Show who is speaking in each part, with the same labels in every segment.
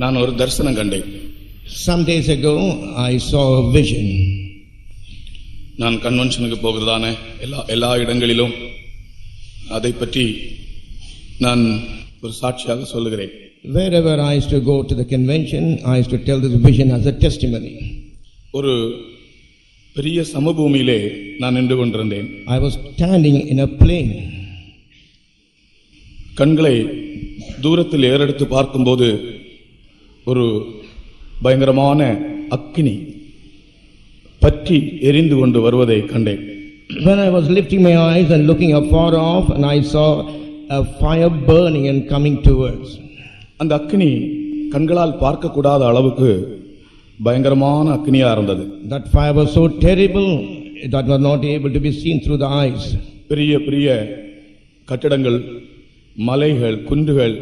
Speaker 1: நான் ஒரு தரிசனம் கண்டேன்.
Speaker 2: Some days ago I saw a vision.
Speaker 1: நான் கன்வென்ஷனுக்கு போகிறதான எல்லா இடங்களிலும் அதை பற்றி நான் ஒரு சாட்சியாக சொல்லுகிறேன்.
Speaker 2: Wherever I used to go to the convention, I used to tell this vision as a testimony.
Speaker 1: ஒரு பெரிய சமபூமியிலே நான் நின்று கொண்டிருந்தேன்.
Speaker 2: I was standing in a plain.
Speaker 1: கண்களை தூரத்தில் ஏறெடுத்து பார்க்கும்போது ஒரு பயங்கரமான அக்கினி பற்றி எரிந்து கொண்டு வருவதை கண்டேன்.
Speaker 2: When I was lifting my eyes and looking afar off, and I saw a fire burning and coming towards.
Speaker 1: அந்த அக்கினி கண்களால் பார்க்க கூடாத அளவுக்கு பயங்கரமான அக்கினியா இருந்தது.
Speaker 2: That fire was so terrible that was not able to be seen through the eyes.
Speaker 1: பெரிய பெரிய கட்டடங்கள், மலைகள், குன்றுகள்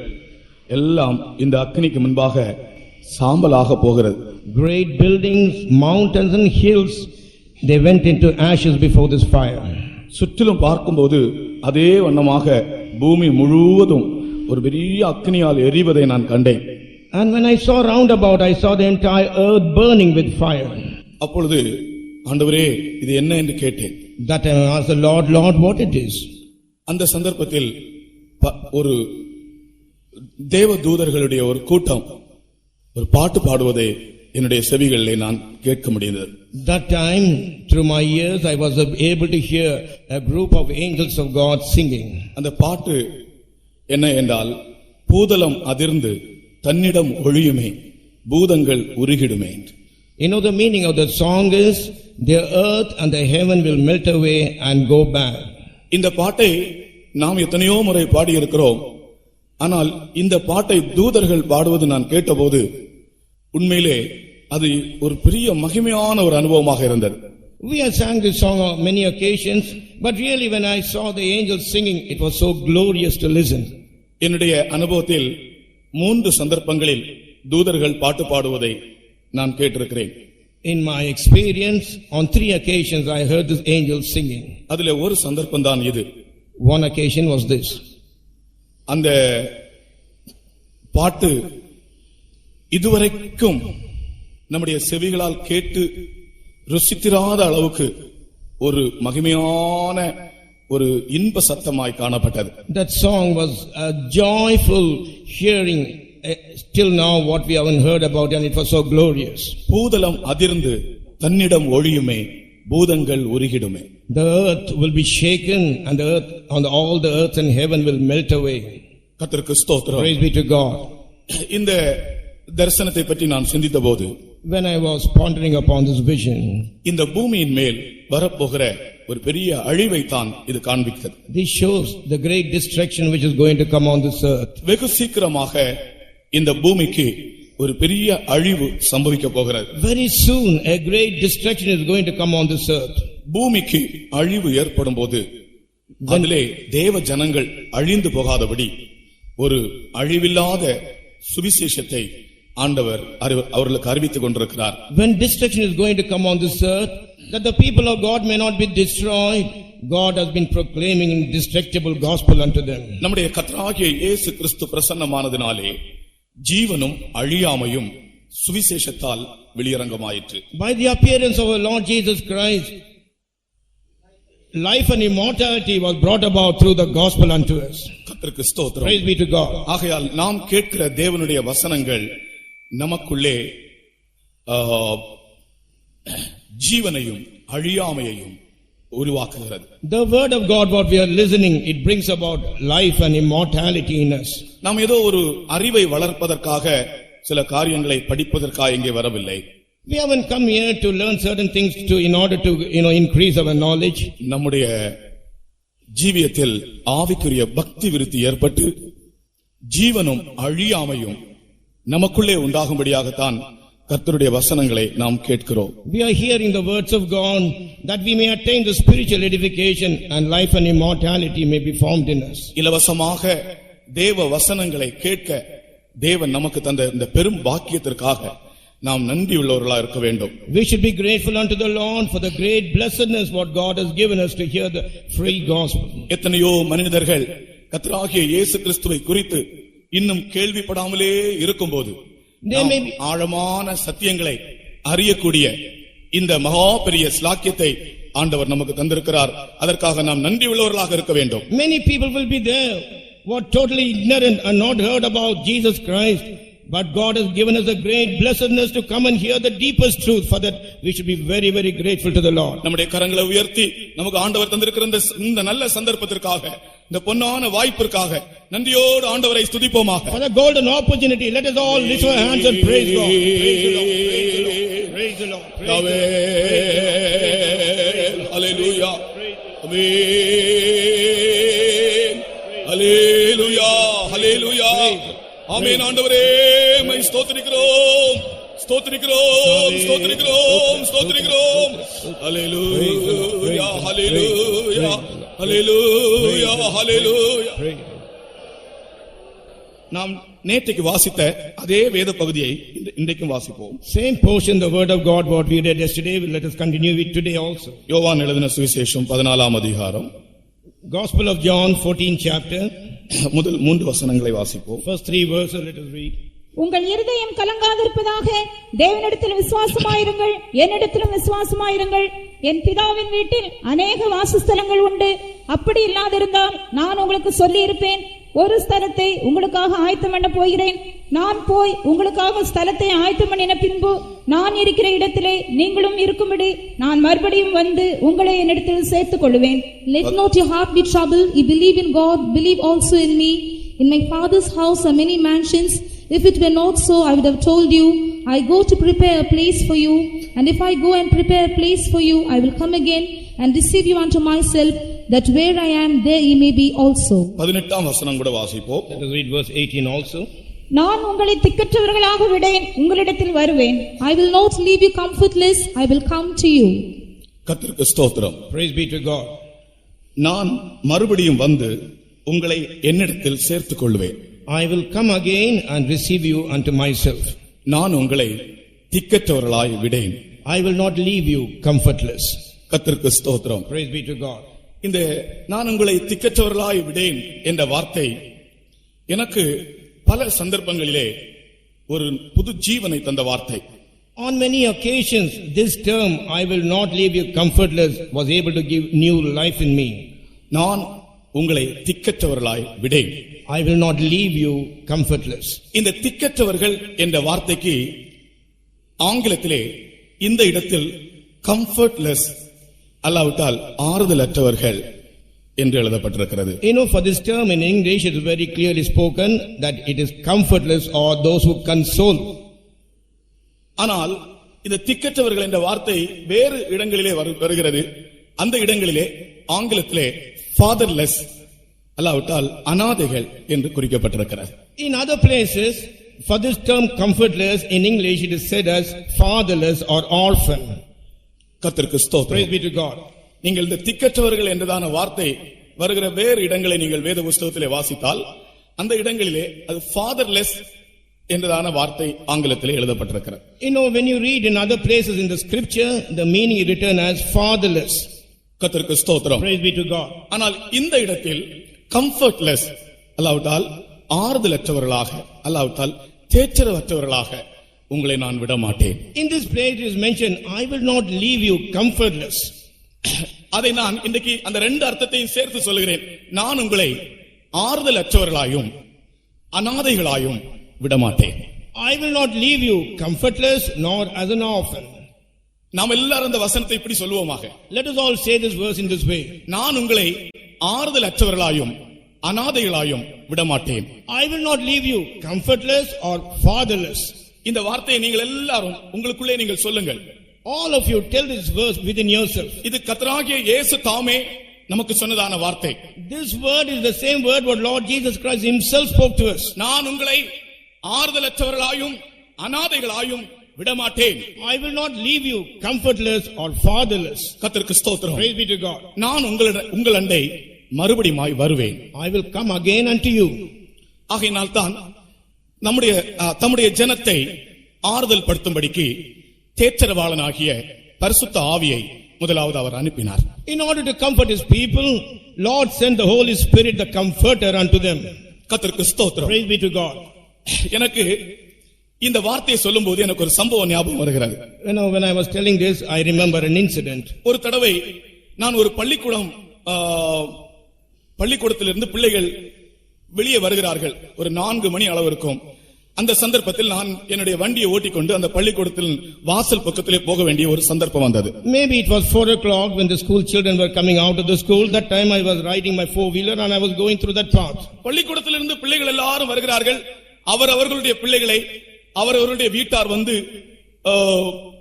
Speaker 1: எல்லாம் இந்த அக்கினிக்கு முன்பாக சாம்பலாக போகிறது.
Speaker 2: Great buildings, mountains and hills, they went into ashes before this fire.
Speaker 1: சுற்றிலும் பார்க்கும்போது அதே வண்ணமாக பூமி முழுவதும் ஒரு பெரிய அக்கினியால் எரிவதை நான் கண்டேன்.
Speaker 2: And when I saw round about, I saw the entire earth burning with fire.
Speaker 1: அப்பொழுது ஆண்டவரே இது என்ன என்று கேட்டேன்.
Speaker 2: That I asked the Lord, Lord, what it is?
Speaker 1: அந்த சந்தர்ப்பத்தில் ஒரு தேவ தூதர்களுடைய ஒரு கூட்டம் ஒரு பாட்டு பாடுவதை என்னுடைய செவிகளிலே நான் கேட்க முடிந்தது.
Speaker 2: That time through my ears I was able to hear a group of angels of God singing.
Speaker 1: அந்த பாட்டு என்ன என்றால், பூதலம் அதிர்ந்து தன்னிடம் ஒழியுமே, பூதங்கள் உருகிடுமே.
Speaker 2: You know the meaning of the song is, the earth and the heaven will melt away and go back.
Speaker 1: இந்த பாட்டை நாம் எத்தனையோ முறை பாடியிருக்கிறோம். ஆனால் இந்த பாட்டை தூதர்கள் பாடுவது நான் கேட்டபோது உண்மையிலே அது ஒரு பெரிய மகிமையான ஒரு அனுபவமாக இருந்தது.
Speaker 2: We have sang this song on many occasions, but really when I saw the angels singing, it was so glorious to listen.
Speaker 1: என்னுடைய அனுபவத்தில் 3 சந்தர்ப்பங்களில் தூதர்கள் பாட்டு பாடுவதை நான் கேட்டிருக்கிறேன்.
Speaker 2: In my experience, on 3 occasions I heard this angels singing.
Speaker 1: அதிலே ஒரு சந்தர்ப்பம் தான் இது.
Speaker 2: One occasion was this.
Speaker 1: அந்த பாட்டு இதுவரைக்கும் நம்முடைய செவிகளால் கேட்டு ருசித்திராத அளவுக்கு ஒரு மகிமையான ஒரு இன்ப சத்தமாய் காணப்பட்டது.
Speaker 2: That song was a joyful hearing. Till now what we haven't heard about, and it was so glorious.
Speaker 1: பூதலம் அதிர்ந்து தன்னிடம் ஒழியுமே, பூதங்கள் உருகிடுமே.
Speaker 2: The earth will be shaken and the earth on all the earth and heaven will melt away.
Speaker 1: கர்த்தருக்கு ஸ்தோத்திரம்.
Speaker 2: Praise be to God.
Speaker 1: இந்த தரிசனத்தை பற்றி நான் சிந்தித்தபோது,
Speaker 2: when I was pondering upon this vision,
Speaker 1: இந்த பூமியின் மேல் வரப்போகிற ஒரு பெரிய அழிவை தான் இது காண்பிக்கிறது.
Speaker 2: This shows the great destruction which is going to come on this earth.
Speaker 1: வெகு சீக்கிரமாக இந்த பூமிக்கு ஒரு பெரிய அழிவு சம்பவிக்க போகிறது.
Speaker 2: Very soon a great destruction is going to come on this earth.
Speaker 1: பூமிக்கு அழிவு ஏற்படும் போது அதிலே தேவ ஜனங்கள் அழிந்து போகாதபடி ஒரு அழிவில்லாத சுவிசேஷத்தை ஆண்டவர் அவர்களுக்கு அறிவித்துக் கொண்டிருக்கிறார்.
Speaker 2: When destruction is going to come on this earth, that the people of God may not be destroyed, God has been proclaiming indestructible gospel unto them.
Speaker 1: நம்முடைய கர்த்தராகிய இயேசு கிறிஸ்து பிரசன்னமானதினாலே ஜீவனும் அழியாமையும் சுவிசேஷத்தால் வெளியரங்கமாயிற்று.
Speaker 2: By the appearance of our Lord Jesus Christ, life and immortality was brought about through the gospel unto us.
Speaker 1: கர்த்தருக்கு ஸ்தோத்திரம்.
Speaker 2: Praise be to God.
Speaker 1: ஆகையால் நாம் கேட்கிற தேவனுடைய வசனங்கள் நமக்குள்ளே ஜீவனையும் அழியாமையையும் உருவாக்குகிறது.
Speaker 2: The word of God, what we are listening, it brings about life and immortality in us.
Speaker 1: நாம் ஏதோ ஒரு அறிவை வளர்ப்பதற்காக சில காரியங்களை படிப்பதற்காக இங்கே வரவில்லை.
Speaker 2: We haven't come here to learn certain things in order to increase our knowledge.
Speaker 1: நம்முடைய ஜீவியத்தில் ஆவிக்குரிய பக்தி விருத்தி ஏற்பட்டு ஜீவனும் அழியாமையும் நமக்குள்ளே உண்டாகும்படியாகத்தான் கர்த்தருடைய வசனங்களை நாம் கேட்கிறோம்.
Speaker 2: We are hearing the words of God that we may attain the spiritual edification and life and immortality may be formed in us.
Speaker 1: இலவசமாக தேவ வசனங்களை கேட்க தேவன் நமக்கு தந்த இந்த பெரும் பாக்கியத்திற்காக நாம் நன்றியுள்ளவர்களா இருக்க வேண்டும்.
Speaker 2: We should be grateful unto the Lord for the great blessedness what God has given us to hear the free gospel.
Speaker 1: எத்தனையோ மனிதர்கள் கர்த்தராகிய இயேசு கிறிஸ்துவை குறித்து இன்னும் கேள்விப்படாமலே இருக்கும்போது ஆழமான சத்தியங்களை அறியக்கூடிய இந்த மகா பெரிய ஸ்லாக்கியத்தை ஆண்டவர் நமக்கு தந்திருக்கிறார். அதற்காக நாம் நன்றி உள்ளவர்களாக இருக்க வேண்டும்.
Speaker 2: Many people will be there who are totally ignorant and not heard about Jesus Christ, but God has given us a great blessedness to come and hear the deepest truth. For that we should be very very grateful to the Lord.
Speaker 1: நம்முடைய கரங்களை உயர்த்தி நமக்கு ஆண்டவர் தந்திருக்கிற இந்த நல்ல சந்தர்ப்பத்திற்காக, இந்த பொன்னான வாய்ப்பிற்காக நன்றியோடு ஆண்டவரை ஸ்துதிப்போமாக.
Speaker 2: For the golden opportunity, let us all lift our hands and praise God. Praise the Lord. Praise the Lord. Praise the Lord.
Speaker 1: Hallelujah. Amen. Hallelujah. Hallelujah. ஆமென். ஆண்டவரே மை ஸ்தோத்திரிக்கிறோம், ஸ்தோத்திரிக்கிறோம், ஸ்தோத்திரிக்கிறோம், ஸ்தோத்திரிக்கிறோம். ஹalleluya, ஹalleluya, ஹalleluya, ஹalleluya. நாம் நேற்றைக்கு வாசித்த அதே வேத பகுதியை இன்றைக்கும் வாசிப்போம்.
Speaker 2: Same portion, the word of God what we read yesterday, let us continue it today also.
Speaker 1: யோவான் எழுதின சுவிசேஷம் 14ஆம் அதிகாரம்,
Speaker 2: Gospel of John 14th chapter,
Speaker 1: முதல் 3 வசனங்களை வாசிப்போம்.
Speaker 2: first 3 verses let us read.
Speaker 3: உங்கள் இருதயம் கலங்காதிருப்பதாக தேவனிடத்தில் விசுவாசமாயிருங்கள், என்னிடத்திலும் விசுவாசமாயிருங்கள். என் பிதாவின் வீட்டில் அநேக வாசஸ்தலங்கள் உண்டு. அப்படி இல்லாதிருந்தால் நான் உங்களுக்கு சொல்லி இருப்பேன். ஒரு ஸ்தலத்தை உங்களுக்காக ஆயத்தம் பண்ண போகிறேன். நான் போய் உங்களுக்காக ஸ்தலத்தை ஆயத்தம் பண்ணின பின்பு நான் இருக்கிற இடத்திலே நீங்களும் இருக்கும்படி நான் மறுபடியும் வந்து உங்களை என்னிடத்தில் சேர்த்துக் கொள்வேன்.
Speaker 4: Let not your heart be troubled. You believe in God, believe also in me. In my Father's house are many mansions. If it were not so, I would have told you. I go to prepare a place for you. And if I go and prepare a place for you, I will come again and receive you unto myself, that where I am, there ye may be also.
Speaker 1: 18ஆம் வசனம் கூட வாசிப்போம்.
Speaker 2: Let us read verse 18 also.
Speaker 3: நான் உங்களை திக்கற்றவர்களாக விடேன், உங்களிடத்தில் வருவேன்.
Speaker 4: I will not leave you comfortless, I will come to you.
Speaker 1: கர்த்தருக்கு ஸ்தோத்திரம்.
Speaker 2: Praise be to God.
Speaker 1: நான் மறுபடியும் வந்து உங்களை என்னிடத்தில் சேர்த்துக் கொள்வேன்.
Speaker 2: I will come again and receive you unto myself.
Speaker 1: நான் உங்களை திக்கற்றவர்களாய் விடேன்.
Speaker 2: I will not leave you comfortless.
Speaker 1: கர்த்தருக்கு ஸ்தோத்திரம்.
Speaker 2: Praise be to God.
Speaker 1: இந்த நான் உங்களை திக்கற்றவர்களாய் விடேன் என்ற வார்த்தை எனக்கு பல சந்தர்ப்பங்களிலே ஒரு புது ஜீவனை தந்த வார்த்தை.
Speaker 2: On many occasions this term I will not leave you comfortless was able to give new life in me.
Speaker 1: நான் உங்களை திக்கற்றவர்களாய் விடேன்.
Speaker 2: I will not leave you comfortless.
Speaker 1: இந்த திக்கற்றவர்கள் என்ற வார்த்தைக்கு ஆங்கிலத்திலே இந்த இடத்தில் கம்ஃபர்ட்லெஸ் அல்லாவிட்டால் ஆறுதலற்றவர்கள் என்று எழுதப்பட்டிருக்கிறது.
Speaker 2: You know, for this term in English it is very clearly spoken that it is comfortless or those who console.
Speaker 1: ஆனால் இந்த திக்கற்றவர்கள் என்ற வார்த்தை வேறு இடங்களிலே வருகிறது. அந்த இடங்களிலே ஆங்கிலத்திலே fatherless அல்லாவிட்டால் அனாதைகள் என்று குறிக்கப்பட்டிருக்கிறது.
Speaker 2: In other places for this term comfortless in English it is said as fatherless or orphan.
Speaker 1: கர்த்தருக்கு ஸ்தோத்திரம்.
Speaker 2: Praise be to God.
Speaker 1: நீங்கள் இந்த திக்கற்றவர்கள் என்றதான வார்த்தை வருகிற வேறு இடங்களை நீங்கள் வேத புஸ்தகத்திலே வாசித்தால் அந்த இடங்களிலே அது fatherless என்றதான வார்த்தை ஆங்கிலத்திலே எழுதப்பட்டிருக்கிறது.
Speaker 2: You know, when you read in other places in the scripture the meaning is written as fatherless.
Speaker 1: கர்த்தருக்கு ஸ்தோத்திரம்.
Speaker 2: Praise be to God.
Speaker 1: ஆனால் இந்த இடத்தில் கம்ஃபர்ட்லெஸ் அல்லாவிட்டால் ஆறுதலற்றவர்களாக அல்லாவிட்டால் தேற்றரவற்றவர்களாக உங்களை நான் விட மாட்டேன்.
Speaker 2: In this place it is mentioned I will not leave you comfortless.
Speaker 1: அதை நான் இன்றைக்கு அந்த ரெண்டு அர்த்தத்தையும் சேர்த்து சொல்கிறேன். நான் உங்களை ஆறுதலற்றவர்களாயும் அனாதைகளாயும் விட மாட்டேன்.
Speaker 2: I will not leave you comfortless nor as an orphan.
Speaker 1: நாம் எல்லாரும் இந்த வசனத்தை இப்படி சொல்லுவோமாக.
Speaker 2: Let us all say this verse in this way.
Speaker 1: நான் உங்களை ஆறுதலற்றவர்களாயும் அனாதைகளாயும் விட மாட்டேன்.
Speaker 2: I will not leave you comfortless or fatherless.
Speaker 1: இந்த வார்த்தையை நீங்கள் எல்லாரும் உங்களுக்குள்ளே நீங்கள் சொல்லுங்கள்.
Speaker 2: All of you tell this verse within yourself.
Speaker 1: இது கர்த்தராகிய இயேசு தாமே நமக்கு சொன்னதான வார்த்தை.
Speaker 2: This word is the same word what Lord Jesus Christ himself spoke to us.
Speaker 1: நான் உங்களை ஆறுதலற்றவர்களாயும் அனாதைகளாயும் விட மாட்டேன்.
Speaker 2: I will not leave you comfortless or fatherless.
Speaker 1: கர்த்தருக்கு ஸ்தோத்திரம்.
Speaker 2: Praise be to God.
Speaker 1: நான் உங்கள் அண்டை மறுபடியுமாய் வருவேன்.
Speaker 2: I will come again unto you.
Speaker 1: ஆகையினால் தான் தம்முடைய ஜனத்தை ஆறுதல் படுத்தும்படிக்கு தேற்றரவாளனாகிய பரிசுத்த ஆவியை முதலாவது அவர் அனுப்பினார்.
Speaker 2: In order to comfort his people, Lord sent the Holy Spirit, the comforter unto them.
Speaker 1: கர்த்தருக்கு ஸ்தோத்திரம்.
Speaker 2: Praise be to God.
Speaker 1: எனக்கு இந்த வார்த்தையை சொல்லும்போது எனக்கு ஒரு சம்பவம் ஞாபகம் வருகிறது.
Speaker 2: When I was telling this, I remember an incident.
Speaker 1: ஒரு தடவை நான் ஒரு பள்ளிக்கூடத்திலிருந்து பிள்ளைகள் வெளியே வருகிறார்கள். ஒரு 4 மணி அளவு இருக்கும். அந்த சந்தர்ப்பத்தில் நான் என்னுடைய வண்டியை ஓட்டிக்கொண்டு அந்த பள்ளிக்கூடத்தில் வாசல் பக்கத்திலே போக வேண்டிய ஒரு சந்தர்ப்பம் வந்தது.
Speaker 2: Maybe it was 4 o'clock when the school children were coming out of the school. That time I was riding my 4-wheeler and I was going through that path.
Speaker 1: பள்ளிக்கூடத்திலிருந்து பிள்ளைகள் எல்லாரும் வருகிறார்கள். அவர்களுடைய பிள்ளைகளை அவர்களுடைய வீட்டார் வந்து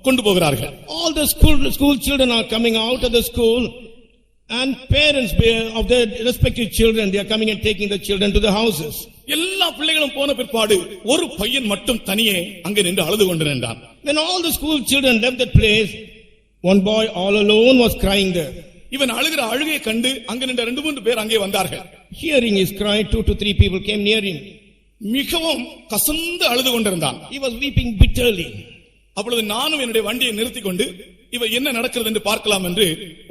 Speaker 1: கொண்டு போகிறார்கள்.
Speaker 2: All the school children are coming out of the school and parents of their respective children, they are coming and taking the children to the houses.
Speaker 1: எல்லா பிள்ளைகளும் போன பிற்பாடு ஒரு பையன் மட்டும் தனியே அங்கே நின்று அழுது கொண்டு நின்றான்.
Speaker 2: When all the school children left that place, one boy all alone was crying there.
Speaker 1: இவன் அழுகிற அழுகையை கண்டு அங்கே நின்ற 2-3 பேர் அங்கே வந்தார்கள்.
Speaker 2: Hearing his cry, 2 to 3 people came near him.
Speaker 1: மிகவும் கசந்து அழுது கொண்டிருந்தான்.
Speaker 2: He was weeping bitterly.
Speaker 1: அப்பொழுது நானும் என்னுடைய வண்டியை நிறுத்திக் கொண்டு இவ என்ன நடக்கிறது என்று பார்க்கலாம் என்று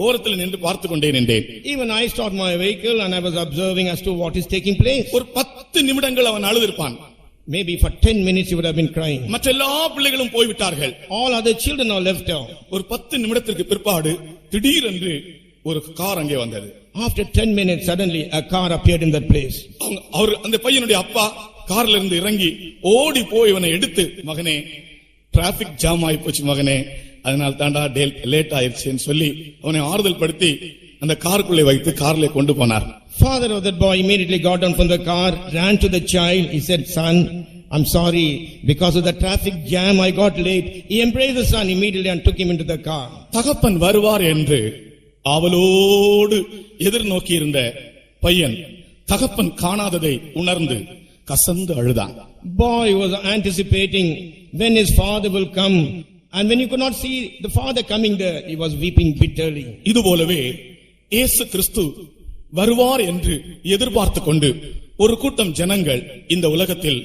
Speaker 1: ஓரத்தில் நின்று பார்த்து கொண்டே நின்றேன்.
Speaker 2: Even I stopped my vehicle and I was observing as to what is taking place.
Speaker 1: ஒரு 10 நிமிடங்கள் அவன் அழுதிருப்பான்.
Speaker 2: Maybe for 10 minutes he would have been crying.
Speaker 1: மற்ற எல்லா பிள்ளைகளும் போய்விட்டார்கள்.
Speaker 2: All other children are left out.
Speaker 1: ஒரு 10 நிமிடத்திற்கு பிற்பாடு திடீரென்று ஒரு கார் அங்கே வந்தது.
Speaker 2: After 10 minutes suddenly a car appeared in that place.
Speaker 1: அவர் அந்த பையனுடைய அப்பா கார்ல இருந்து இறங்கி ஓடி போய் இவனை எடுத்து, மகனே டிராபிக் ஜாம் ஆகி போச்சு மகனே, அதனால தாண்டா லேட் ஆயிடுச்சுன்னு சொல்லி அவனை ஆறுதல் படுத்தி அந்த காருக்குள்ளே வைத்து கார்ல கொண்டு போனார்.
Speaker 2: Father of that boy immediately got down from the car, ran to the child. He said, "Son, I'm sorry, because of the traffic jam I got late." He embraced the son immediately and took him into the car.
Speaker 1: தகப்பன் வருவார் என்று ஆவலோடு எதிர்நோக்கி இருந்த பையன் தகப்பன் காணாததை உணர்ந்து கசந்து அழுதான்.
Speaker 2: Boy was anticipating when his father will come, and when he could not see the father coming there, he was weeping bitterly.
Speaker 1: இதுபோலவே இயேசு கிறிஸ்து வருவார் என்று எதிர்பார்த்து கொண்டு ஒரு கூட்டம் ஜனங்கள் இந்த உலகத்தில்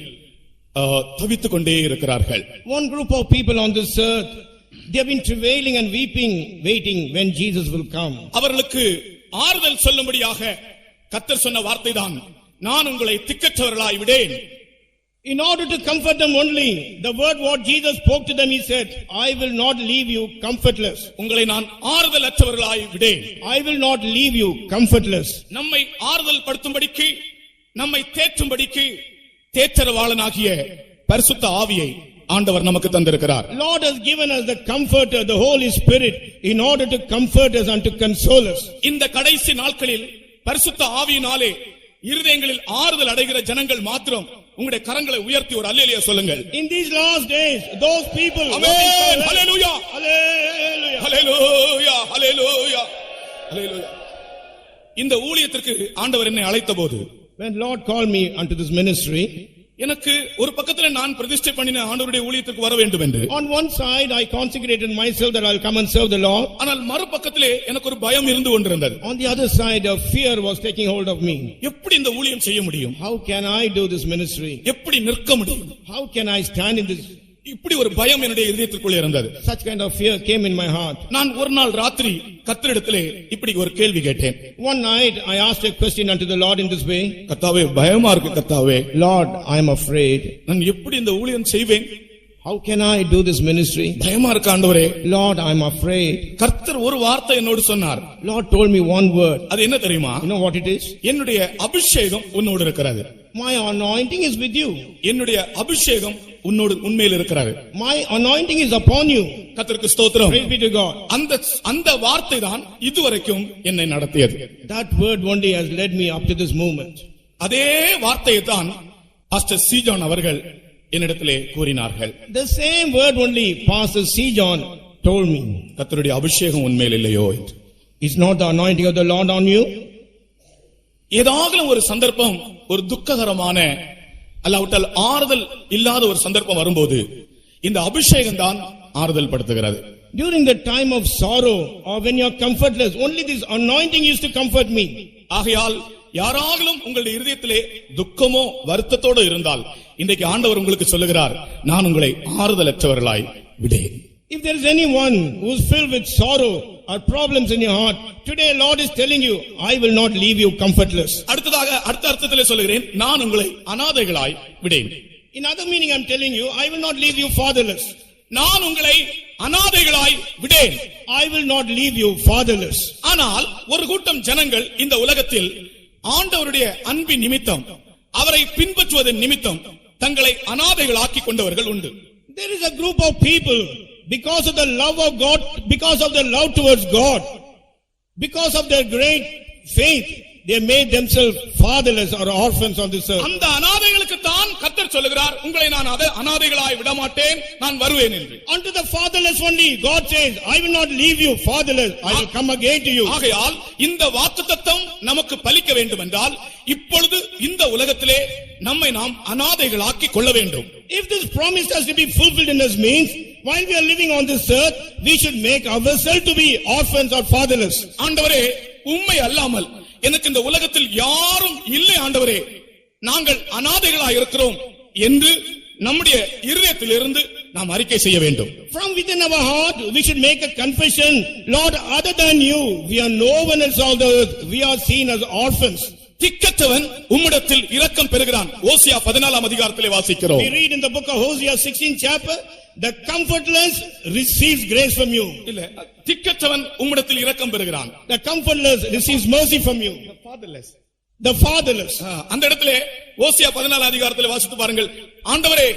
Speaker 1: தவித்துக் கொண்டே இருக்கிறார்கள்.
Speaker 2: One group of people on this earth, they have been travailing and weeping, waiting when Jesus will come.
Speaker 1: அவர்களுக்கு ஆறுதல் சொல்லும்படியாக கர்த்தர் சொன்ன வார்த்தைதான், நான் உங்களை திக்கற்றவர்களாய் விடேன்.
Speaker 2: In order to comfort them only, the word what Jesus spoke to them, he said, "I will not leave you comfortless."
Speaker 1: உங்களை நான் ஆறுதல் அற்றவர்களாய் விடேன்.
Speaker 2: I will not leave you comfortless.
Speaker 1: நம்மை ஆறுதல் படுத்தும்படிக்கு, நம்மை தேற்றும்படிக்கு தேற்றரவாளனாகிய பரிசுத்த ஆவியை ஆண்டவர் நமக்கு தந்திருக்கிறார்.
Speaker 2: Lord has given us the comforter, the Holy Spirit, in order to comfort us and to console us.
Speaker 1: இந்த கடைசி நாட்களில் பரிசுத்த ஆவியினாலே இருதயங்களில் ஆறுதல் அடைகிற ஜனங்கள் மாத்திரம் உங்களுடைய கரங்களை உயர்த்தி ஒரு அல்லேலூயா சொல்லுங்கள்.
Speaker 2: In these last days, those people,
Speaker 1: amen, hallelujah,
Speaker 2: hallelujah,
Speaker 1: ஹalleluya, ஹalleluya, ஹalleluya. இந்த ஊழியத்திற்கு ஆண்டவர் என்னை அழைத்தபோது,
Speaker 2: when Lord called me unto this ministry,
Speaker 1: எனக்கு ஒரு பக்கத்துல நான் பிரதிஷ்டை பண்ணின ஆண்டவருடைய ஊழியத்திற்கு வர வேண்டும் என்று,
Speaker 2: on one side I consecrated myself that I'll come and serve the Lord.
Speaker 1: ஆனால் மறுபக்கத்திலே எனக்கு ஒரு பயம் இருந்து கொண்டிருந்தது.
Speaker 2: On the other side, a fear was taking hold of me.
Speaker 1: எப்படி இந்த ஊழியம் செய்ய முடியும்?
Speaker 2: How can I do this ministry?
Speaker 1: எப்படி நிற்க முடியும்?
Speaker 2: How can I stand in this?
Speaker 1: இப்படி ஒரு பயம் என்னுடைய இதயத்திற்குள்ளே இருந்தது.
Speaker 2: Such kind of fear came in my heart.
Speaker 1: நான் ஒரு நாள் ராத்திரி கர்த்தரிடத்திலே இப்படி ஒரு கேள்வி கேட்டேன்.
Speaker 2: One night I asked a question unto the Lord in this way.
Speaker 1: கர்த்தாவே, பயமா இருக்கு கர்த்தாவே.
Speaker 2: Lord, I am afraid.
Speaker 1: நான் எப்படி இந்த ஊழியம் செய்வேன்?
Speaker 2: How can I do this ministry?
Speaker 1: பயமா இருக்கு ஆண்டவரே.
Speaker 2: Lord, I am afraid.
Speaker 1: கர்த்தர் ஒரு வார்த்தை என்னோடு சொன்னார்.
Speaker 2: Lord told me one word.
Speaker 1: அது என்ன தெரியுமா?
Speaker 2: You know what it is?
Speaker 1: என்னுடைய அபிஷேகம் உன்னோடு இருக்கிறது.
Speaker 2: My anointing is with you.
Speaker 1: என்னுடைய அபிஷேகம் உன்னோடு உண்மையில் இருக்கிறது.
Speaker 2: My anointing is upon you.
Speaker 1: கர்த்தருக்கு ஸ்தோத்திரம்.
Speaker 2: Praise be to God.
Speaker 1: அந்த வார்த்தை தான் இதுவரைக்கும் என்னை நடத்தியது.
Speaker 2: That word only has led me up to this moment.
Speaker 1: அதே வார்த்தையை தான் பாஸ்டர் சி ஜான் அவர்கள் என்னிடத்திலே கூறினார்கள்.
Speaker 2: The same word only Pastor C. John told me.
Speaker 1: கர்த்தருடைய அபிஷேகம் உண்மையில் இல்லையோ?
Speaker 2: Is not the anointing of the Lord on you?
Speaker 1: ஏதாகலும் ஒரு சந்தர்ப்பம், ஒரு துக்ககரமான அல்லாவிட்டால் ஆறுதல் இல்லாத ஒரு சந்தர்ப்பம் வரும்போது இந்த அபிஷேகம் தான் ஆறுதல் படுத்துகிறது.
Speaker 2: During the time of sorrow or when you are comfortless, only this anointing used to comfort me.
Speaker 1: ஆகையால் யாராலும் உங்களுடைய இருதயத்திலே துக்கமோ வருத்தத்தோடு இருந்தால் இன்றைக்கு ஆண்டவர் உங்களுக்கு சொல்லுகிறார், நான் உங்களை ஆறுதலற்றவர்களாய் விடேன்.
Speaker 2: If there is anyone who is filled with sorrow or problems in your heart, today Lord is telling you, I will not leave you comfortless.
Speaker 1: அடுத்த அர்த்தத்திலே சொல்லுகிறேன், நான் உங்களை அநாதைகளாய் விடேன்.
Speaker 2: In other meaning I am telling you, I will not leave you fatherless.
Speaker 1: நான் உங்களை அநாதைகளாய் விடேன்.
Speaker 2: I will not leave you fatherless.
Speaker 1: ஆனால் ஒரு கூட்டம் ஜனங்கள் இந்த உலகத்தில் ஆண்டவருடைய அன்பின் நிமித்தம், அவரை பின்பற்றுவதன் நிமித்தம் தங்களை அநாதைகளாக்கி கொண்டவர்கள் உண்டு.
Speaker 2: There is a group of people, because of the love of God, because of their love towards God, because of their great faith, they made themselves fatherless or orphans on this earth.
Speaker 1: அந்த அநாதைகளுக்கு தான் கர்த்தர் சொல்லுகிறார், உங்களை நான் அநாதைகளாய் விடமாட்டேன், நான் வருவேன் என்று.
Speaker 2: Unto the fatherless only God says, I will not leave you fatherless, I will come again to you.
Speaker 1: ஆகையால் இந்த வாக்குத்தத்தம் நமக்கு பலிக்க வேண்டும் என்றால் இப்பொழுது இந்த உலகத்திலே நம்மை நாம் அநாதைகளாக்கி கொள்ள வேண்டும்.
Speaker 2: If this promise has to be fulfilled in us means, while we are living on this earth, we should make ourselves to be orphans or fatherless.
Speaker 1: ஆண்டவரே, உம்மை அல்லாமல் எனக்கு இந்த உலகத்தில் யாரும் இல்லை ஆண்டவரே, நாங்கள் அநாதைகளாய் இருக்கிறோம் என்று நம்முடைய இருதயத்திலிருந்து நாம் அறிக்கை செய்ய வேண்டும்.
Speaker 2: From within our heart we should make a confession, Lord, other than you we are no one else on the earth, we are seen as orphans.
Speaker 1: திக்கற்றவன் உம்மிடத்தில் இரக்கம் பெறுகிறான். ஓசியா 14 அதிகாரத்திலே வாசிக்கிறோம்.
Speaker 2: We read in the book of Hosea 16 chapter, the comfortless receives grace from you.
Speaker 1: இல்ல, திக்கற்றவன் உம்மிடத்தில் இரக்கம் பெறுகிறான்.
Speaker 2: The comfortless receives mercy from you. The fatherless.
Speaker 1: அந்த இடத்திலே ஓசியா 14 அதிகாரத்திலே வாசித்து பாருங்கள். ஆண்டவரே,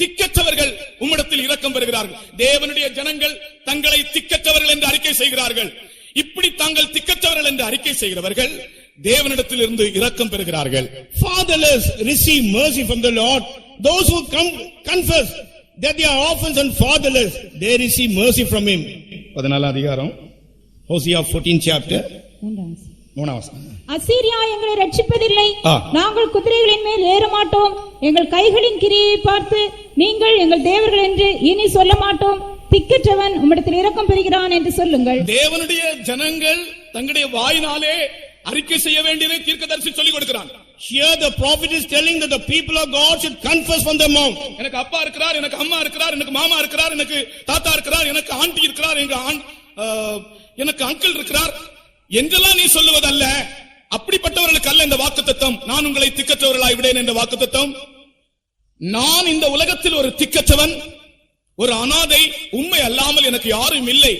Speaker 1: திக்கற்றவர்கள் உம்மிடத்தில் இரக்கம் பெறுகிறார்கள். தேவனுடைய ஜனங்கள் தங்களை திக்கற்றவர்கள் என்று அறிக்கை செய்கிறார்கள். இப்படி தாங்கள் திக்கற்றவர்கள் என்று அறிக்கை செய்கிறவர்கள் தேவனிடத்தில் இருந்து இரக்கம் பெறுகிறார்கள்.
Speaker 2: Fatherless receive mercy from the Lord. Those who confess that they are orphans and fatherless, they receive mercy from him.
Speaker 1: 14 அதிகாரம்
Speaker 2: Hosea 14 chapter
Speaker 1: 3 வசனம்.
Speaker 3: அசீரியா எங்களை ரட்சிப்பதில்லை, நாங்கள் குதிரைகளின் மேல் ஏற மாட்டோம், எங்கள் கைகளின் கிரியை பார்த்து நீங்கள் எங்கள் தேவர்கள் என்று இனி சொல்ல மாட்டோம், திக்கற்றவன் உம்மிடத்தில் இரக்கம் பெறுகிறான் என்று சொல்லுங்கள்.
Speaker 1: தேவனுடைய ஜனங்கள் தங்களுடைய வாயினாலே அறிக்கை செய்ய வேண்டியதை தீர்க்கதரிசி சொல்லிக் கொடுக்கிறான்.
Speaker 2: Here the prophet is telling that the people of God should confess from their mouth.
Speaker 1: எனக்கு அப்பா இருக்கிறார், எனக்கு அம்மா இருக்கிறார், எனக்கு மாமா இருக்கிறார், எனக்கு தாத்தா இருக்கிறார், எனக்கு ஆண்டி இருக்கிறார், எனக்கு அங்கிள் இருக்கிறார் என்றெல்லாம் நீ சொல்லுவதல்ல. அப்படிப்பட்டவர்களுக்கு அல்ல இந்த வாக்குத்தத்தம், நான் உங்களை திக்கற்றவர்களாய் விடேன் என்ற வாக்குத்தத்தம். நான் இந்த உலகத்தில் ஒரு திக்கற்றவன், ஒரு அநாதை, உண்மை அல்லாமல் எனக்கு யாரும் இல்லை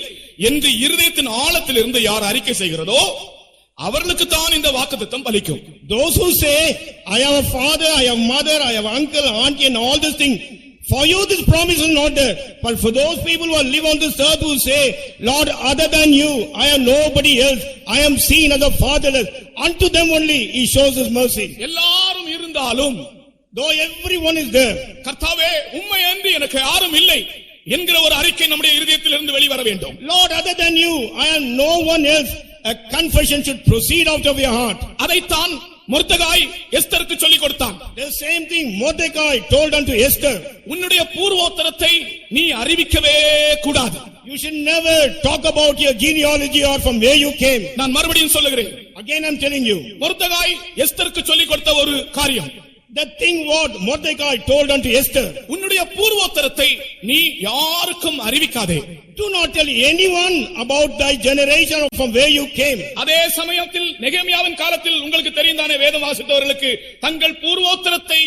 Speaker 1: என்று இருதயத்தின் ஆழத்தில் இருந்து யார் அறிக்கை செய்கிறதோ அவர்களுக்கு தான் இந்த வாக்குத்தத்தம் பலிக்கும்.
Speaker 2: Those who say, I have a father, I have mother, I have uncle, auntie and all this thing, for you this promise is not there. But for those people who live on this earth who say, Lord, other than you, I am nobody else, I am seen as a fatherless, unto them only he shows his mercy.
Speaker 1: எல்லாரும் இருந்தாலும்,
Speaker 2: though everyone is there,
Speaker 1: கர்த்தாவே உம்மை அன்றி எனக்கு யாரும் இல்லை என்கிற ஒரு அறிக்கை நம்முடைய இருதயத்திலிருந்து வெளிவர வேண்டும்.
Speaker 2: Lord, other than you, I am no one else. A confession should proceed out of your heart.
Speaker 1: அதைத்தான் மொர்தெகாய் எஸ்தருக்கு சொல்லிக் கொடுத்தான்.
Speaker 2: The same thing Mordecai told unto Esther.
Speaker 1: உன்னுடைய பூர்வோத்தரத்தை நீ அறிவிக்கவே கூடாது.
Speaker 2: You should never talk about your genealogy or from where you came.
Speaker 1: நான் மறுபடியும் சொல்லுகிறேன்.
Speaker 2: Again I am telling you.
Speaker 1: மொர்தெகாய் எஸ்தருக்கு சொல்லிக் கொடுத்த ஒரு காரியம்.
Speaker 2: The thing what Mordecai told unto Esther.
Speaker 1: உன்னுடைய பூர்வோத்தரத்தை நீ யாருக்கும் அறிவிக்காதே.
Speaker 2: Do not tell anyone about thy generation or from where you came.
Speaker 1: அதே சமயத்தில் நெகேமியாவின் காலத்தில் உங்களுக்கு தெரியும் தானே, வேதம் வாசித்தவர்களுக்கு தங்கள் பூர்வோத்தரத்தை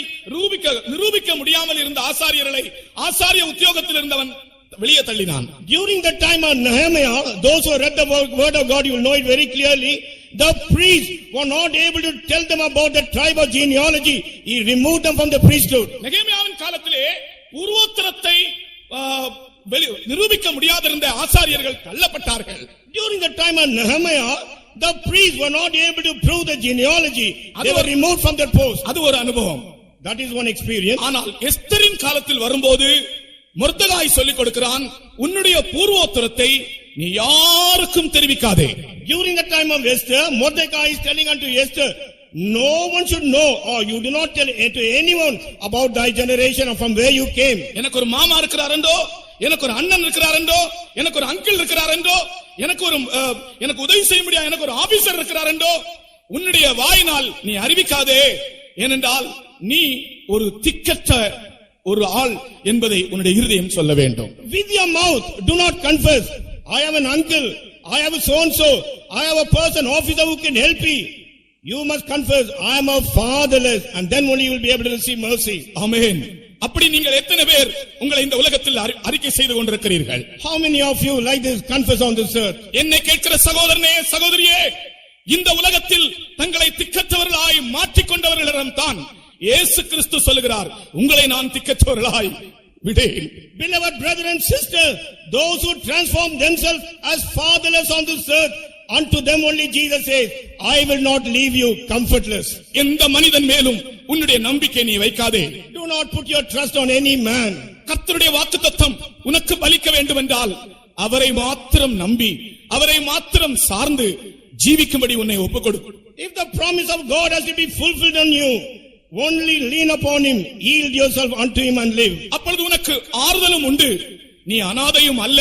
Speaker 1: நிரூபிக்க முடியாமல் இருந்த ஆசாரியர்களை ஆசாரிய உத்தியோகத்தில் இருந்தவன் வெளியே தள்ளினான்.
Speaker 2: During the time of Nehemiah, those who read the word of God, you will know it very clearly. The priests were not able to tell them about the tribe of genealogy. He removed them from the priesthood.
Speaker 1: நெகேமியாவின் காலத்திலே பூர்வோத்தரத்தை நிரூபிக்க முடியாதிருந்த ஆசாரியர்கள் தள்ளப்பட்டார்கள்.
Speaker 2: During the time of Nehemiah, the priests were not able to prove the genealogy. They were removed from their post.
Speaker 1: அது ஒரு அனுபவம்.
Speaker 2: That is one experience.
Speaker 1: ஆனால் எஸ்தரின் காலத்தில் வரும்போது மொர்தெகாய் சொல்லிக் கொடுக்கிறான், உன்னுடைய பூர்வோத்தரத்தை நீ யாருக்கும் தெரிவிக்காதே.
Speaker 2: During the time of Esther, Mordecai is telling unto Esther, no one should know, or you do not tell to anyone about thy generation or from where you came.
Speaker 1: எனக்கு ஒரு மாமா இருக்கிறார் என்றோ, எனக்கு ஒரு அண்ணன் இருக்கிறார் என்றோ, எனக்கு ஒரு அங்கிள் இருக்கிறார் என்றோ, எனக்கு உதவி செய்ய முடியாது, எனக்கு ஒரு ஆபீசர் இருக்கிறார் என்றோ, உன்னுடைய வாயினால் நீ அறிவிக்காதே, ஏனென்றால் நீ ஒரு திக்கற்ற ஒரு ஆள் என்பதை உன்னுடைய இருதயம் சொல்ல வேண்டும்.
Speaker 2: With your mouth, do not confess, I have an uncle, I have a so-and-so, I have a person, officer who can help me. You must confess, I am a fatherless, and then only you will be able to receive mercy.
Speaker 1: ஆமென். அப்படி நீங்கள் எத்தனை பேர் உங்களை இந்த உலகத்தில் அறிக்கை செய்து கொண்டிருக்கிறீர்கள்?
Speaker 2: How many of you like this confess on this earth?
Speaker 1: என்னை கேட்கிற சகோதரனே, சகோதரியே, இந்த உலகத்தில் தங்களை திக்கற்றவர்களாய் மாற்றிக்கொண்டவர்களிடம் தான் இயேசு கிறிஸ்து சொல்லுகிறார், உங்களை நான் திக்கற்றவர்களாய் விடேன்.
Speaker 2: Beloved brother and sister, those who transform themselves as fatherless on this earth, unto them only Jesus says, I will not leave you comfortless.
Speaker 1: எந்த மனிதன் மேலும் உன்னுடைய நம்பிக்கை நீ வைக்காதே.
Speaker 2: Do not put your trust on any man.
Speaker 1: கர்த்தருடைய வாக்குத்தத்தம் உனக்கு பலிக்க வேண்டும் என்றால் அவரை மாத்திரம் நம்பி, அவரை மாத்திரம் சார்ந்து ஜீவிக்கும்படி உன்னை ஒப்புக்கொடு.
Speaker 2: If the promise of God has to be fulfilled on you, only lean upon him, yield yourself unto him and live.
Speaker 1: அப்பொழுது உனக்கு ஆறுதலும் உண்டு, நீ அனாதையும் அல்ல,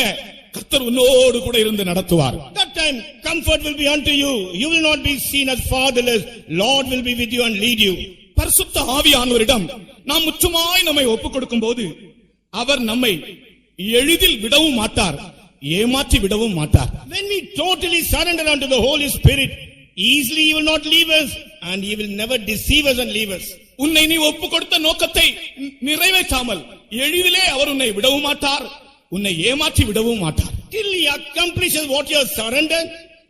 Speaker 1: கர்த்தர் உன்னோடு கூட இருந்து நடத்துவார்.
Speaker 2: That time comfort will be unto you. You will not be seen as fatherless. Lord will be with you and lead you.
Speaker 1: பரிசுத்த ஆவியானவரிடம் நாம் முற்றுமாய் நம்மை ஒப்புக் கொடுக்கும் போது அவர் நம்மை எளிதில் விடவும் மாட்டார், ஏமாற்றி விடவும் மாட்டார்.
Speaker 2: When we totally surrender unto the Holy Spirit, easily he will not leave us and he will never deceive us and leave us.
Speaker 1: உன்னை நீ ஒப்புக் கொடுத்த நோக்கத்தை நிறைவேற்றாமல் எளிதிலே அவர் உன்னை விடவும் மாட்டார், உன்னை ஏமாற்றி விடவும் மாட்டார்.
Speaker 2: Till he accomplishes what you have surrendered,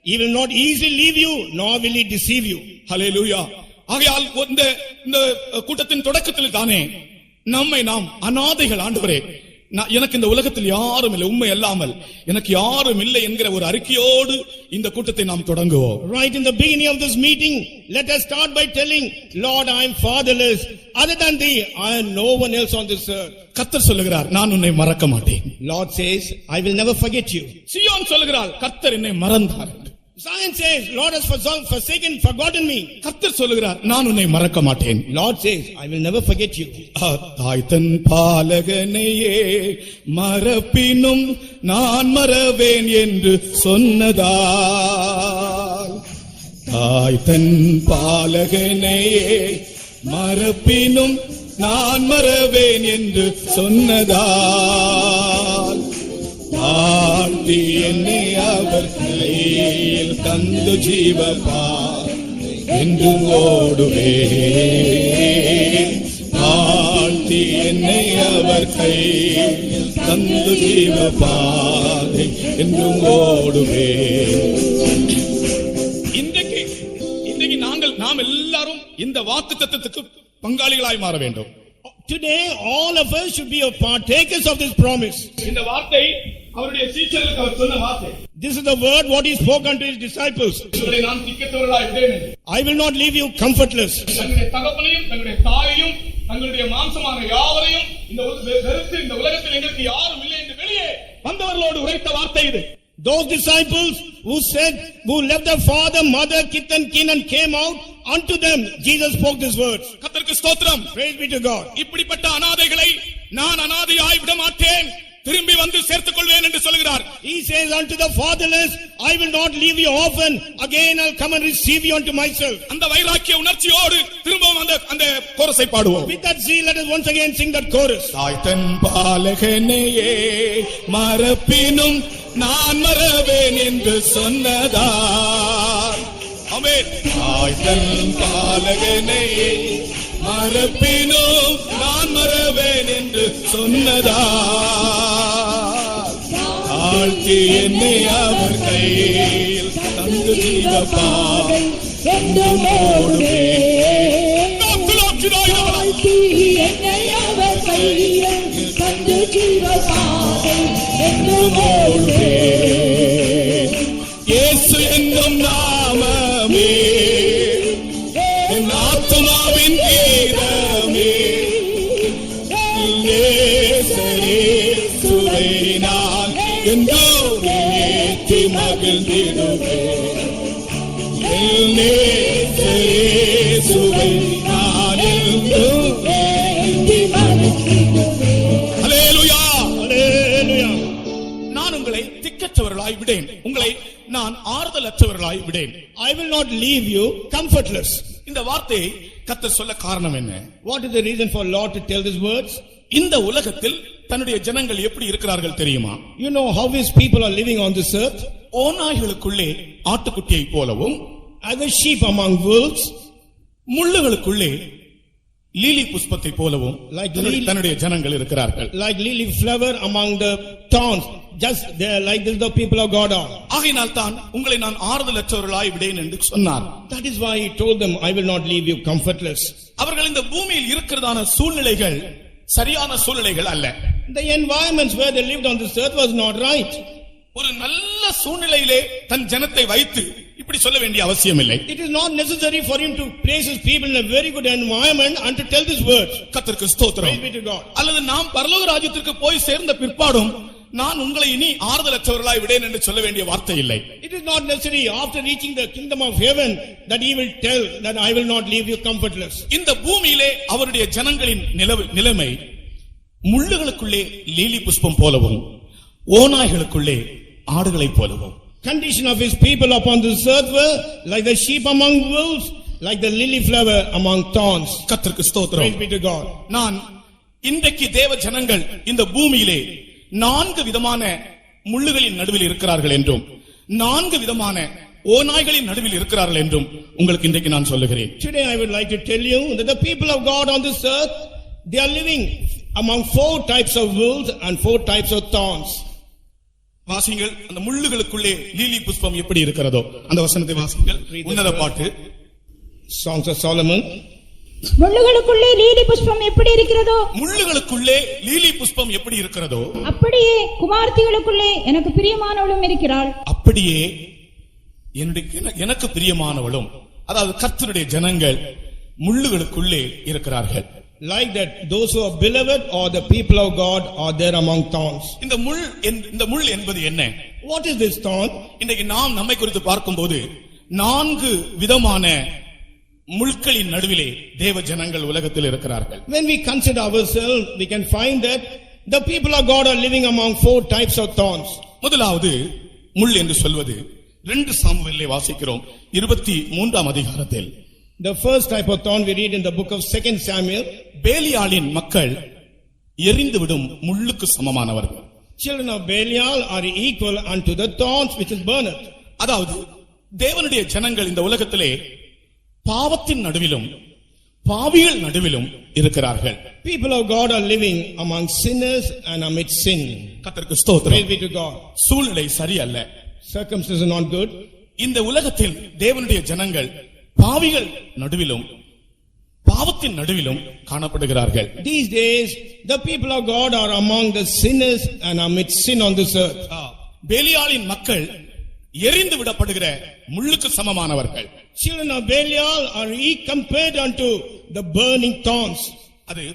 Speaker 2: he will not easily leave you, nor will he deceive you.
Speaker 1: ஹல்லேலூயா. ஆகையால் இந்த கூட்டத்தின் தொடக்கத்தில் தானே நம்மை நாம் அநாதைகள், ஆண்டவரே எனக்கு இந்த உலகத்தில் யாரும் இல்லை, உண்மை அல்லாமல் எனக்கு யாரும் இல்லை என்கிற ஒரு அறிக்கையோடு இந்த கூட்டத்தை நாம் தொடங்குவோம்.
Speaker 2: Right in the beginning of this meeting, let us start by telling, Lord, I am fatherless. Other than thee, I am no one else on this earth.
Speaker 1: கர்த்தர் சொல்லுகிறார், நான் உன்னை மறக்க மாட்டேன்.
Speaker 2: Lord says, I will never forget you.
Speaker 1: சீயோன் சொல்லுகிறார், கர்த்தர் என்னை மறந்தார்.
Speaker 2: Zion says, Lord has forsaken, forgotten me.
Speaker 1: கர்த்தர் சொல்லுகிறார், நான் உன்னை மறக்க மாட்டேன்.
Speaker 2: Lord says, I will never forget you.
Speaker 1: தாய் தன் பாலகனையே மறப்பினும் நான் மறவேன் என்று சொன்னதால், தாய் தன் பாலகனையே மறப்பினும் நான் மறவேன் என்று சொன்னதால், தாழ்த்தி என்னை அவர் கையில் தந்து ஜீவபார் என்று ஓடுவேன். தாழ்த்தி என்னை அவர் கையில் தந்து ஜீவபாதை என்று ஓடுவேன். இன்றைக்கு நாம் எல்லாரும் இந்த வாக்குத்தத்தத்துக்கு பங்காளிகளாய் மாற வேண்டும்.
Speaker 2: Today, all of us should be partakers of this promise.
Speaker 1: இந்த வார்த்தை அவருடைய சீஷர்களுக்கு அவர் சொன்ன வார்த்தை.
Speaker 2: This is the word what he spoke unto his disciples.
Speaker 1: உங்களை நான் திக்கற்றவர்களாய் விடேன்.
Speaker 2: I will not leave you comfortless.
Speaker 1: தங்களுடைய தகப்பனையும் தங்களுடைய தாயையும் தங்களுடைய மாம்சமான யாவரையும் இந்த வெறுத்து இந்த உலகத்தில் எங்களுக்கு யாரும் இல்லை என்று வெளியே வந்தவர்களோடு உரைத்த வார்த்தை இது.
Speaker 2: Those disciples who left their father, mother, kith and kin and came out, unto them Jesus spoke these words.
Speaker 1: கர்த்தருக்கு ஸ்தோத்திரம்.
Speaker 2: Praise be to God.
Speaker 1: இப்படிப்பட்ட அநாதைகளை நான் அநாதையாய் விட மாட்டேன், திரும்பி வந்து சேர்த்துக் கொள்வேன் என்று சொல்கிறார்.
Speaker 2: He says unto the fatherless, I will not leave you orphan, again I'll come and receive you unto myself.
Speaker 1: அந்த வைராக்கிய உணர்ச்சியோடு திரும்பவும் அந்த கோரஸை பாடுவோம்.
Speaker 2: With that zeal, let us once again sing that chorus.
Speaker 1: தாய் தன் பாலகனையே மறப்பினும் நான் மறவேன் என்று சொன்னதால், ஆமென். தாய் தன் பாலகனையே மறப்பினும் நான் மறவேன் என்று சொன்னதால், தாழ்த்தி என்னை அவர் கையில் தந்து ஜீவபாதை என்று ஓடுவேன்.
Speaker 5: தாழ்த்தி என்னை அவர் கையில் தந்து ஜீவபாதை என்று ஓடுவேன்.
Speaker 1: இயேசு என்னும் நாமமே என் ஆத்துமாவின் கீதமே, இயேசுவை நான் என்றும் ஏற்றி மகிழ்ந்திடுவேன். இயேசுவை நான் என்றும் ஏற்றி மகிழ்ந்திடுவேன். ஹல்லேலூயா, ஹல்லேலூயா. நான் உங்களை திக்கற்றவர்களாய் விடேன், உங்களை நான் ஆறுதலற்றவர்களாய் விடேன்.
Speaker 2: I will not leave you comfortless.
Speaker 1: இந்த வார்த்தையை கர்த்தர் சொல்ல காரணம் என்ன?
Speaker 2: What is the reason for Lord to tell these words?
Speaker 1: இந்த உலகத்தில் தன்னுடைய ஜனங்கள் எப்படி இருக்கிறார்கள் தெரியுமா?
Speaker 2: You know how his people are living on this earth?
Speaker 1: ஓநாய்களுக்குள்ளே ஆட்டுக்குட்டியை போலவும்,
Speaker 2: As a sheep among wolves,
Speaker 1: முள்ளுகளுக்குள்ளே லீலி புஷ்பத்தை போலவும்
Speaker 2: Like
Speaker 1: தன்னுடைய ஜனங்கள் இருக்கிறார்கள்.
Speaker 2: like lily flower among the thorns. Just there, like this the people of God are.
Speaker 1: ஆகையினால் தான் உங்களை நான் ஆறுதலற்றவர்களாய் விடேன் என்று சொன்னார்.
Speaker 2: That is why he told them, I will not leave you comfortless.
Speaker 1: அவர்கள் இந்த பூமியில் இருக்கிறதான சூழ்நிலைகள் சரியான சூழ்நிலைகள் அல்ல.
Speaker 2: The environments where they lived on this earth was not right.
Speaker 1: ஒரு நல்ல சூழ்நிலையிலே தன் ஜனத்தை வைத்து இப்படி சொல்ல வேண்டிய அவசியம் இல்லை.
Speaker 2: It is not necessary for him to place his people in a very good environment and to tell these words.
Speaker 1: கர்த்தருக்கு ஸ்தோத்திரம்.
Speaker 2: Praise be to God.
Speaker 1: அல்லது நாம் பரலோக ராஜ்யத்திற்கு போய் சேர்ந்த பிற்பாடும் நான் உங்களை இனி ஆறுதலற்றவர்களாய் விடேன் என்று சொல்ல வேண்டிய வார்த்தை இல்லை.
Speaker 2: It is not necessary after reaching the kingdom of heaven that he will tell that I will not leave you comfortless.
Speaker 1: இந்த பூமியிலே அவருடைய ஜனங்களின் நிலைமை முள்ளுகளுக்குள்ளே லீலி புஷ்பம் போலவும் ஓநாய்களுக்குள்ளே ஆடுகளைப் போலவும்.
Speaker 2: Condition of his people upon this earth were like the sheep among wolves, like the lily flower among thorns.
Speaker 1: கர்த்தருக்கு ஸ்தோத்திரம்.
Speaker 2: Praise be to God.
Speaker 1: நான் இன்றைக்கு தேவ ஜனங்கள் இந்த பூமியிலே 4 விதமான முள்ளுகளின் நடுவில் இருக்கிறார்கள் என்றும் 4 விதமான ஓநாய்களின் நடுவில் இருக்கிறார்கள் என்றும் உங்களுக்கு இன்றைக்கு நான் சொல்லுகிறேன்.
Speaker 2: Today I would like to tell you that the people of God on this earth, they are living among 4 types of wolves and 4 types of thorns.
Speaker 1: வாசிங்கள், அந்த முள்ளுகளுக்குள்ளே லீலி புஷ்பம் எப்படி இருக்கிறதோ அந்த வசனத்தை வாசிங்கள். உன்னத பாட்டு,
Speaker 2: Songs of Solomon.
Speaker 3: முள்ளுகளுக்குள்ளே லீலி புஷ்பம் எப்படி இருக்கிறதோ,
Speaker 1: முள்ளுகளுக்குள்ளே lily புஷ்பம் எப்படி இருக்கிறதோ
Speaker 3: அப்படியே குமார்த்திகளுக்குள்ளே எனக்கு பிரியமானவளும் இருக்கிறாள்.
Speaker 1: அப்படியே எனக்கு பிரியமானவளும், அதாவது கர்த்தருடைய ஜனங்கள் முள்ளுகளுக்குள்ளே இருக்கிறார்கள்.
Speaker 2: Like that, those who are beloved or the people of God are there among thorns.
Speaker 1: இந்த முள் என்பது என்ன?
Speaker 2: What is this thorn?
Speaker 1: இன்றைக்கு நாம் நம்மை குறித்து பார்க்கும்போது 4 விதமான முள்களின் நடுவிலே தேவ ஜனங்கள் உலகத்தில் இருக்கிறார்கள்.
Speaker 2: When we consider ourselves, we can find that the people of God are living among 4 types of thorns.
Speaker 1: முதலாவது முள் என்று சொல்வது 2 சாமுவேலிலே வாசிக்கிறோம் 23ஆம் அதிகாரத்தில்.
Speaker 2: The first type of thorn we read in the book of 2 Samuel.
Speaker 1: பேலியாளின் மக்கள் எரிந்துவிடும் முள்ளுக்கு சமமானவர்கள்.
Speaker 2: Children of Belial are equal unto the thorns which is burned.
Speaker 1: அதாவது தேவனுடைய ஜனங்கள் இந்த உலகத்திலே பாவத்தின் நடுவிலும் பாவிகள் நடுவிலும் இருக்கிறார்கள்.
Speaker 2: People of God are living among sinners and amid sin.
Speaker 1: கர்த்தருக்கு ஸ்தோத்திரம்.
Speaker 2: Praise be to God.
Speaker 1: சூழ்நிலை சரியல்ல.
Speaker 2: Circumstances are not good.
Speaker 1: இந்த உலகத்தில் தேவனுடைய ஜனங்கள் பாவிகள் நடுவிலும் பாவத்தின் நடுவிலும் காணப்படுகிறார்கள்.
Speaker 2: These days the people of God are among the sinners and amid sin on this earth.
Speaker 1: பேலியாளின் மக்கள் எரிந்து விடப்படுகிற முள்ளுக்கு சமமானவர்கள்.
Speaker 2: Children of Belial are compared unto the burning thorns.
Speaker 1: அது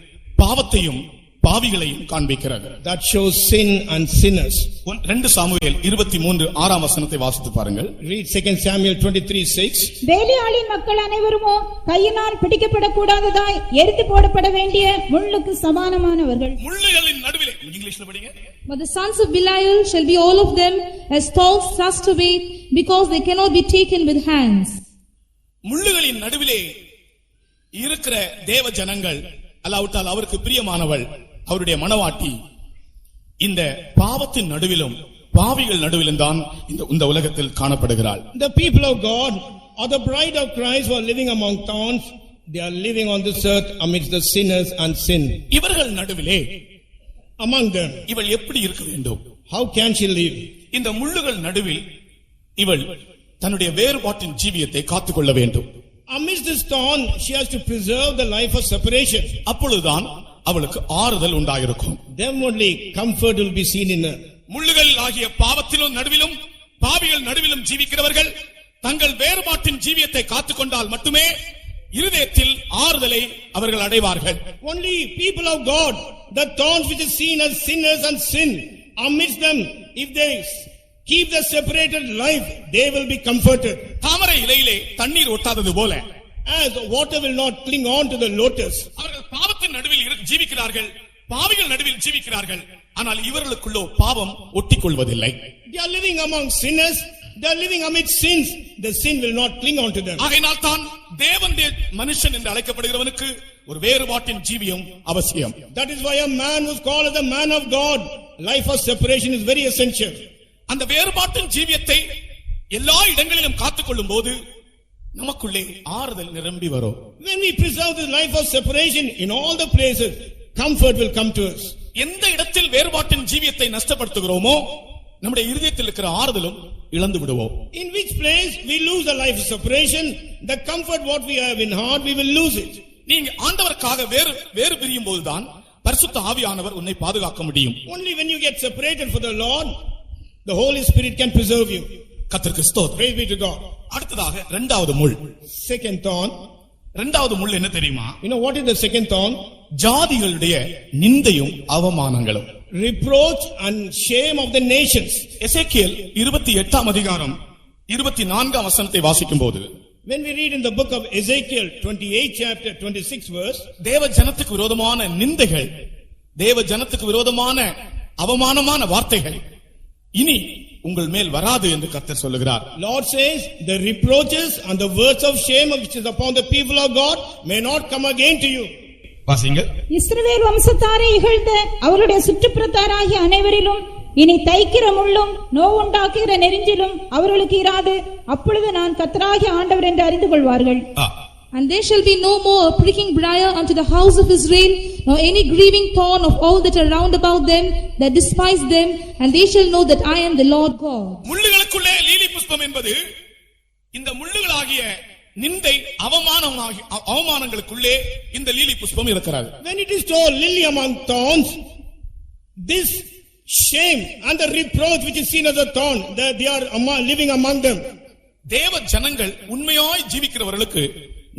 Speaker 1: பாவத்தையும் பாவிகளையும் காண்பிக்கிறது.
Speaker 2: That shows sin and sinners.
Speaker 1: 2 Samuel 23:6 வசனத்தை வாசித்து பாருங்கள்.
Speaker 2: Read 2 Samuel 23:6.
Speaker 3: பேலியாளின் மக்கள் அனைவருமோ கையினால் பிடிக்கப்படக்கூடாததாய் எரித்து போடப்பட வேண்டிய முள்ளுக்கு சமானமானவர்கள்.
Speaker 1: முள்ளுகளின் நடுவிலே, இங்கிலீஷ்ல படிங்க.
Speaker 4: But the sons of Belial shall be all of them as thorns thrust away, because they cannot be taken with hands.
Speaker 1: முள்ளுகளின் நடுவிலே இருக்கிற தேவ ஜனங்கள், அல்லாவிட்டால் அவருக்கு பிரியமானவள் அவருடைய மனவாட்டி, இந்த பாவத்தின் நடுவிலும் பாவிகள் நடுவிலும் தான் இந்த உலகத்தில் காணப்படுகிறாள்.
Speaker 2: The people of God or the bride of Christ who are living among thorns, they are living on this earth amidst the sinners and sin.
Speaker 1: இவர்கள் நடுவிலே
Speaker 2: Among them,
Speaker 1: இவள் எப்படி இருக்க வேண்டும்?
Speaker 2: how can she live?
Speaker 1: இந்த முள்ளுகள் நடுவில் இவள் தன்னுடைய வேறுபாட்டின் ஜீவியத்தை காத்துக்கொள்ள வேண்டும்.
Speaker 2: Amidst this thorn, she has to preserve the life of separation.
Speaker 1: அப்பொழுதுதான் அவளுக்கு ஆறுதல் உண்டாயிருக்கும்.
Speaker 2: Then only comfort will be seen in her.
Speaker 1: முள்ளுகள் ஆகிய பாவத்திலும் நடுவிலும் பாவிகள் நடுவிலும் ஜீவிக்கிறவர்கள் தங்கள் வேறுபாட்டின் ஜீவியத்தை காத்துக்கொண்டால் மட்டுமே இருதயத்தில் ஆறுதலை அவர்கள் அடைவார்கள்.
Speaker 2: Only people of God, the thorns which is seen as sinners and sin, amidst them, if they keep the separated life, they will be comforted.
Speaker 1: தாமரை இலையிலே தண்ணீர் ஒட்டாதது போல,
Speaker 2: As water will not cling on to the lotus.
Speaker 1: அவர்கள் பாவத்தின் நடுவில் ஜீவிக்கிறார்கள், பாவிகள் நடுவில் ஜீவிக்கிறார்கள். ஆனால் இவர்களுக்குள்ளோ பாவம் ஒட்டிக்கொள்வதில்லை.
Speaker 2: They are living among sinners. They are living amid sins. The sin will not cling on to them.
Speaker 1: ஆகையினால் தான் தேவனுடைய மனுஷன் என்று அழைக்கப்படுகிறவனுக்கு ஒரு வேறுபாட்டின் ஜீவியம் அவசியம்.
Speaker 2: That is why a man who is called as a man of God, life of separation is very essential.
Speaker 1: அந்த வேறுபாட்டின் ஜீவியத்தை எல்லா இடங்களிலும் காத்துக்கொள்ளும் போது நமக்குள்ளே ஆறுதல் நிரம்பி வரும்.
Speaker 2: When we preserve this life of separation in all the places, comfort will come to us.
Speaker 1: எந்த இடத்தில் வேறுபாட்டின் ஜீவியத்தை நஷ்டப்படுத்துகிறோமோ நம்முடைய இருதயத்தில் இருக்கிற ஆறுதலும் இழந்து விடுவோம்.
Speaker 2: In which place we lose the life of separation, the comfort what we have in heart, we will lose it.
Speaker 1: நீங்க ஆண்டவருக்காக வேறு பிரியும் போதுதான் பரிசுத்த ஆவியானவர் உன்னை பாதுகாக்க முடியும்.
Speaker 2: Only when you get separated for the Lord, the Holy Spirit can preserve you.
Speaker 1: கர்த்தருக்கு ஸ்தோத்திரம்.
Speaker 2: Praise be to God.
Speaker 1: அடுத்ததாக இரண்டாவது முள்.
Speaker 2: Second thorn.
Speaker 1: இரண்டாவது முள் என்ன தெரியுமா?
Speaker 2: You know what is the second thorn?
Speaker 1: ஜாதிகளுடைய நிந்தையும் அவமானங்களும்.
Speaker 2: Reproach and shame of the nations.
Speaker 1: எசேக்கியேல் 28ஆம் அதிகாரம் 24ஆம் வசனத்தை வாசிக்கும்போது,
Speaker 2: When we read in the book of Ezekiel 28 chapter 26 verse,
Speaker 1: தேவ ஜனத்துக்கு விரோதமான நிந்தைகள், தேவ ஜனத்துக்கு விரோதமான அவமானமான வார்த்தைகள் இனி உங்கள் மேல் வராது என்று கர்த்தர் சொல்லுகிறார்.
Speaker 2: Lord says, the reproaches and the words of shame which is upon the people of God may not come again to you.
Speaker 1: வாசிங்கள்.
Speaker 3: இஸ்ரவேல் வம்சத்தாரை இகழ்ந்த அவருடைய சுற்றுப்புறத்தாராகிய அனைவரிலும் இனி தைக்கிற முள்ளும் நோவுண்டாக்குகிற நெரிஞ்சிலும் அவர்களுக்கு இராது. அப்பொழுது நான் கர்த்தராகிய ஆண்டவர் என்று அறிந்து கொள்வார்கள்.
Speaker 4: And there shall be no more a pricking briar unto the house of Israel, nor any grieving thorn of all that are round about them that despise them, and they shall know that I am the Lord God.
Speaker 1: முள்ளுகளுக்குள்ளே lily புஷ்பம் என்பது இந்த முள்ளுகளாகிய நிந்தை அவமானங்களுக்குள்ளே இந்த lily புஷ்பம் இருக்கிறது.
Speaker 2: When it is told lily among thorns, this shame and the reproach which is seen as a thorn, that they are living among them.
Speaker 1: தேவ ஜனங்கள் உண்மையாய் ஜீவிக்கிறவர்களுக்கு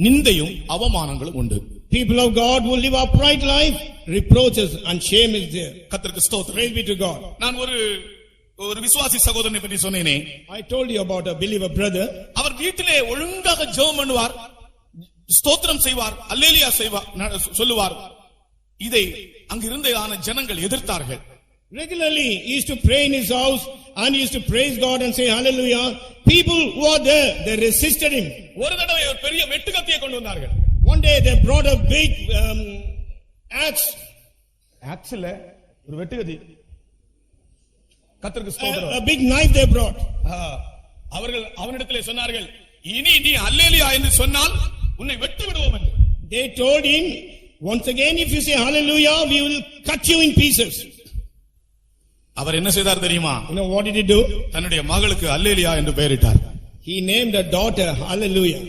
Speaker 1: நிந்தையும் அவமானங்களும் உண்டு.
Speaker 2: People of God who live upright life, reproaches and shame is there.
Speaker 1: கர்த்தருக்கு ஸ்தோத்திரம்.
Speaker 2: Praise be to God.
Speaker 1: நான் ஒரு விசுவாசி சகோதரனை பற்றி சொன்னேனே.
Speaker 2: I told you about a believer brother.
Speaker 1: அவர் வீட்டிலே ஒழுங்காக ஜெபம் பண்ணுவார், ஸ்தோத்திரம் செய்வார், அல்லேலூயா சொல்லுவார். இதை அங்கிருந்த ஜனங்கள் எதிர்த்தார்கள்.
Speaker 2: Regularly he used to pray in his house and he used to praise God and say hallelujah. People who are there, they resisted him.
Speaker 1: ஒரு தடவை ஒரு பெரிய வெட்டுக்கத்தியை கொண்டு வந்தார்கள்.
Speaker 2: One day they brought a big axe.
Speaker 1: Axe இல்ல, ஒரு வெட்டுக்கத்தி. கர்த்தருக்கு ஸ்தோத்திரம்.
Speaker 2: A big knife they brought.
Speaker 1: அவர்கள் அவனிடத்திலே சொன்னார்கள், இனி நீ அல்லேலூயா என்று சொன்னால் உன்னை வெட்டி விடுவோம் என்று.
Speaker 2: They told him, once again if you say hallelujah, we will cut you in pieces.
Speaker 1: அவர் என்ன செய்தார் தெரியுமா?
Speaker 2: You know what did he do?
Speaker 1: தன்னுடைய மகளுக்கு அல்லேலூயா என்று பெயரிட்டார்.
Speaker 2: He named a daughter hallelujah.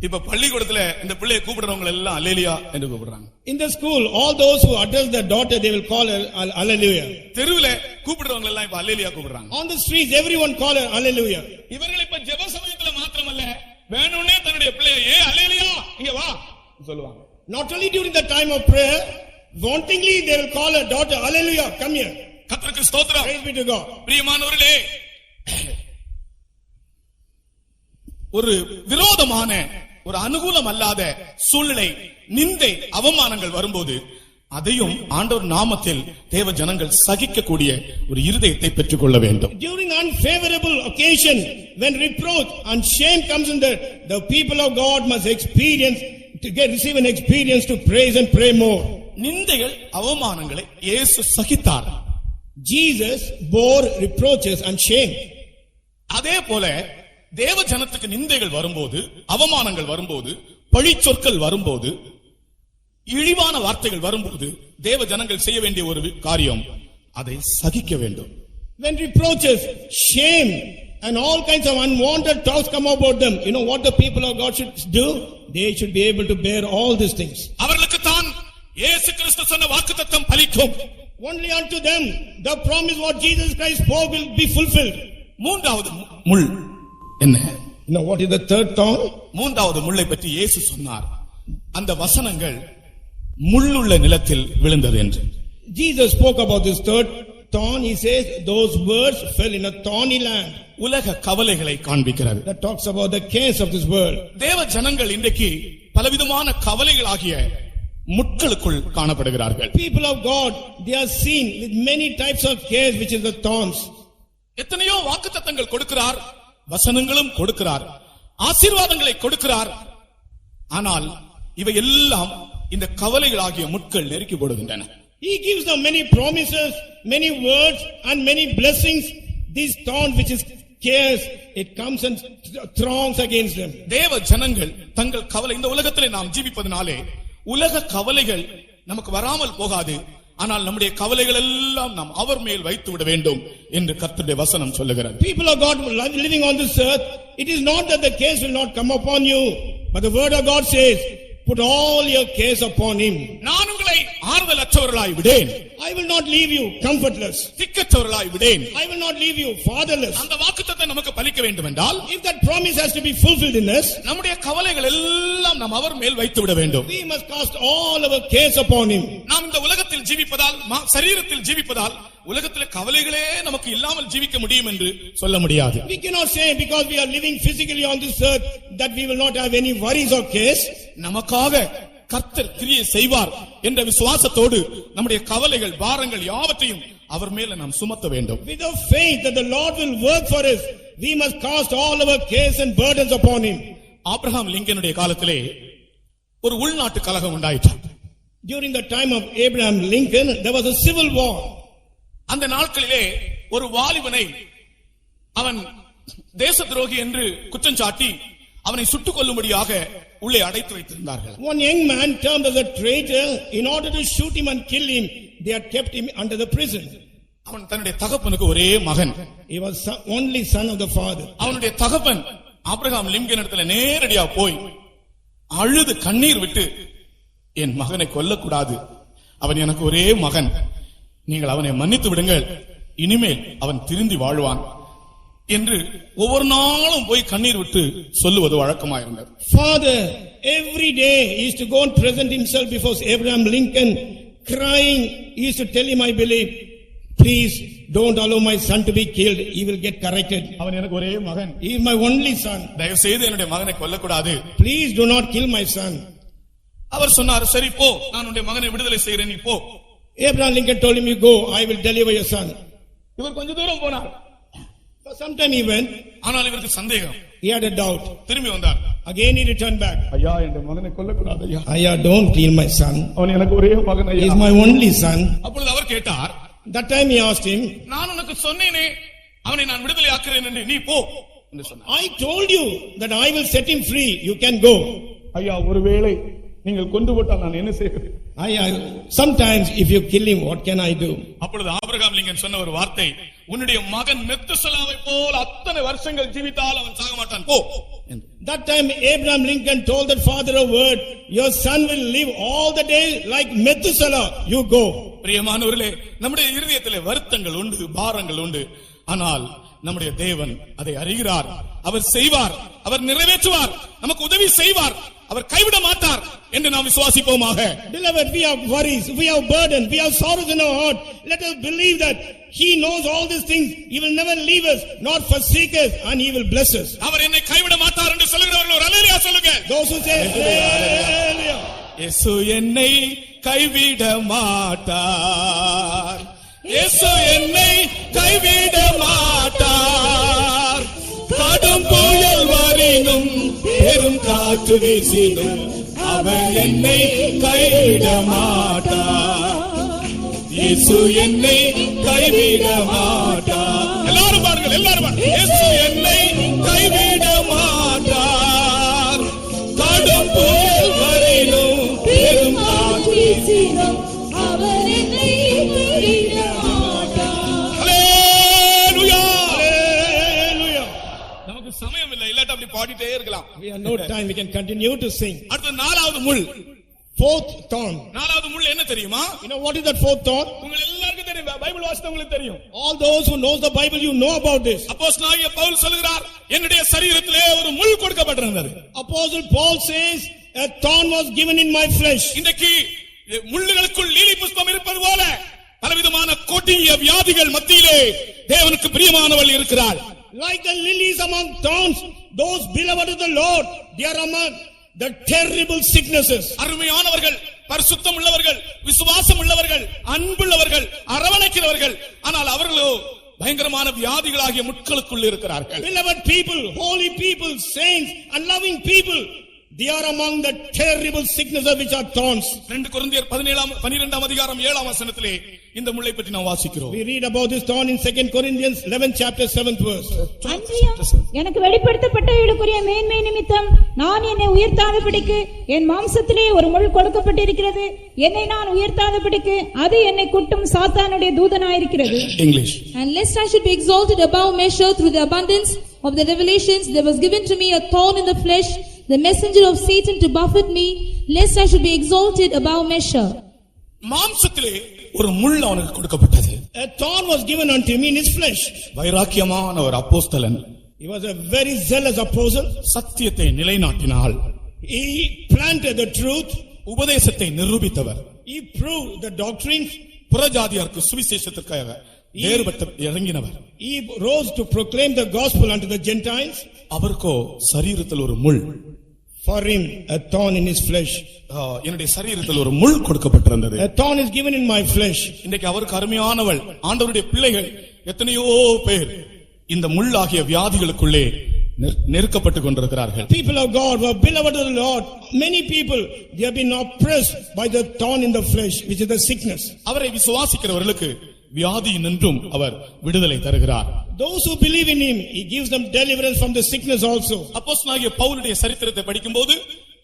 Speaker 1: இப்ப பள்ளிக்கூடத்துல இந்த பிள்ளையை கூப்பிடுறவங்க எல்லாம் அல்லேலூயா என்று கூப்பிடுறாங்க.
Speaker 2: In the school, all those who address their daughter, they will call her hallelujah.
Speaker 1: தெருவில கூப்பிடுறவங்க எல்லாம் இப்ப அல்லேலூயா கூப்பிடுறாங்க.
Speaker 2: On the streets, everyone call her hallelujah.
Speaker 1: இவர்கள் இப்ப ஜெப சமயத்துல மாத்திரமல்ல, வேணும்னே தன்னுடைய பிள்ளையை அல்லேலூயா இங்க வா சொல்லுவாங்க.
Speaker 2: Not only during the time of prayer, wantingly they will call her daughter hallelujah, come here.
Speaker 1: கர்த்தருக்கு ஸ்தோத்திரம்.
Speaker 2: Praise be to God.
Speaker 1: பிரியமானவர்களே, ஒரு விரோதமான ஒரு அனுகூலம் அல்லாத சூழ்நிலை, நிந்தை, அவமானங்கள் வரும்போது அதையும் ஆண்டவர் நாமத்தில் தேவ ஜனங்கள் சகிக்கக்கூடிய ஒரு இருதயத்தை பெற்றுக் கொள்ள வேண்டும்.
Speaker 2: During unfavorable occasion, when reproach and shame comes in, the people of God must receive an experience to praise and pray more.
Speaker 1: நிந்தைகள் அவமானங்களை இயேசு சகித்தார்.
Speaker 2: Jesus bore reproaches and shame.
Speaker 1: அதே போல தேவ ஜனத்துக்கு நிந்தைகள் வரும்போது, அவமானங்கள் வரும்போது, பழிச்சொற்கள் வரும்போது, இழிவான வார்த்தைகள் வரும்போது தேவ ஜனங்கள் செய்ய வேண்டிய ஒரு காரியம், அதை சகிக்க வேண்டும்.
Speaker 2: When reproaches, shame and all kinds of unwanted talks come about them, you know what the people of God should do? They should be able to bear all these things.
Speaker 1: அவர்களுக்கு தான் இயேசு கிறிஸ்து சொன்ன வாக்குத்தத்தம் பலிக்கும்.
Speaker 2: Only unto them the promise what Jesus Christ spoke will be fulfilled.
Speaker 1: மூன்றாவது முள் என்ன?
Speaker 2: You know what is the third thorn?
Speaker 1: மூன்றாவது முள்ளை பற்றி இயேசு சொன்னார். அந்த வசனங்கள் முள்ளுள்ள நிலத்தில் விழுந்தது என்று.
Speaker 2: Jesus spoke about this third thorn. He says those words fell in a thorny land.
Speaker 1: உலக கவலைகளை காண்பிக்கிறது.
Speaker 2: That talks about the cares of this world.
Speaker 1: தேவ ஜனங்கள் இன்றைக்கு பலவிதமான கவலைகளாகிய முட்களுக்குள் காணப்படுகிறார்கள்.
Speaker 2: People of God, they are seen with many types of cares, which is the thorns.
Speaker 1: எத்தனையோ வாக்குத்தத்தங்கள் கொடுக்கிறார், வசனங்களும் கொடுக்கிறார், ஆசீர்வாதங்களை கொடுக்கிறார். ஆனால் இவை எல்லாம் இந்த கவலைகளாகிய முட்கள் நெருக்கி போடுகின்றன.
Speaker 2: He gives them many promises, many words and many blessings. These thorns, which is cares, it comes and throngs against them.
Speaker 1: தேவ ஜனங்கள் தங்கள் கவலை, இந்த உலகத்திலே நாம் ஜீவிப்பதனாலே உலக கவலைகள் நமக்கு வராமல் போகாது. ஆனால் நம்முடைய கவலைகள் எல்லாம் நாம் அவர் மேல் வைத்து விட வேண்டும் என்று கர்த்தருடைய வசனம் சொல்லுகிறது.
Speaker 2: People of God living on this earth, it is not that the cares will not come upon you, but the word of God says, put all your cares upon him.
Speaker 1: நான் உங்களை ஆறுதலற்றவர்களாய் விடேன்,
Speaker 2: I will not leave you comfortless.
Speaker 1: திக்கற்றவர்களாய் விடேன்.
Speaker 2: I will not leave you fatherless.
Speaker 1: அந்த வாக்குத்தத்தம் நமக்கு பலிக்க வேண்டும் என்றால்,
Speaker 2: If that promise has to be fulfilled in us,
Speaker 1: நம்முடைய கவலைகள் எல்லாம் நாம் அவர் மேல் வைத்து விட வேண்டும்.
Speaker 2: we must cast all our cares upon him.
Speaker 1: நாம் இந்த உலகத்தில் ஜீவிப்பதால், சரீரத்தில் ஜீவிப்பதால் உலகத்திலே கவலைகளே நமக்கு இல்லாமல் ஜீவிக்க முடியும் என்று சொல்ல முடியாது.
Speaker 2: We cannot say because we are living physically on this earth that we will not have any worries or cares.
Speaker 1: நமக்காக கர்த்தர் கிரியை செய்வார் என்ற விசுவாசத்தோடு நம்முடைய கவலைகள், பாரங்கள் யாவற்றையும் அவர் மேல நாம் சுமத்த வேண்டும்.
Speaker 2: With the faith that the Lord will work for us, we must cast all our cares and burdens upon him.
Speaker 1: Abraham லிங்கனுடைய காலத்திலே ஒரு உள்நாட்டு கலகம் உண்டாயிற்று.
Speaker 2: During the time of Abraham Lincoln, there was a civil war.
Speaker 1: அந்த நாட்களிலே ஒரு வாலிபனை அவன் தேச துரோகி என்று குற்றம் சாட்டி அவனை சுட்டுக் கொல்லும்படியாக உள்ளே அடைத்து வைத்திருந்தார்கள்.
Speaker 2: One young man termed as a traitor, in order to shoot him and kill him, they had kept him under the prison.
Speaker 1: அவன் தன்னுடைய தகப்பனுக்கு ஒரே மகன்.
Speaker 2: He was only son of the father.
Speaker 1: அவனுடைய தகப்பன் ஆபிரகாம் லிங்கன் இடத்துல நேரடியா போய் அழுது கண்ணீர் விட்டு, என் மகனை கொல்லக்கூடாது, அவன் எனக்கு ஒரே மகன், நீங்கள் அவனை மன்னித்து விடுங்கள், இனிமேல் அவன் திருந்தி வாழ்வான் என்று ஒவ்வொரு நாளும் போய் கண்ணீர் விட்டு சொல்லுவது வழக்கமாயிருந்தது.
Speaker 2: Father, every day he used to go and present himself before Abraham Lincoln, crying. He used to tell him, I believe, please don't allow my son to be killed, he will get corrected.
Speaker 1: அவன் எனக்கு ஒரே மகன்,
Speaker 2: He is my only son,
Speaker 1: தயவு செய்து என்னுடைய மகனை கொல்லக்கூடாது.
Speaker 2: please do not kill my son.
Speaker 1: அவர் சொன்னார், சரி போ, நான் உன்னுடைய மகனை விடுதலை செய்கிறேன், நீ போ.
Speaker 2: Abraham Lincoln told him, you go, I will deliver your son.
Speaker 1: இவர் கொஞ்ச தூரம் போனார்.
Speaker 2: For some time he went,
Speaker 1: ஆனால் இவருக்கு சந்தேகம்.
Speaker 2: he had a doubt.
Speaker 1: திரும்பி வந்தார்.
Speaker 2: Again he returned back.
Speaker 1: ஐயா, என்னுடைய மகனை கொல்லக்கூடாது ஐயா,
Speaker 2: Ayah, don't kill my son,
Speaker 1: அவன் எனக்கு ஒரே மகன்
Speaker 2: he
Speaker 1: ஐயா.
Speaker 2: is my only son.
Speaker 1: அப்பொழுது அவர் கேட்டார்,
Speaker 2: That time he asked him,
Speaker 1: நான் உனக்கு சொன்னேனே அவனை நான் விடுதலை ஆக்குறேன் என்று, நீ போ என்று சொன்னார்.
Speaker 2: I told you that I will set him free, you can go.
Speaker 1: ஐயா, ஒருவேளை நீங்கள் கொண்டு போட்டால் நான் என்ன செய்வது?
Speaker 2: Sometimes if you kill him, what can I do?
Speaker 1: அப்பொழுது ஆபிரகாம் லிங்கன் சொன்ன ஒரு வார்த்தை, உன்னுடைய மகன் மெத்துசலாவை போல் அத்தனை வருஷங்கள் ஜீவித்தால் அவன் சாக மாட்டான், போ.
Speaker 2: That time Abraham Lincoln told that father a word, your son will live all the days like Methuselah, you go.
Speaker 1: பிரியமானவர்களே, நம்முடைய இருதயத்திலே வருத்தங்கள் உண்டு, பாரங்கள் உண்டு. ஆனால் நம்முடைய தேவன் அதை அறிகிறார், அவர் செய்வார், அவர் நிறைவேற்றுவார், நமக்கு உதவி செய்வார், அவர் கைவிட மாட்டார் என்று நாம் விசுவாசிப்போமாக.
Speaker 2: Beloved, we have worries, we have burden, we have sorrows in our heart. Let us believe that he knows all these things. He will never leave us, not forsake us, and he will bless us.
Speaker 1: அவர் என்னை கைவிட மாட்டார் என்று சொல்லுகிறவர்கள் ஒரு அல்லேலூயா சொல்லுங்க.
Speaker 2: Those who say hallelujah.
Speaker 1: இயேசு என்னை கைவிட மாட்டார், இயேசு என்னை கைவிட மாட்டார், கடும் புயல் வரினும் பெரும் காற்று வீசினும் அவர் என்னை கைவிட மாட்டார், இயேசு என்னை கைவிட மாட்டார். எல்லாரும் பாருங்கள், எல்லாரும் பாருங்கள். இயேசு என்னை கைவிட மாட்டார், கடும் புயல் வரினும் பெரும் காற்று வீசினும்
Speaker 5: அவர் என்னை கைவிட மாட்டார்.
Speaker 1: ஹல்லேலூயா, ஹல்லேலூயா. நமக்கு சமயம் இல்லை, இல்லாட்ட அப்படி பாடிட்டே இருக்கலாம்.
Speaker 2: We have no time, we can continue to sing.
Speaker 1: அடுத்து நாலாவது முள்.
Speaker 2: Fourth thorn.
Speaker 1: நாலாவது முள் என்ன தெரியுமா?
Speaker 2: You know what is that fourth thorn?
Speaker 1: உங்க எல்லாருக்கும் தெரியும், பைபிள் வாசித்தவங்களுக்கு தெரியும்.
Speaker 2: All those who knows the Bible, you know about this.
Speaker 1: அப்போஸ்தலனாகிய பவுல் சொல்கிறார், என்னுடைய சரீரத்திலே ஒரு முள் கொடுக்கப்பட்டிருந்தது.
Speaker 2: Apostle Paul says, a thorn was given in my flesh.
Speaker 1: இன்றைக்கு முள்ளுகளுக்குள் லீலி புஷ்பம் இருப்பது போல பலவிதமான கொடிய வியாதிகள் மத்தியிலே தேவனுக்கு பிரியமானவள் இருக்கிறாள்.
Speaker 2: Like the lilies among thorns, those beloved of the Lord, they are among the terrible sicknesses.
Speaker 1: அருமையானவர்கள் பரிசுத்தம் உள்ளவர்கள், விசுவாசம் உள்ளவர்கள், அன்புள்ளவர்கள், அரவணைக்கிறவர்கள். ஆனால் அவர்களோ பயங்கரமான வியாதிகளாகிய முட்களுக்குள் இருக்கிறார்கள்.
Speaker 2: Beloved people, holy people, saints and loving people, they are among the terrible sicknesses which are thorns.
Speaker 1: 2 கொரிந்தியர் 12ஆம் அதிகாரம் 7ஆம் வசனத்திலே இந்த முள்ளை பற்றி நாம் வாசிக்கிறோம்.
Speaker 2: We read about this thorn in 2 Corinthians 11 chapter 7th verse.
Speaker 3: அன்றியும் எனக்கு வெளிப்படுத்தப்பட்டவைகளுக்குரிய மேன்மை நிமித்தம் நான் என்னை உயர்த்தாதபடிக்கு என் மாம்சத்திலே ஒரு முள் கொடுக்கப்பட்டிருக்கிறது. என்னை நான் உயர்த்தாதபடிக்கு அது என்னை குட்டும் சாத்தானுடைய தூதனாயிருக்கிறது.
Speaker 1: English.
Speaker 4: And lest I should be exalted above measure through the abundance of the revelations, there was given to me a thorn in the flesh, the messenger of Satan to buffet me, lest I should be exalted above measure.
Speaker 1: மாம்சத்திலே ஒரு முள் அவனுக்கு கொடுக்கப்பட்டது.
Speaker 2: A thorn was given unto him in his flesh.
Speaker 1: வைராக்கியமான ஒரு அப்போஸ்தலன்.
Speaker 2: He was a very zealous apostle.
Speaker 1: சத்தியத்தை நிலைநாட்டினாள்.
Speaker 2: He planted the truth.
Speaker 1: உபதேசத்தை நிரூபித்தவர்.
Speaker 2: He proved the doctrines.
Speaker 1: புறஜாதியாருக்கு சுவிசேஷத்திற்காக வேறுபட்ட இறங்கினவர்.
Speaker 2: He rose to proclaim the gospel unto the Gentiles.
Speaker 1: அவருக்கோ சரீரத்தில் ஒரு முள்.
Speaker 2: For him a thorn in his flesh.
Speaker 1: என்னுடைய சரீரத்தில் ஒரு முள் கொடுக்கப்பட்டிருந்தது.
Speaker 2: A thorn is given in my flesh.
Speaker 1: இன்றைக்கு அவருக்கு அருமையானவள் ஆண்டவருடைய பிள்ளைகள் எத்தனையோ பேர் இந்த முள்ளாகிய வியாதிகளுக்குள்ளே நெருக்கப்பட்டுக் கொண்டிருக்கிறார்கள்.
Speaker 2: People of God who are beloved of the Lord, many people they have been oppressed by the thorn in the flesh, which is the sickness.
Speaker 1: அவரை விசுவாசிக்கிறவர்களுக்கு வியாதியினின்றும் அவர் விடுதலை தருகிறார்.
Speaker 2: Those who believe in him, he gives them deliverance from the sickness also.
Speaker 1: அப்போஸ்தலனாகிய பவுலுடைய சரித்திரத்தை படிக்கும்போது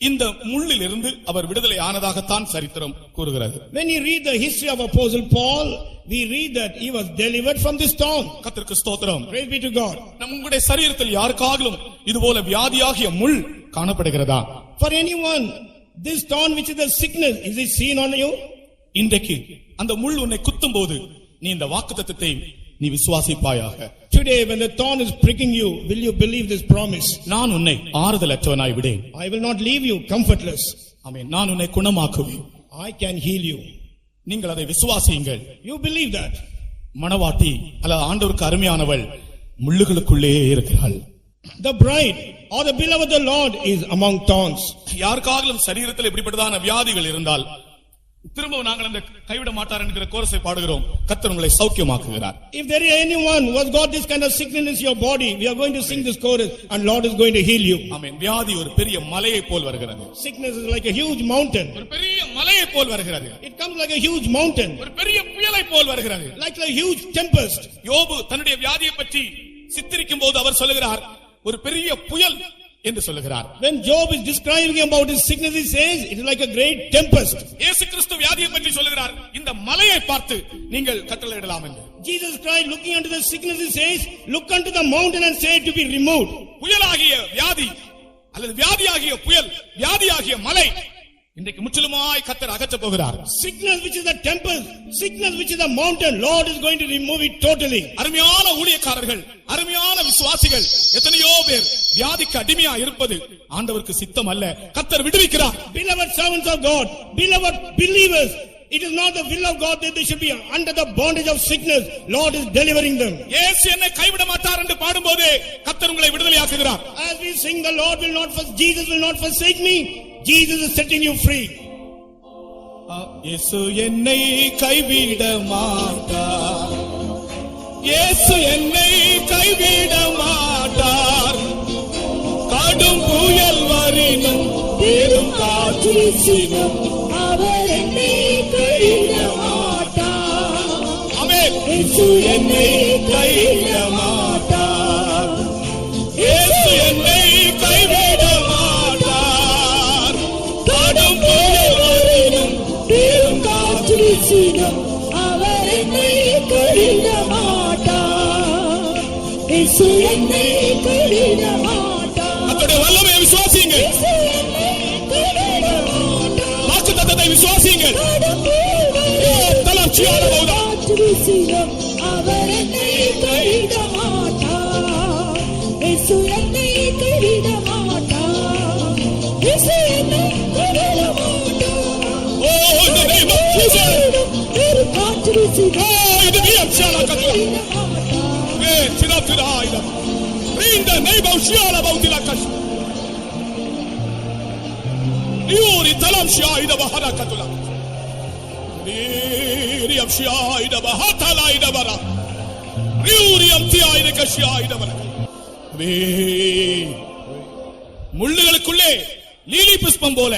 Speaker 1: இந்த முள்ளிலிருந்து அவர் விடுதலை ஆனதாகத்தான் சரித்திரம் கூறுகிறது.
Speaker 2: When you read the history of Apostle Paul, we read that he was delivered from this thorn.
Speaker 1: கர்த்தருக்கு ஸ்தோத்திரம்.
Speaker 2: Praise be to God.
Speaker 1: நம்முடைய சரீரத்தில் யாருக்காகவும் இதுபோல வியாதியாகிய முள் காணப்படுகிறதா?
Speaker 2: For anyone, this thorn which is the sickness, is it seen on you?
Speaker 1: இன்றைக்கு அந்த முள் உன்னை குத்தும் போது நீ இந்த வாக்குத்தத்தத்தை நீ விசுவாசிப்பாயாக.
Speaker 2: Today when the thorn is pricking you, will you believe this promise?
Speaker 1: நான் உன்னை ஆறுதலற்றவனாய் விடேன்.
Speaker 2: I will not leave you comfortless.
Speaker 1: ஆமென். நான் உன்னை குணமாக்குவேன்.
Speaker 2: I can heal you.
Speaker 1: நீங்கள் அதை விசுவாசியுங்கள்.
Speaker 2: You believe that?
Speaker 1: மணவாட்டி அல்ல ஆண்டவருக்கு அருமையானவள் முள்ளுகளுக்குள்ளே இருக்கிறாள்.
Speaker 2: The bride or the beloved of the Lord is among thorns.
Speaker 1: யாருக்காகவும் சரீரத்தில் இப்படிப்பட்டதான வியாதிகள் இருந்தால் திரும்ப நாங்கள் அந்த கைவிட மாட்டார் என்கிற கோரஸை பாடுகிறோம். கர்த்தர் உங்களை சௌக்கியமாக்குகிறார்.
Speaker 2: If there is anyone who has got this kind of sickness in your body, we are going to sing this chorus and Lord is going to heal you.
Speaker 1: ஆமென். வியாதி ஒரு பெரிய மலையை போல் வருகிறது.
Speaker 2: Sickness is like a huge mountain.
Speaker 1: ஒரு பெரிய மலையை போல் வருகிறது.
Speaker 2: It comes like a huge mountain.
Speaker 1: ஒரு பெரிய புயலை போல் வருகிறது.
Speaker 2: Like a huge tempest.
Speaker 1: யோபு தன்னுடைய வியாதியை பற்றி சித்தரிக்கும் போது அவர் சொல்லுகிறார் ஒரு பெரிய புயல் என்று சொல்லுகிறார்.
Speaker 2: When Job is describing about his sickness, he says it is like a great tempest.
Speaker 1: இயேசு கிறிஸ்து வியாதியை பற்றி சொல்லுகிறார் இந்த மலையை பார்த்து நீங்கள் கட்டளையிடலாம் என்று.
Speaker 2: Jesus Christ looking unto the sickness, he says look unto the mountain and say it to be removed.
Speaker 1: புயலாகிய வியாதி அல்லது வியாதியாகிய புயல், வியாதியாகிய மலை இன்றைக்கு முற்றிலுமாய் கர்த்தர் அகற்றப் போகிறார்.
Speaker 2: Sickness which is the tempest, sickness which is the mountain, Lord is going to remove it totally.
Speaker 1: அருமையான ஊழியக்காரர்கள், அருமையான விசுவாசிகள் எத்தனையோ பேர் வியாதிக்கு அடிமையா இருப்பது ஆண்டவருக்கு சித்தம் அல்ல. கர்த்தர் விடுவிக்கிறார்.
Speaker 2: Beloved servants of God, beloved believers, it is not the will of God that they should be under the bondage of sickness. Lord is delivering them.
Speaker 1: இயேசு என்னை கைவிட மாட்டார் என்று பாடும்போது கர்த்தர் உங்களை விடுதலையாக்குகிறார்.
Speaker 2: As we sing the Lord will not forsake, Jesus will not forsake me, Jesus is setting you free.
Speaker 1: இயேசு என்னை கைவிட மாட்டார். இயேசு என்னை கைவிட மாட்டார். கடும் புயல் வரினும் பெரும் காற்று வீசினும்
Speaker 5: அவர் என்னை கைவிட மாட்டார்.
Speaker 1: ஆமென்.
Speaker 5: இயேசு
Speaker 1: என்னை கைவிட மாட்டார். இயேசு என்னை கைவிட மாட்டார். கடும் புயல் வரினும்
Speaker 5: பெரும் காற்று வீசினும் அவர் என்னை கைவிட மாட்டார். இயேசு என்னை கைவிட மாட்டார்.
Speaker 1: கர்த்தருடைய வல்லமையை விசுவாசியுங்கள்.
Speaker 5: இயேசு என்னை கைவிட மாட்டார்.
Speaker 1: வாக்குத்தத்தத்தை விசுவாசியுங்கள்.
Speaker 5: கடும் புயல் வரினும்
Speaker 1: தளர்ச்சியான போதும்
Speaker 5: காற்று வீசினும் அவர் என்னை கைவிட மாட்டார். இயேசு என்னை கைவிட மாட்டார். இயேசு என்னை கைவிட மாட்டார்.
Speaker 1: Oh, in the name of Jesus.
Speaker 5: பெரு காற்று வீசினும்
Speaker 1: Oh, in the name of Jesus.
Speaker 5: கைவிட மாட்டார்.
Speaker 1: In the name of Jesus. Yuri tala Riam Shaida Bahara Katula. Riam Shaida Bahatala Ida Bara. Riam Tiaida Kashaida Bara. முள்ளுகளுக்குள்ளே lily புஷ்பம் போல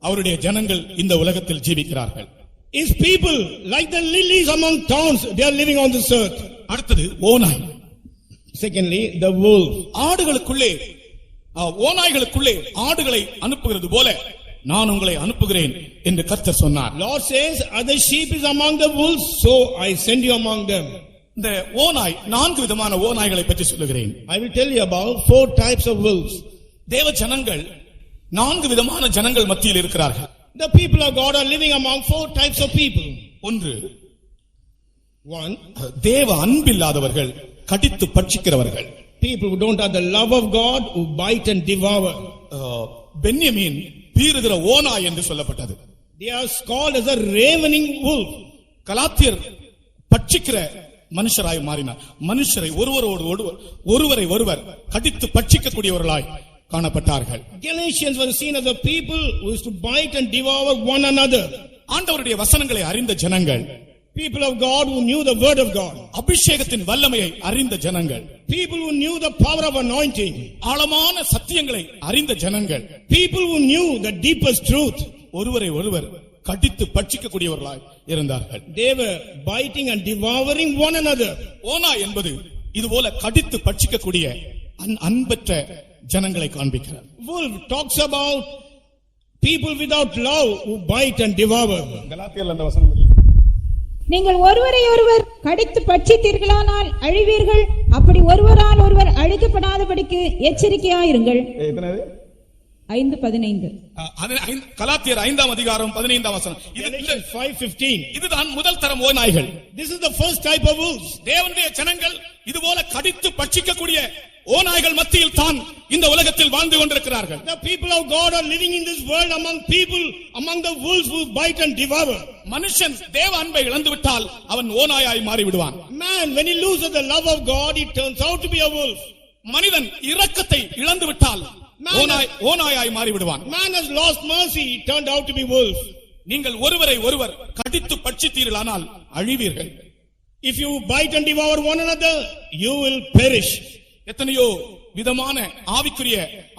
Speaker 1: அவருடைய ஜனங்கள் இந்த உலகத்தில் ஜீவிக்கிறார்கள்.
Speaker 2: His people, like the lilies among thorns, they are living on this earth.
Speaker 1: அடுத்தது ஓநாய்.
Speaker 2: Secondly, the wolf.
Speaker 1: ஆடுகளுக்குள்ளே ஓநாய்களுக்குள்ளே ஆடுகளை அனுப்புகிறது போல நான் உங்களை அனுப்புகிறேன் என்று கர்த்தர் சொன்னார்.
Speaker 2: Lord says, other sheep is among the wolves, so I send you among them.
Speaker 1: இந்த ஓநாய் 4 விதமான ஓநாய்களை பற்றி சொல்லுகிறேன்.
Speaker 2: I will tell you about 4 types of wolves.
Speaker 1: தேவ ஜனங்கள் 4 விதமான ஜனங்கள் மத்தியில் இருக்கிறார்கள்.
Speaker 2: The people of God are living among 4 types of people.
Speaker 1: ஒன்று,
Speaker 2: 1,
Speaker 1: தேவ அன்பில்லாதவர்கள், கடித்து பட்சிக்கிறவர்கள்.
Speaker 2: people who don't have the love of God, who bite and devour.
Speaker 1: பென்யமீன் பீறுகிற ஓநாய் என்று சொல்லப்பட்டது.
Speaker 2: They are called as a ravening wolf.
Speaker 1: கலாத்தியர் பட்சிக்கிற மனுஷராய் மாறினார். மனுஷரை ஒருவரை ஒருவர் கடித்து பட்சிக்கக்கூடியவர்களாய் காணப்பட்டார்கள்.
Speaker 2: Galatians were seen as a people who used to bite and devour one another.
Speaker 1: ஆண்டவருடைய வசனங்களை அறிந்த ஜனங்கள்,
Speaker 2: People of God who knew the word of God.
Speaker 1: அபிஷேகத்தின் வல்லமையை அறிந்த ஜனங்கள்,
Speaker 2: People who knew the power of anointing.
Speaker 1: ஆழமான சத்தியங்களை அறிந்த ஜனங்கள்,
Speaker 2: People who knew the deepest truth.
Speaker 1: ஒருவரை ஒருவர் கடித்து பட்சிக்கக்கூடியவர்களாய் இருந்தார்கள்.
Speaker 2: They were biting and devouring one another.
Speaker 1: ஓநாய் என்பது இதுபோல கடித்து பட்சிக்கக்கூடிய அன்பற்ற ஜனங்களை காண்பிக்கிறார்.
Speaker 2: Wolf talks about people without love who bite and devour.
Speaker 1: கலாத்தியர்ல அந்த வசனம்
Speaker 3: நீங்கள் ஒருவரை ஒருவர் கடித்து பட்சித்தீர்களானால் அழிவீர்கள். அப்படி ஒருவரால் ஒருவர் அழிக்கப்படாதபடிக்கு எச்சரிக்கையாயிருங்கள். 5:15.
Speaker 1: கலாத்தியர் 5ஆம் அதிகாரம் 15ஆம் வசனம்.
Speaker 2: 5:15.
Speaker 1: இதுதான் முதல் தரம் ஓநாய்கள்.
Speaker 2: This is the first type of wolves.
Speaker 1: தேவனுடைய ஜனங்கள் இதுபோல கடித்து பட்சிக்கக்கூடிய ஓநாய்கள் மத்தியில் தான் இந்த உலகத்தில் வாழ்ந்து கொண்டிருக்கிறார்கள்.
Speaker 2: The people of God are living in this world among people, among the wolves who bite and devour.
Speaker 1: மனுஷன் தேவ அன்பை இழந்து விட்டால் அவன் ஓநாயாய் மாறி விடுவான்.
Speaker 2: Man, when he loses the love of God, he turns out to be a wolf.
Speaker 1: மனிதன் இரக்கத்தை இழந்து விட்டால் ஓநாயாய் மாறி விடுவான்.
Speaker 2: Man has lost mercy, he turned out to be wolf.
Speaker 1: நீங்கள் ஒருவரை ஒருவர் கடித்து பட்சித்தீர்களானால் அழிவீர்கள்.
Speaker 2: If you bite and devour one another, you will perish.
Speaker 1: எத்தனையோ விதமான ஆவிக்குரிய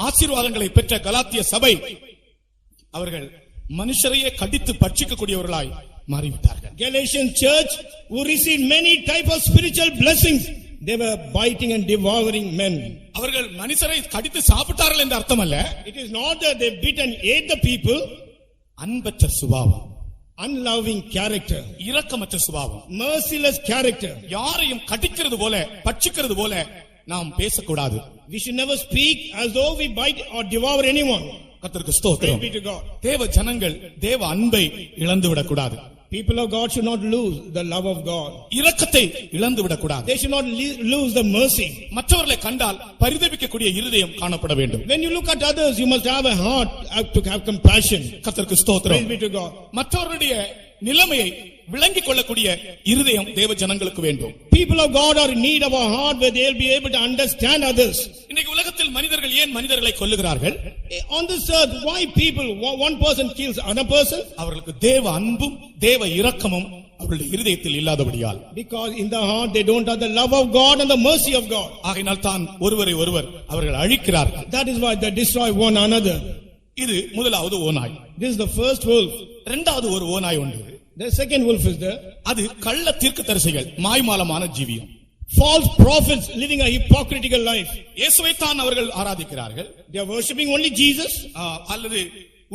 Speaker 1: ஆசீர்வாதங்களை பெற்ற கலாத்திய சபை அவர்கள் மனுஷரையே கடித்து பட்சிக்கக்கூடியவர்களாய் மாறிவிட்டார்கள்.
Speaker 2: Galatian church who received many type of spiritual blessings, they were biting and devouring men.
Speaker 1: அவர்கள் மனுஷரை கடித்து சாப்பிட்டார்கள் என்ற அர்த்தம் அல்ல.
Speaker 2: It is not that they bit and ate the people.
Speaker 1: அன்பற்ற சுபாவம்,
Speaker 2: unloving character,
Speaker 1: இரக்கமற்ற சுபாவம்,
Speaker 2: merciless character.
Speaker 1: யாரையும் கடிக்கிறது போல பட்சிக்கிறது போல நாம் பேசக்கூடாது.
Speaker 2: We should never speak as though we bite or devour anyone.
Speaker 1: கர்த்தருக்கு ஸ்தோத்திரம்.
Speaker 2: Praise be to God.
Speaker 1: தேவ ஜனங்கள் தேவ அன்பை இழந்து விடக்கூடாது.
Speaker 2: People of God should not lose the love of God.
Speaker 1: இரக்கத்தை இழந்து விடக்கூடாது.
Speaker 2: They should not lose the mercy.
Speaker 1: மற்றவர்களை கண்டால் பரிதபிக்கக்கூடிய இருதயம் காணப்பட வேண்டும்.
Speaker 2: When you look at others, you must have a heart to have compassion.
Speaker 1: கர்த்தருக்கு ஸ்தோத்திரம்.
Speaker 2: Praise be to God.
Speaker 1: மற்றவருடைய நிலைமையை விளங்கிக் கொள்ளக்கூடிய இருதயம் தேவ ஜனங்களுக்கு வேண்டும்.
Speaker 2: People of God are in need of a heart where they will be able to understand others.
Speaker 1: இன்னைக்கு உலகத்தில் மனிதர்கள் ஏன் மனிதர்களை கொல்லுகிறார்கள்?
Speaker 2: On this earth, why people, one person kills another person?
Speaker 1: அவர்களுக்கு தேவ அன்பும் தேவ இரக்கமும் அவருடைய இருதயத்தில் இல்லாதபடியால்.
Speaker 2: Because in the heart they don't have the love of God and the mercy of God.
Speaker 1: ஆகையினால் தான் ஒருவரை ஒருவர் அவர்கள் அழிக்கிறார்கள்.
Speaker 2: That is why they destroy one another.
Speaker 1: இது முதலாவது ஓநாய்.
Speaker 2: This is the first wolf.
Speaker 1: இரண்டாவது ஒரு ஓநாய் உண்டு.
Speaker 2: The second wolf is there.
Speaker 1: அது கள்ள தீர்க்கதரிசிகள், மாய்மாலமான ஜீவியம்.
Speaker 2: False prophets living a hypocritical life.
Speaker 1: இயேசுவை தான் அவர்கள் ஆராதிக்கிறார்கள்.
Speaker 2: They are worshipping only Jesus.
Speaker 1: அல்லது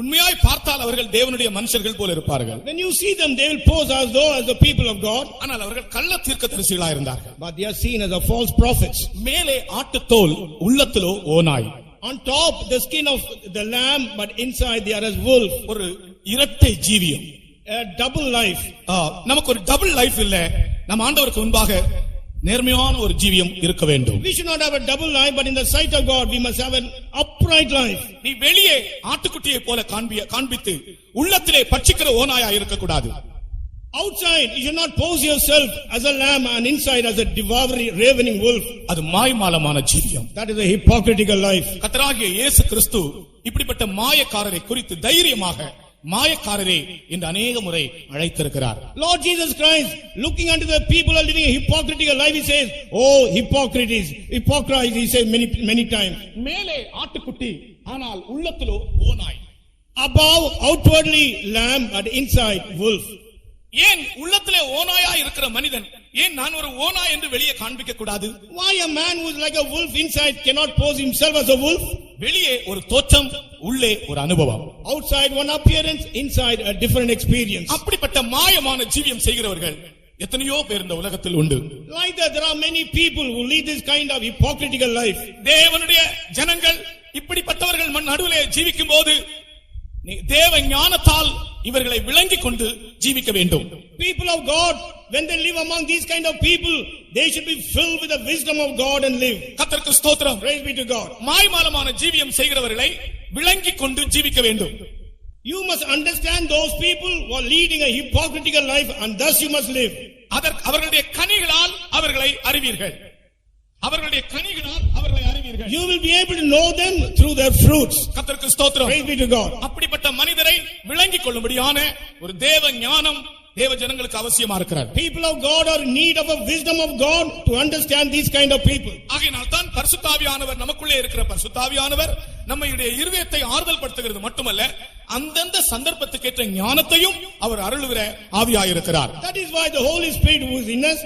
Speaker 1: உண்மையாய் பார்த்தால் அவர்கள் தேவனுடைய மனுஷர்கள் போல இருப்பார்கள்.
Speaker 2: When you see them, they will pose as though as the people of God.
Speaker 1: ஆனால் அவர்கள் கள்ள தீர்க்கதரிசிகளாக இருந்தார்கள்.
Speaker 2: But they are seen as a false prophets.
Speaker 1: மேலே ஆட்டுத்தோல், உள்ளத்திலோ ஓநாய்.
Speaker 2: On top the skin of the lamb, but inside they are as wolf.
Speaker 1: ஒரு இரட்டை ஜீவியம்.
Speaker 2: A double life.
Speaker 1: நமக்கு ஒரு டபுள் லைஃப் இல்ல. நம்ம ஆண்டவருக்கு முன்பாக நேர்மையான ஒரு ஜீவியம் இருக்க வேண்டும்.
Speaker 2: We should not have a double life, but in the sight of God we must have an upright life.
Speaker 1: நீ வெளியே ஆட்டுக்குட்டியை போல காண்பித்து உள்ளத்திலே பட்சிக்கிற ஓநாயா இருக்க கூடாது.
Speaker 2: Outside, you should not pose yourself as a lamb and inside as a devouring, ravening wolf.
Speaker 1: அது மாய்மாலமான ஜீவியம்.
Speaker 2: That is a hypocritical life.
Speaker 1: கர்த்தராகிய இயேசு கிறிஸ்து இப்படிப்பட்ட மாயக்காரரை குறித்து தைரியமாக மாயக்காரரே என்று அநேக முறை அழைத்திருக்கிறார்.
Speaker 2: Lord Jesus Christ, looking unto the people who are living a hypocritical life, he says, "Oh, hypocrites, he says many times."
Speaker 1: மேலே ஆட்டுக்குட்டி ஆனால் உள்ளத்திலோ ஓநாய்.
Speaker 2: Above, outwardly lamb, but inside wolf.
Speaker 1: ஏன் உள்ளத்திலே ஓநாயா இருக்கிற மனிதன் ஏன் நான் ஒரு ஓநாய் என்று வெளியே காண்பிக்க கூடாது?
Speaker 2: Why a man who is like a wolf inside cannot pose himself as a wolf?
Speaker 1: வெளியே ஒரு தோற்றம், உள்ளே ஒரு அனுபவம்.
Speaker 2: Outside one appearance, inside a different experience.
Speaker 1: அப்படிப்பட்ட மாயமான ஜீவியம் செய்கிறவர்கள் எத்தனையோ பேர் இந்த உலகத்தில் உண்டு.
Speaker 2: Like that, there are many people who lead this kind of hypocritical life.
Speaker 1: தேவனுடைய ஜனங்கள் இப்படிப்பட்டவர்கள் நடுவிலே ஜீவிக்கும் போது தேவ ஞானத்தால் இவர்களை விளங்கிக் கொண்டு ஜீவிக்க வேண்டும்.
Speaker 2: People of God, when they live among these kind of people, they should be filled with the wisdom of God and live.
Speaker 1: கர்த்தருக்கு ஸ்தோத்திரம்.
Speaker 2: Praise be to God.
Speaker 1: மாய்மாலமான ஜீவியம் செய்கிறவர்களை விளங்கிக் கொண்டு ஜீவிக்க வேண்டும்.
Speaker 2: You must understand those people who are leading a hypocritical life and thus you must live.
Speaker 1: அவர்களுடைய கனிகளால் அவர்களை அறிவீர்கள். அவர்களுடைய கனிகளால் அவர்களை அறிவீர்கள்.
Speaker 2: You will be able to know them through their fruits.
Speaker 1: கர்த்தருக்கு ஸ்தோத்திரம்.
Speaker 2: Praise be to God.
Speaker 1: அப்படிப்பட்ட மனிதரை விளங்கிக் கொள்ளும்படியான ஒரு தேவ ஞானம் தேவ ஜனங்களுக்கு அவசியமா இருக்கிறார்.
Speaker 2: People of God are in need of a wisdom of God to understand these kind of people.
Speaker 1: ஆகையால் தான் பரிசுத்த ஆவியானவர் நமக்குள்ளே இருக்கிற பரிசுத்த ஆவியானவர் நம்முடைய இருதயத்தை ஆறுதல் படுத்துகிறது மட்டுமல்ல அந்தந்த சந்தர்ப்பத்துக்கேற்ற ஞானத்தையும் அவர் அருளுகிற ஆவியாயிருக்கிறார்.
Speaker 2: That is why the Holy Spirit who is in us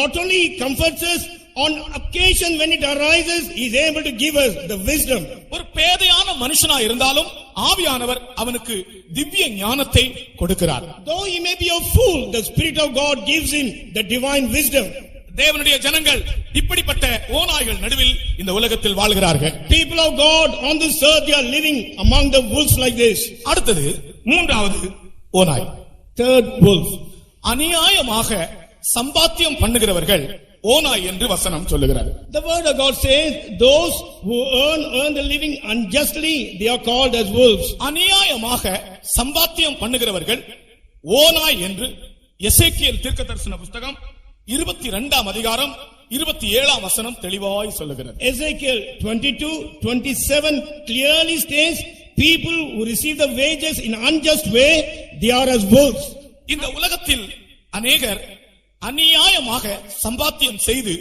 Speaker 2: not only comforts us, on occasion when it arises, he is able to give us the wisdom.
Speaker 1: ஒரு பேதையான மனுஷனா இருந்தாலும் ஆவியானவர் அவனுக்கு திவ்ய ஞானத்தை கொடுக்கிறார்.
Speaker 2: Though he may be a fool, the Spirit of God gives him the divine wisdom.
Speaker 1: தேவனுடைய ஜனங்கள் இப்படிப்பட்ட ஓநாய்கள் நடுவில் இந்த உலகத்தில் வாழ்கிறார்கள்.
Speaker 2: People of God on this earth, they are living among the wolves like this.
Speaker 1: அடுத்தது மூன்றாவது ஓநாய்.
Speaker 2: Third wolf.
Speaker 1: அநியாயமாக சம்பாத்தியம் பண்ணுகிறவர்கள் ஓநாய் என்று வசனம் சொல்லுகிறது.
Speaker 2: The word of God says, those who earn the living unjustly, they are called as wolves.
Speaker 1: அநியாயமாக சம்பாத்தியம் பண்ணுகிறவர்கள் ஓநாய் என்று எசேக்கியேல் தீர்க்கதரிசன புத்தகம் 22 அதிகாரம் 27 வசனம் தெளிவாய் சொல்லுகிறது.
Speaker 2: Ezekiel 22:27 clearly states, people who receive the wages in unjust way, they are as wolves.
Speaker 1: இந்த உலகத்தில் அநேகர் அநியாயமாக சம்பாத்தியம் செய்து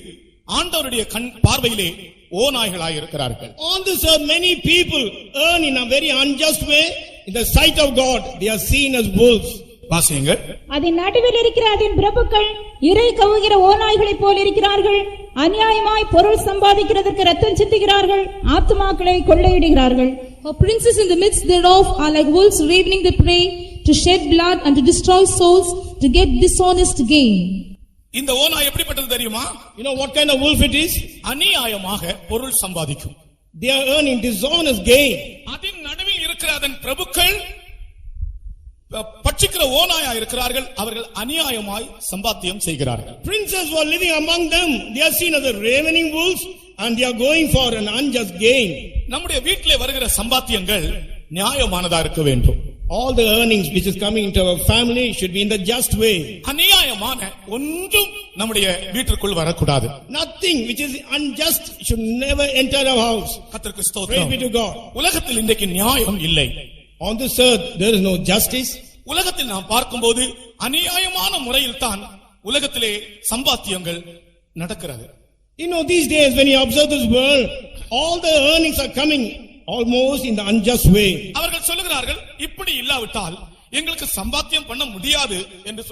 Speaker 1: ஆண்டவருடைய கண் பார்வையிலே ஓநாய்களாய் இருக்கிறார்கள்.
Speaker 2: On this earth many people earn in a very unjust way. In the sight of God, they are seen as wolves.
Speaker 1: வாசியுங்கள்.
Speaker 3: அதன் நடுவில் இருக்கிற அதன் பிரபுக்கள் இறை கவுகிற ஓநாய்களைப் போல் இருக்கிறார்கள். அநியாயமாய் பொருள் சம்பாதிக்கிறதற்கு ரத்தம் சிந்துகிறார்கள், ஆத்துமாக்களை கொள்ளையிடுகிறார்கள்.
Speaker 4: Her princes in the midst thereof are like wolves ravening the prey, to shed blood and to destroy souls, to get dishonest gain.
Speaker 1: இந்த ஓநாய் எப்படிப்பட்டது தெரியுமா?
Speaker 2: You know what kind of wolf it is?
Speaker 1: அநியாயமாக பொருள் சம்பாதிக்கும்.
Speaker 2: They are earning dishonest gain.
Speaker 1: அதன் நடுவில் இருக்கிற அதன் பிரபுக்கள் பட்சிக்கிற ஓநாயா இருக்கிறார்கள். அவர்கள் அநியாயமாய் சம்பாத்தியம் செய்கிறார்கள்.
Speaker 2: Princes who are living among them, they are seen as the ravening wolves and they are going for an unjust gain.
Speaker 1: நம்முடைய வீட்டிலே வருகிற சம்பாத்தியங்கள் நியாயமானதா இருக்க வேண்டும்.
Speaker 2: All the earnings which is coming into our family should be in the just way.
Speaker 1: அநியாயமான ஒன்றும் நம்முடைய வீட்டிற்குள் வரக்கூடாது.
Speaker 2: Nothing which is unjust should never enter our house.
Speaker 1: கர்த்தருக்கு
Speaker 2: Praise
Speaker 1: ஸ்தோத்திரம்.
Speaker 2: be to God.
Speaker 1: உலகத்தில் இன்றைக்கு நியாயம் இல்லை.
Speaker 2: On this earth there is no justice.
Speaker 1: உலகத்தில் நாம் பார்க்கும்போது அநியாயமான முறையில் தான் உலகத்திலே சம்பாத்தியங்கள் நடக்கிறது.
Speaker 2: You know, these days when you observe this world, all the earnings are coming almost in the unjust way.
Speaker 1: அவர்கள் சொல்லுகிறார்கள் இப்படி இல்லாவிட்டால் எங்களுக்கு சம்பாத்தியம் பண்ண முடியாது என்று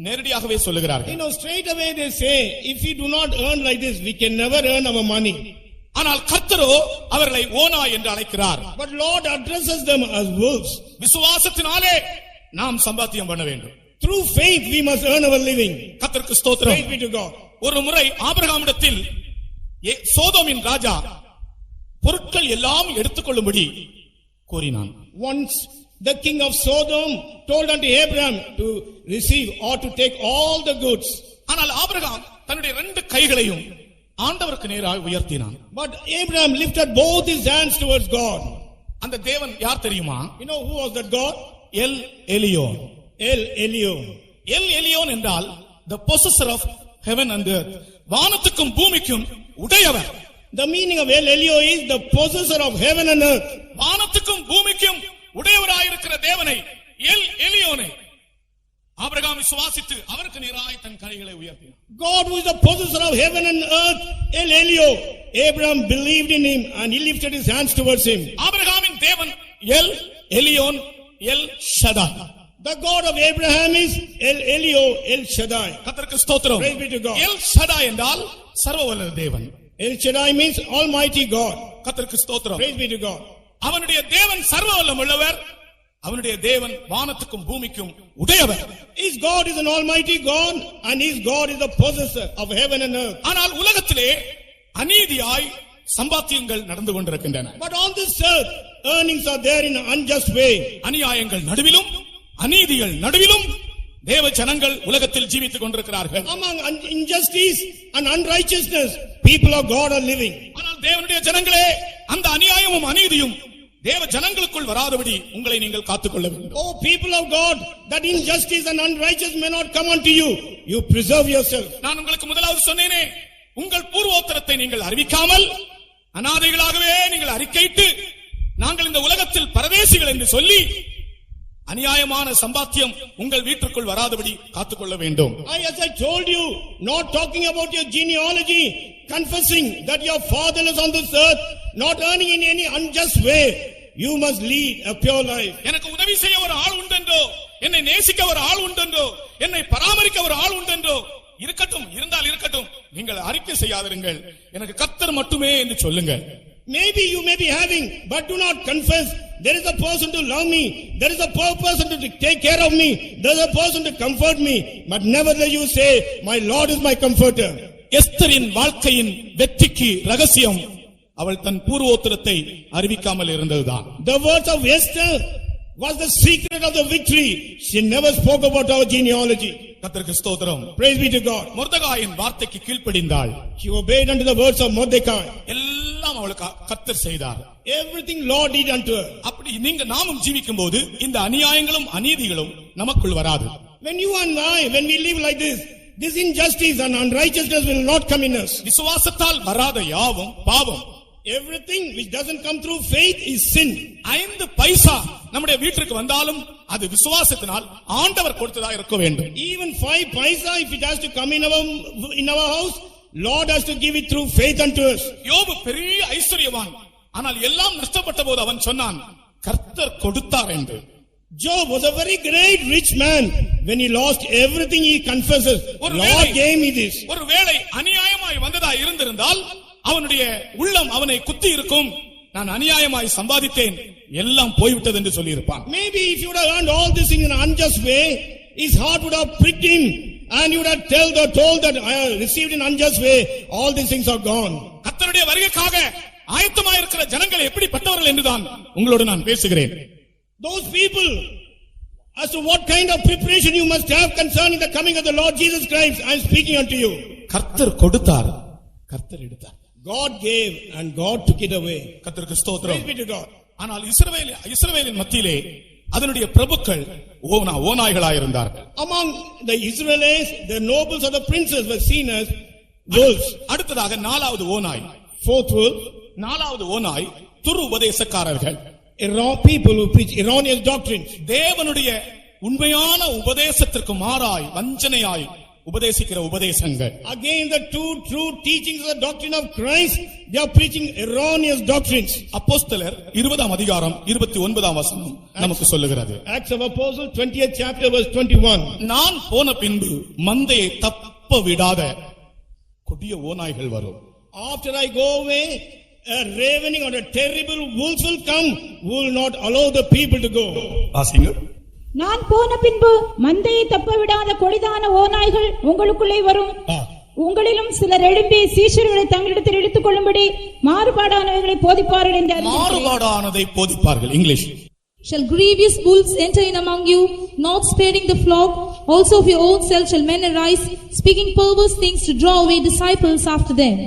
Speaker 1: நேரடியாகவே சொல்லுகிறார்கள்.
Speaker 2: You know, straight away they say, if we do not earn like this, we can never earn our money.
Speaker 1: ஆனால் கர்த்தரோ அவர்களை ஓநாய் என்று அழைக்கிறார்.
Speaker 2: But Lord addresses them as wolves.
Speaker 1: விசுவாசத்தினாலே நாம் சம்பாத்தியம் பண்ண வேண்டும்.
Speaker 2: Through faith we must earn our living.
Speaker 1: கர்த்தருக்கு ஸ்தோத்திரம்.
Speaker 2: Praise be to God.
Speaker 1: ஒரு முறை ஆபிரகாமிடத்தில் சோதோமின் ராஜா பொருட்கள் எல்லாம் எடுத்துக்கொள்ளும்படி கோரினான்.
Speaker 2: Once the king of Sodom told unto Abraham to receive or to take all the goods.
Speaker 1: ஆனால் ஆபிரகாம் தன்னுடைய 2 கைகளையும் ஆண்டவருக்கு நேராக உயர்த்தினான்.
Speaker 2: But Abraham lifted both his hands towards God.
Speaker 1: அந்த தேவன் யார் தெரியுமா?
Speaker 2: You know who was that God?
Speaker 1: L Elyon.
Speaker 2: El Elyon.
Speaker 1: L Elyon என்றால் the possessor of heaven and earth. வானத்துக்கும் பூமிக்கும் உடையவர்.
Speaker 2: The meaning of El Elio is the possessor of heaven and earth.
Speaker 1: வானத்துக்கும் பூமிக்கும் உடையவராயிருக்கிற தேவனை எல் எலியோனை ஆபிரகாம் விசுவாசித்து அவருக்கு நேராய் தன் கைகளை உயர்த்தினார்.
Speaker 2: God who is the possessor of heaven and earth, El Elio. Abraham believed in him and he lifted his hands towards him.
Speaker 1: ஆபிரகாமின் தேவன் L Elyon L ஷதாய்.
Speaker 2: The God of Abraham is El Elio, El Shaddai.
Speaker 1: கர்த்தருக்கு ஸ்தோத்திரம்.
Speaker 2: Praise be to God.
Speaker 1: L ஷதாய் என்றால் சர்வவல்ல தேவன்.
Speaker 2: El Shaddai means Almighty God.
Speaker 1: கர்த்தருக்கு ஸ்தோத்திரம்.
Speaker 2: Praise be to God.
Speaker 1: அவனுடைய தேவன் சர்வவல்லம் உள்ளவர். அவனுடைய தேவன் வானத்துக்கும் பூமிக்கும் உடையவர்.
Speaker 2: His God is an Almighty God and his God is the possessor of heaven and earth.
Speaker 1: ஆனால் உலகத்திலே அநீதியாய் சம்பாத்தியங்கள் நடந்து கொண்டிருக்கின்றன.
Speaker 2: But on this earth, earnings are there in an unjust way.
Speaker 1: அநியாயங்கள் நடுவிலும் அநீதிகள் நடுவிலும் தேவ ஜனங்கள் உலகத்தில் ஜீவித்துக் கொண்டிருக்கிறார்கள்.
Speaker 2: Among injustice and unrighteousness, people of God are living.
Speaker 1: ஆனால் தேவனுடைய ஜனங்களே, அந்த அநியாயமும் அநீதியும் தேவ ஜனங்களுக்குள் வராதபடி உங்களை நீங்கள் காத்துக்கொள்ள வேண்டும்.
Speaker 2: Oh people of God, that injustice and unrighteousness may not come unto you. You preserve yourself.
Speaker 1: நான் உங்களுக்கு முதலாவது சொன்னேனே, உங்கள் பூர்வோத்தரத்தை நீங்கள் அறிவிக்காமல் அநாதைகளாகவே நீங்கள் அறிக்கையிட்டு நாங்கள் இந்த உலகத்தில் பரதேசிகள் என்று சொல்லி அநியாயமான சம்பாத்தியம் உங்கள் வீட்டுக்குள் வராதபடி காத்துக்கொள்ள வேண்டும்.
Speaker 2: As I told you, not talking about your genealogy, confessing that your father is on this earth, not earning in any unjust way, you must lead a pure life.
Speaker 1: எனக்கு உதவி செய்ய ஒரு ஆள் உண்டென்றோ, என்னை நேசிக்க ஒரு ஆள் உண்டென்றோ, என்னை பராமரிக்க ஒரு ஆள் உண்டென்றோ இருக்கட்டும், இருந்தால் இருக்கட்டும், நீங்கள் அறிக்கை செய்யாதிருங்கள். எனக்கு கர்த்தர் மட்டுமே என்று சொல்லுங்கள்.
Speaker 2: Maybe you may be having, but do not confess. There is a person to love me. There is a person to take care of me. There is a person to comfort me. But nevertheless you say, my Lord is my comforter.
Speaker 1: எஸ்தரின் வாழ்க்கையின் வெற்றிக்கு ரகசியம் அவள் தன் பூர்வோத்தரத்தை அறிவிக்காமல் இருந்ததுதான்.
Speaker 2: The words of Esther was the secret of the victory. She never spoke about our genealogy.
Speaker 1: கர்த்தருக்கு ஸ்தோத்திரம்.
Speaker 2: Praise be to God.
Speaker 1: மொர்தெகாயின் வார்த்தைக்கு கீழ்ப்படிந்தாள்.
Speaker 2: She obeyed unto the words of Mordecai.
Speaker 1: எல்லாம் அவளுக்கு கர்த்தர் செய்தார்.
Speaker 2: Everything Lord did unto her.
Speaker 1: அப்படி நீங்க நாமும் ஜீவிக்கும்போது இந்த அநியாயங்களும் அநீதிகளும் நமக்குள் வராது.
Speaker 2: When you and I, when we live like this injustice and unrighteousness will not come in us.
Speaker 1: விசுவாசத்தால் வராத யாவும் பாவம்.
Speaker 2: Everything which doesn't come through faith is sin.
Speaker 1: 5 பைசா நம்முடைய வீட்டுக்கு வந்தாலும் அது விசுவாசத்தினால் ஆண்டவர் கொடுத்ததா இருக்க வேண்டும்.
Speaker 2: Even 5 paisa, if it has to come in our house, Lord has to give it through faith unto us.
Speaker 1: யோபு பெரிய ஐஸ்வரியவான், ஆனால் எல்லாம் நஷ்டப்பட்ட போது அவன் சொன்னான், கர்த்தர் கொடுத்தார் என்று.
Speaker 2: Job was a very great rich man. When he lost everything, he confesses, Lord gave me this.
Speaker 1: ஒருவேளை அநியாயமாய் வந்ததா இருந்திருந்தால் அவனுடைய உள்ளம் அவனை குத்தி இருக்கும். நான் அநியாயமாய் சம்பாதித்தேன், எல்லாம் போய்விட்டது என்று சொல்லி இருப்பான்.
Speaker 2: Maybe if you would have earned all this in an unjust way, his heart would have pricked him and you would have told that I have received in unjust way, all these things are gone.
Speaker 1: கர்த்தருடைய வருகைக்காக ஆயத்தமாய் இருக்கிற ஜனங்கள் எப்படிப்பட்டவர்கள் என்றுதான் உங்களோடு நான் பேசுகிறேன்.
Speaker 2: Those people, as to what kind of preparation you must have concerning the coming of the Lord Jesus Christ, I am speaking unto you.
Speaker 1: கர்த்தர் கொடுத்தார், கர்த்தர் எடுத்தார்.
Speaker 2: God gave and God took it away.
Speaker 1: கர்த்தருக்கு ஸ்தோத்திரம்.
Speaker 2: Praise be to God.
Speaker 1: ஆனால் இஸ்ரவேலின் மத்தியிலே அதனுடைய பிரபுக்கள் ஓநாய்களாயிருந்தார்கள்.
Speaker 2: Among the Israelites, the nobles or the princes were seen as wolves.
Speaker 1: அடுத்ததாக 4வது ஓநாய்.
Speaker 2: Fourth wolf.
Speaker 1: 4வது ஓநாய் துரு உபதேசக்காரர்கள்.
Speaker 2: People who preach erroneous doctrines.
Speaker 1: தேவனுடைய உண்மையான உபதேசத்திற்கு மாறாய் வஞ்சனையாய் உபதேசிக்கிற உபதேசங்கள்.
Speaker 2: Again the true teachings of the doctrine of Christ, they are preaching erroneous doctrines.
Speaker 1: அப்போஸ்தலர் 20ஆம் அதிகாரம் 29ஆம் வசனம் நமக்கு சொல்லுகிறது.
Speaker 2: Acts of Apostles 20th chapter verse 21.
Speaker 1: நான் போன பின்பு மந்தையை தப்ப விடாத கொடிய ஓநாய்கள் வரும்.
Speaker 2: After I go away, a ravening or a terrible wolves will come, who will not allow the people to go.
Speaker 1: வாசிங்க.
Speaker 3: நான் போன பின்பு மந்தையை தப்ப விடாத கொடிதான ஓநாய்கள் உங்களுக்குள்ளே வரும். உங்களிலும் சிலர் எழும்பி சீஷர்களை தங்களிடத்தில் எடுத்துக் கொள்ளும்படி மாறுபாடானவைகளை போதிப்பார்கள் என்று
Speaker 1: மாறுபாடானதை போதிப்பார்கள். English.
Speaker 4: Shall grievous wolves enter in among you, not sparing the flock? Also of your own self shall men arise, speaking perverse things to draw away disciples after them.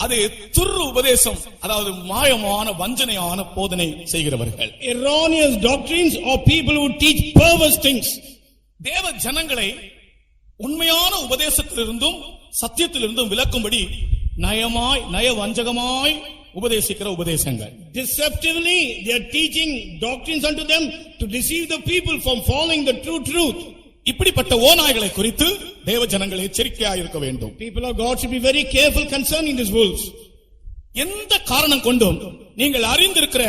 Speaker 1: அது துரு உபதேசம், அதாவது மாயமான வஞ்சனையான போதனை செய்கிறவர்கள்.
Speaker 2: Erroneous doctrines or people who teach perverse things.
Speaker 1: தேவ ஜனங்களை உண்மையான உபதேசத்திலிருந்தும் சத்தியத்திலிருந்தும் விலக்கும்படி நயமாய் நயவஞ்சகமாய் உபதேசிக்கிற உபதேசங்கள்.
Speaker 2: Deceptively, they are teaching doctrines unto them to deceive the people from following the true truth.
Speaker 1: இப்படிப்பட்ட ஓநாய்களை குறித்து தேவ ஜனங்கள் எச்சரிக்கையாக இருக்க வேண்டும்.
Speaker 2: People of God should be very careful concerning these wolves.
Speaker 1: எந்த காரணம் கொண்டும் நீங்கள் அறிந்திருக்கிற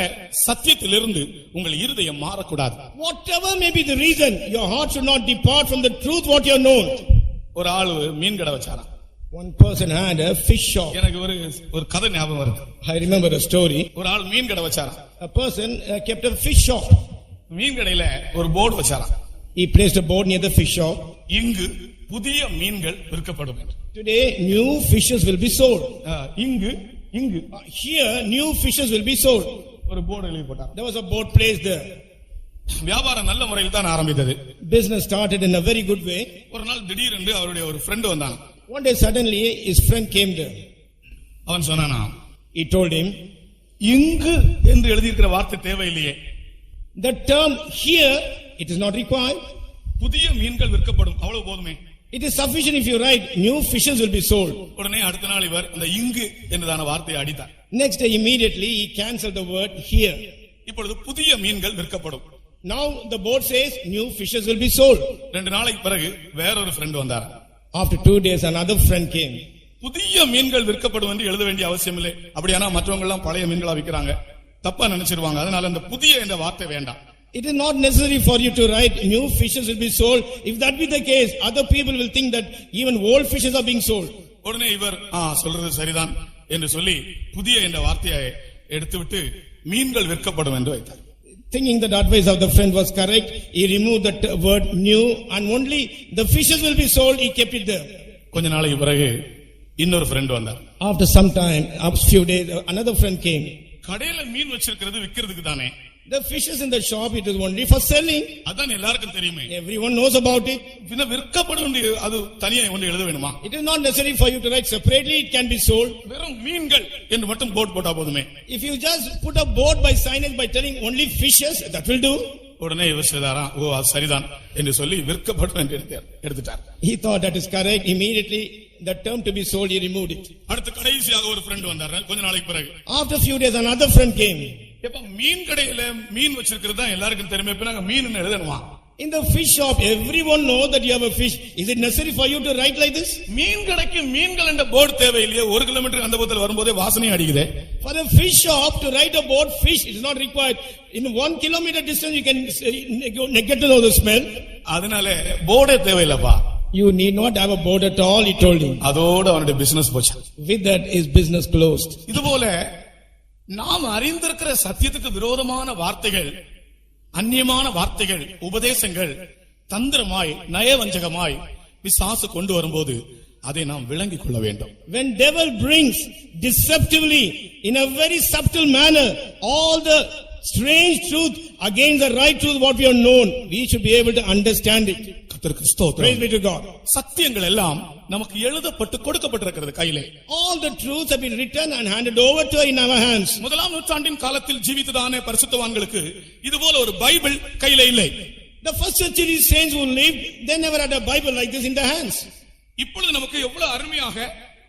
Speaker 1: சத்தியத்திலிருந்து உங்கள் இருதயம் மாறக்கூடாது.
Speaker 2: Whatever may be the reason, your heart should not depart from the truth what you have known.
Speaker 1: ஒரு ஆளு மீன் கடை வச்சாராம்.
Speaker 2: One person had a fish shop.
Speaker 1: எனக்கு ஒரு கதை ஞாபகம் வருது.
Speaker 2: I remember a story.
Speaker 1: ஒரு ஆள் மீன் கடை வச்சாராம்.
Speaker 2: A person kept a fish shop.
Speaker 1: மீன் கடையில ஒரு board வச்சாராம்.
Speaker 2: He placed a board near the fish shop.
Speaker 1: இங்கு புதிய மீன்கள் விற்கப்படும் என்று.
Speaker 2: Today new fishes will be sold.
Speaker 1: இங்கு
Speaker 2: Here new fishes will be sold.
Speaker 1: ஒரு போர்டு எழுதி போட்டார்.
Speaker 2: There was a board placed there.
Speaker 1: வியாபாரம் நல்ல முறையில் தான் ஆரம்பித்தது.
Speaker 2: Business started in a very good way.
Speaker 1: ஒரு நாள் திடீரென்று அவருடைய ஒரு ஃப்ரெண்ட் வந்தான்.
Speaker 2: One day suddenly his friend came there.
Speaker 1: அவன் சொன்னானா,
Speaker 2: He told him,
Speaker 1: இங்கு என்று எழுதியிருக்கிற வார்த்தை தேவையில்லையே,
Speaker 2: the term here, it is not required.
Speaker 1: புதிய மீன்கள் விற்கப்படும், அவ்வளவு போதுமே.
Speaker 2: It is sufficient if you write new fishes will be sold.
Speaker 1: உடனே அடுத்த நாள் இவர் இந்த இங்கு என்றதான வார்த்தையை அடித்தார்.
Speaker 2: Next day immediately he cancelled the word here.
Speaker 1: இப்பொழுது புதிய மீன்கள் விற்கப்படும்.
Speaker 2: Now the board says new fishes will be sold.
Speaker 1: 2 நாளைக்கு பிறகு வேறொரு ஃப்ரெண்ட் வந்தார்.
Speaker 2: After 2 days another friend came.
Speaker 1: புதிய மீன்கள் விற்கப்படும் என்று எழுத வேண்டிய அவசியம் இல்லை. அப்படியானா மற்றவங்க எல்லாம் பழைய மீன்களா விற்கிறாங்க, தப்பா நினைச்சிருவாங்க. அதனால அந்த புதிய என்ற வார்த்தை வேண்டாம்.
Speaker 2: It is not necessary for you to write new fishes will be sold. If that be the case, other people will think that even old fishes are being sold.
Speaker 1: உடனே இவர் சொல்றது சரிதான் என்று சொல்லி புதிய என்ற வார்த்தையை எடுத்துவிட்டு மீன்கள் விற்கப்படும் என்று வைத்தார்.
Speaker 2: Thinking that advice of the friend was correct, he removed that word new and only the fishes will be sold, he kept it there.
Speaker 1: கொஞ்ச நாளைக்கு பிறகு இன்னொரு ஃப்ரெண்ட் வந்தார்.
Speaker 2: After some time, after few days, another friend came.
Speaker 1: கடையில மீன் வச்சிருக்கிறது விக்கிறதுக்கு தானே.
Speaker 2: The fishes in the shop, it is only for selling.
Speaker 1: அதான் எல்லாருக்கும் தெரியுமே.
Speaker 2: Everyone knows about it.
Speaker 1: பின்ன விற்கப்படும் அது தனியா ஒன்று எழுத வேணுமா?
Speaker 2: It is not necessary for you to write separately, it can be sold.
Speaker 1: வெறும் மீன்கள் என்று மட்டும் போர்டு போட்டா போதுமே.
Speaker 2: If you just put a board by signage by telling only fishes, that will do.
Speaker 1: உடனே இவர் செய்தாரா, அது சரிதான் என்று சொல்லி விற்கப்படும் என்று எடுத்துட்டார்.
Speaker 2: He thought that is correct. Immediately the term to be sold, he removed it.
Speaker 1: அடுத்து கடைசியாக ஒரு ஃப்ரெண்ட் வந்தார். கொஞ்ச நாளைக்கு பிறகு
Speaker 2: After few days another friend came.
Speaker 1: எப்ப மீன் கடையில மீன் வச்சிருக்கிறது தான் எல்லாருக்கும் தெரியுமே, இப்ப நாங்க மீன் எழுதணுமா?
Speaker 2: In the fish shop, everyone knows that you have a fish. Is it necessary for you to write like this?
Speaker 1: மீன் கடைக்கு மீன்கள் என்ற போர்டு தேவையில்லையே. 1 கிலோமீட்டர் அந்த பக்கத்துல வரும்போதே வாசனை அடிக்குதே.
Speaker 2: For a fish shop to write a board fish is not required. In 1 kilometer distance you can get to know the smell.
Speaker 1: அதனால போர்டே தேவையில்லப்பா.
Speaker 2: You need not have a board at all, he told him.
Speaker 1: அதோட அவனுடைய business போச்சு.
Speaker 2: With that his business closed.
Speaker 1: இதுபோல நாம் அறிந்திருக்கிற சத்தியத்துக்கு விரோதமான வார்த்தைகள், அந்நியமான வார்த்தைகள், உபதேசங்கள் தந்திரமாய் நயவஞ்சகமாய் பிசாசு கொண்டு வரும்போது அதை நாம் விளங்கிக் கொள்ள வேண்டும்.
Speaker 2: When devil brings deceptively in a very subtle manner all the strange truth against the right truth what we have known, we should be able to understand it.
Speaker 1: கர்த்தருக்கு ஸ்தோத்திரம்.
Speaker 2: Praise be to God.
Speaker 1: சத்தியங்கள் எல்லாம் நமக்கு எழுதப்பட்டு கொடுக்கப்பட்டிருக்கிறது கையிலே.
Speaker 2: All the truths have been written and handed over to in our hands.
Speaker 1: முதலாம் நூற்றாண்டின் காலத்தில் ஜீவித்ததான பரிசுத்தவான்களுக்கு இதுபோல ஒரு பைபிள் கையிலே இல்லை.
Speaker 2: The first century saints who lived, they never had a Bible like this in their hands.
Speaker 1: இப்பொழுது நமக்கு எவ்வளவு அருமையாக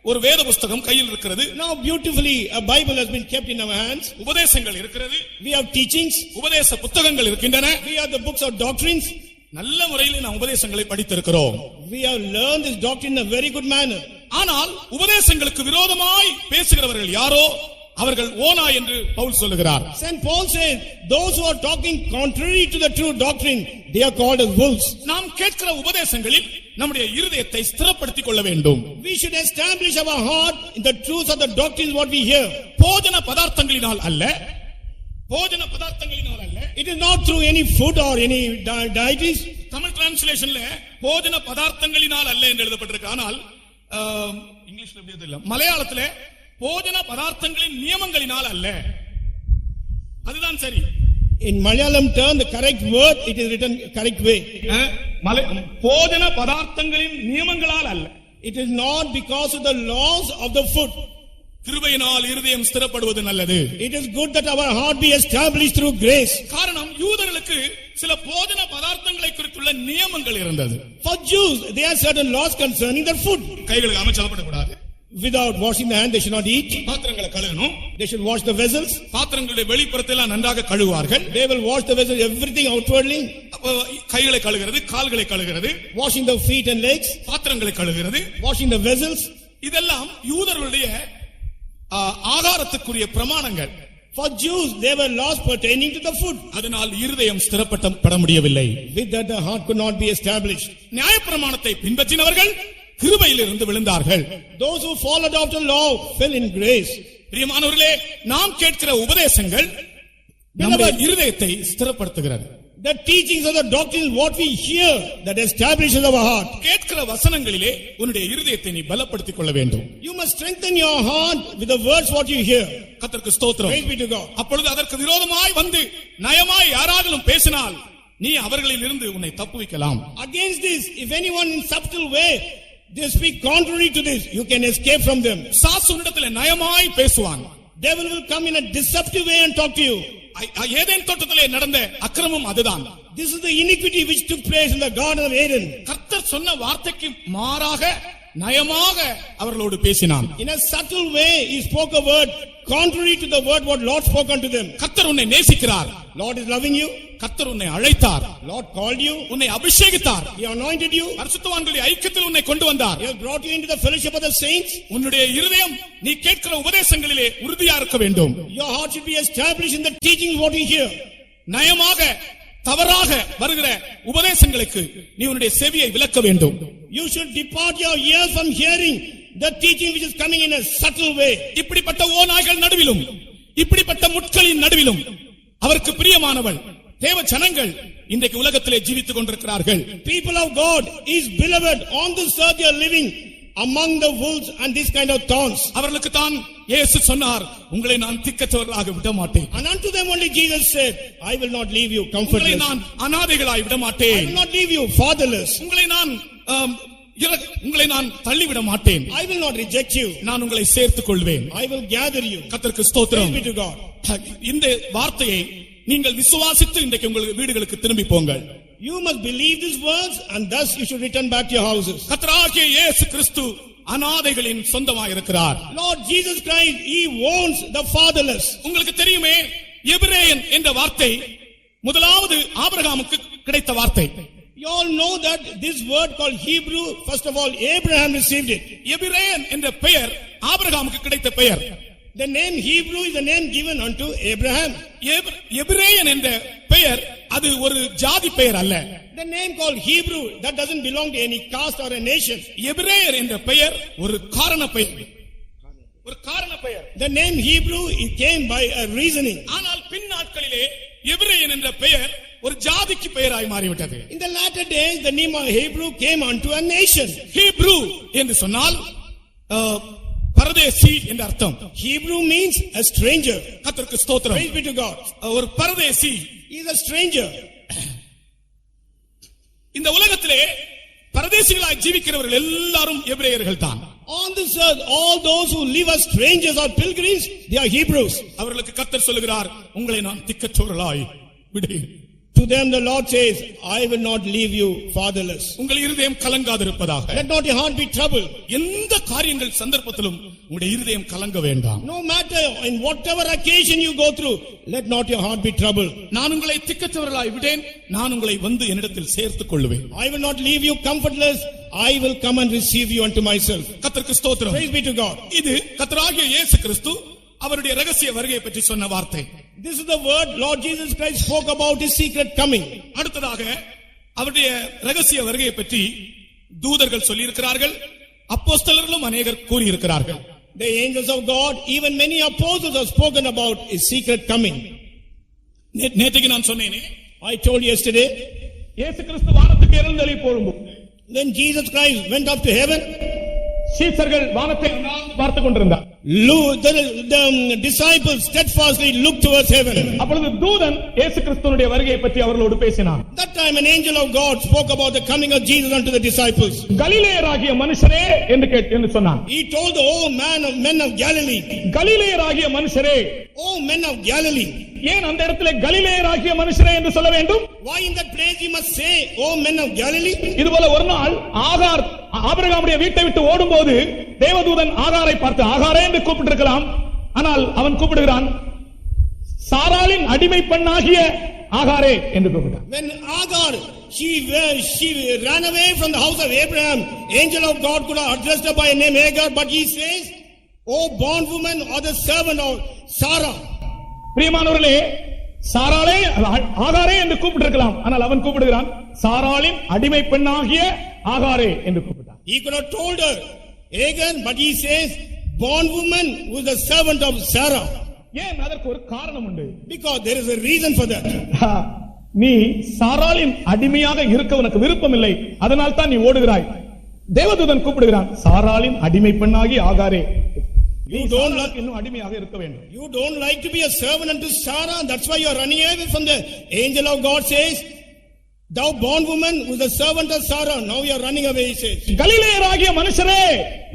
Speaker 1: ஒரு வேத புஸ்தகம் கையில் இருக்கிறது.
Speaker 2: Now beautifully a Bible has been kept in our hands.
Speaker 1: உபதேசங்கள் இருக்கிறது.
Speaker 2: We have teachings.
Speaker 1: உபதேச புத்தகங்கள் இருக்கின்றன.
Speaker 2: We have the books of doctrines.
Speaker 1: நல்ல முறையில் நாம் உபதேசங்களை படித்திருக்கிறோம்.
Speaker 2: We have learned this doctrine in a very good manner.
Speaker 1: ஆனால் உபதேசங்களுக்கு விரோதமாய் பேசுகிறவர்கள் யாரோ அவர்கள் ஓனா என்று பவுல் சொல்லுகிறார்.
Speaker 2: Saint Paul says those who are talking contrary to the true doctrine, they are called as wolves.
Speaker 1: நாம் கேட்கிற உபதேசங்களில் நம்முடைய இருதயத்தை ஸ்திரப்படுத்திக் கொள்ள வேண்டும்.
Speaker 2: We should establish our heart in the truth of the doctrines what we hear.
Speaker 1: போஜன பதார்த்தங்களினால் அல்ல, போஜன பதார்த்தங்களினால் அல்ல.
Speaker 2: It is not through any food or any deities.
Speaker 1: Tamil டிரான்ஸ்லேஷன்ல போஜன பதார்த்தங்களினால் அல்ல என்று எழுதப்பட்டிருக்கு. ஆனால் இங்கிலீஷ்ல எப்படி தெரியல, மலையாளத்திலே போஜன பதார்த்தங்களின் நியமங்களினால் அல்ல. அதுதான் சரி.
Speaker 2: In Malayalam term, the correct word, it is written correct way.
Speaker 1: போஜன பதார்த்தங்களின் நியமங்களால் அல்ல.
Speaker 2: It is not because of the laws of the food.
Speaker 1: கிருபையினால் இருதயம் ஸ்திரப்படுவது நல்லது.
Speaker 2: It is good that our heart be established through grace.
Speaker 1: காரணம் யூதர்களுக்கு சில போஜன பதார்த்தங்களை குறித்துள்ள நியமங்கள் இருந்தது.
Speaker 2: For Jews, there are certain laws concerning their food.
Speaker 1: கைகளுக்கு அமைச்சலப்படக்கூடாது.
Speaker 2: Without washing the hand, they should not eat.
Speaker 1: பாத்திரங்களை கழுவணும்.
Speaker 2: They should wash the vessels.
Speaker 1: பாத்திரங்களுடைய வெளிப்புறத்தை எல்லாம் நன்றாக கழுவுவார்கள்.
Speaker 2: They will wash the vessels, everything outwardly.
Speaker 1: கைகளை கழுகிறது, கால்களை கழுகிறது,
Speaker 2: Washing the feet and legs.
Speaker 1: பாத்திரங்களை கழுகிறது.
Speaker 2: Washing the vessels.
Speaker 1: இதெல்லாம் யூதர்களுடைய ஆகாரத்துக்குரிய பிரமாணங்கள்.
Speaker 2: For Jews, there were laws pertaining to the food.
Speaker 1: அதனால் இருதயம் ஸ்திரப்பட முடியவில்லை.
Speaker 2: With that, the heart could not be established.
Speaker 1: நியாயப்பிரமாணத்தை பின்பற்றினவர்கள் கிருபையிலிருந்து விழுந்தார்கள்.
Speaker 2: Those who followed after law fell in grace.
Speaker 1: பிரியமானவர்களே, நாம் கேட்கிற உபதேசங்கள் நம்முடைய இருதயத்தை ஸ்திரப்படுத்துகிறது.
Speaker 2: The teachings of the doctrine, what we hear, that establishes our heart.
Speaker 1: கேட்கிற வசனங்களிலே உன்னுடைய இருதயத்தை நீ பலப்படுத்திக் கொள்ள வேண்டும்.
Speaker 2: You must strengthen your heart with the words what you hear.
Speaker 1: கர்த்தருக்கு ஸ்தோத்திரம்.
Speaker 2: Praise be to God.
Speaker 1: அப்பொழுது அதற்கு விரோதமாய் வந்து நயமாய் யாராலும் பேசினால் நீ அவர்களில் இருந்து உன்னை தப்புவிக்கலாம்.
Speaker 2: Against this, if anyone in subtle way they speak contrary to this, you can escape from them.
Speaker 1: சாசு உன்னிடத்தில் நயமாய் பேசுவான்.
Speaker 2: Devil will come in a deceptive way and talk to you.
Speaker 1: Eden தோட்டத்திலே நடந்த அக்கிரமம் அதுதான்.
Speaker 2: This is the iniquity which took place in the garden of Eden.
Speaker 1: கர்த்தர் சொன்ன வார்த்தைக்கு மாறாக நயமாக அவர்களோடு பேசினான்.
Speaker 2: In a subtle way he spoke a word contrary to the word what Lord spoke unto them.
Speaker 1: கர்த்தர் உன்னை நேசிக்கிறார்.
Speaker 2: Lord is loving you.
Speaker 1: கர்த்தர் உன்னை அழைத்தார்.
Speaker 2: Lord called you.
Speaker 1: உன்னை அபிஷேகித்தார்.
Speaker 2: He anointed you.
Speaker 1: பரிசுத்தவான்களுடைய ஐக்கியத்தில் உன்னை கொண்டு வந்தார்.
Speaker 2: He has brought you into the fellowship of the saints.
Speaker 1: உன்னுடைய இருதயம் நீ கேட்கிற உபதேசங்களிலே உறுதியா இருக்க வேண்டும்.
Speaker 2: Your heart should be established in the teachings what you hear.
Speaker 1: நயமாக தவறாக வருகிற உபதேசங்களுக்கு நீ உன்னுடைய செவியை விலக்க வேண்டும்.
Speaker 2: You should depart your ears from hearing the teaching which is coming in a subtle way.
Speaker 1: இப்படிப்பட்ட ஓநாய்கள் நடுவிலும் இப்படிப்பட்ட முட்களின் நடுவிலும் அவருக்கு பிரியமானவள் தேவ ஜனங்கள் இன்றைக்கு உலகத்திலே ஜீவித்துக் கொண்டிருக்கிறார்கள்.
Speaker 2: People of God is beloved on this earth they are living among the wolves and this kind of thorns.
Speaker 1: அவர்களுக்கு தான் இயேசு சொன்னார், உங்களை நான் திக்கற்றவர்களாக விட மாட்டேன்.
Speaker 2: And unto them only Jesus said, I will not leave you
Speaker 1: உங்களை
Speaker 2: comfortless.
Speaker 1: நான் அநாதைகளாய் விட
Speaker 2: I
Speaker 1: மாட்டேன்.
Speaker 2: will not leave you fatherless.
Speaker 1: உங்களை நான் தள்ளிவிட மாட்டேன்.
Speaker 2: I will not reject you.
Speaker 1: நான் உங்களை சேர்த்துக் கொள்வேன்.
Speaker 2: I will gather you.
Speaker 1: கர்த்தருக்கு ஸ்தோத்திரம்.
Speaker 2: Praise be to God.
Speaker 1: இந்த வார்த்தையை நீங்கள் விசுவாசித்து இன்றைக்கு உங்கள் வீடுகளுக்கு திரும்பி போங்கள்.
Speaker 2: You must believe these words and thus you should return back to your houses.
Speaker 1: கர்த்தராகிய இயேசு கிறிஸ்து அநாதைகளின் சொந்தமாக இருக்கிறார்.
Speaker 2: Lord Jesus Christ, He owns the fatherless.
Speaker 1: உங்களுக்கு தெரியுமே, எபிரேயன் என்ற வார்த்தை முதலாவது ஆபிரகாமுக்கு கிடைத்த வார்த்தை.
Speaker 2: You all know that this word called Hebrew, first of all Abraham received it.
Speaker 1: எபிரேயன் என்ற பெயர் ஆபிரகாமுக்கு கிடைத்த பெயர்.
Speaker 2: The name Hebrew is the name given unto Abraham.
Speaker 1: எபிரேயன் என்ற பெயர் அது ஒரு ஜாதி பெயர் அல்ல.
Speaker 2: The name called Hebrew, that doesn't belong to any caste or a nation.
Speaker 1: எபிரேயர் என்ற பெயர் ஒரு காரண பெயர். ஒரு காரண பெயர்.
Speaker 2: The name Hebrew, it came by a reasoning.
Speaker 1: ஆனால் பின் நாட்களிலே எபிரேயன் என்ற பெயர் ஒரு ஜாதிக்கு பெயராய் மாறிவிட்டது.
Speaker 2: In the latter days, the name of Hebrew came unto a nation.
Speaker 1: Hebrew என்று சொன்னால் பரதேசி என்ற அர்த்தம்.
Speaker 2: Hebrew means a stranger.
Speaker 1: கர்த்தருக்கு ஸ்தோத்திரம்.
Speaker 2: Praise be to God.
Speaker 1: ஒரு பரதேசி.
Speaker 2: He is a stranger.
Speaker 1: இந்த உலகத்திலே பரதேசிகளாய் ஜீவிக்கிறவர்கள் எல்லாரும் எபிரேயர்கள் தான்.
Speaker 2: On this earth, all those who live as strangers or pilgrims, they are Hebrews.
Speaker 1: அவர்களுக்கு கர்த்தர் சொல்லுகிறார், உங்களை நான் திக்கற்றவர்களாய் விடேன்.
Speaker 2: To them the Lord says, I will not leave you fatherless.
Speaker 1: உங்கள் இருதயம் கலங்காதிருப்பதாக.
Speaker 2: Let not your heart be troubled.
Speaker 1: எந்த காரியங்கள் சந்தர்ப்பத்திலும் உங்களுடைய இருதயம் கலங்க வேண்டாம்.
Speaker 2: No matter in whatever occasion you go through, let not your heart be troubled.
Speaker 1: நான் உங்களை திக்கற்றவர்களாய் விடேன், நான் உங்களை வந்து என்னிடத்தில் சேர்த்துக் கொள்வேன்.
Speaker 2: I will not leave you comfortless, I will come and receive you unto myself.
Speaker 1: கர்த்தருக்கு ஸ்தோத்திரம்.
Speaker 2: Praise be to God.
Speaker 1: இது கர்த்தராகிய இயேசு கிறிஸ்து அவருடைய ரகசிய வருகையை பற்றி சொன்ன வார்த்தை.
Speaker 2: This is the word Lord Jesus Christ spoke about his secret coming.
Speaker 1: அடுத்ததாக அவருடைய ரகசிய வருகையை பற்றி தூதர்கள் சொல்லி இருக்கிறார்கள், அப்போஸ்தலர்களும் அநேகர் கூறி இருக்கிறார்கள்.
Speaker 2: The angels of God, even many apostles have spoken about his secret coming.
Speaker 1: நேற்றுக்கு நான் சொன்னேனே,
Speaker 2: I told yesterday,
Speaker 1: இயேசு கிறிஸ்து வானத்துக்கு எழுந்தருளி போகும்போது
Speaker 2: when Jesus Christ went up to heaven,
Speaker 1: சீஷர்கள் வானத்தை பார்த்துக் கொண்டிருந்தார்.
Speaker 2: the disciples steadfastly looked towards heaven.
Speaker 6: அப்பொழுது தூதன் இயேசு கிறிஸ்துவினுடைய வருகையை பற்றி அவர்களோடு பேசினான்.
Speaker 2: That time an angel of God spoke about the coming of Jesus unto the disciples.
Speaker 6: கலிலேயராகிய மனுஷரே என்று சொன்னான்.
Speaker 2: He told the men of Galilee.
Speaker 6: கலிலேயராகிய மனுஷரே.
Speaker 2: Oh men of Galilee.
Speaker 6: ஏன் அந்த இடத்திலே கலிலேயராகிய மனுஷரே என்று சொல்ல வேண்டும்?
Speaker 2: Why in that place he must say, oh men of Galilee?
Speaker 6: இதுபோல ஒரு நாள் ஆகார் ஆபிரகாமுடைய வீட்டை விட்டு ஓடும்போது தேவதூதன் ஆகாரை பார்த்து ஆகாரே என்று கூப்பிட்டிருக்கலாம். ஆனால் அவன் கூப்பிடுகிறான் சாராளின் அடிமை பெண்ணாகிய ஆகாரே என்று கூப்பிட்டான்.
Speaker 2: When Agar she ran away from the house of Abraham, angel of God could have addressed her by name Agar, but he says, oh bondwoman or the servant of Sarah.
Speaker 6: பிரியமானவர்களே, சாராளே ஆகாரே என்று கூப்பிட்டிருக்கலாம். ஆனால் அவன் கூப்பிடுகிறான் சாராளின் அடிமை பெண்ணாகிய ஆகாரே என்று கூப்பிட்டான்.
Speaker 2: He could have told her Agar, but he says bondwoman who is the servant of Sarah.
Speaker 6: ஏன் அதற்கு ஒரு காரணம் உண்டு.
Speaker 2: Because there is a reason for that.
Speaker 6: நீ சாராளின் அடிமையாக இருக்க உனக்கு விருப்பம் இல்லை, அதனால் தான் நீ ஓடுகிறாய். தேவதூதன் கூப்பிடுகிறான் சாராளின் அடிமை பெண்ணாகி ஆகாரே.
Speaker 2: You don't like
Speaker 6: இன்னும் அடிமையாக இருக்க வேண்டும்.
Speaker 2: You don't like to be a servant unto Sarah, that's why you are running away from the angel of God says, thou bondwoman who is the servant of Sarah, now you are running away, he says.
Speaker 6: கலிலேயராகிய மனுஷரே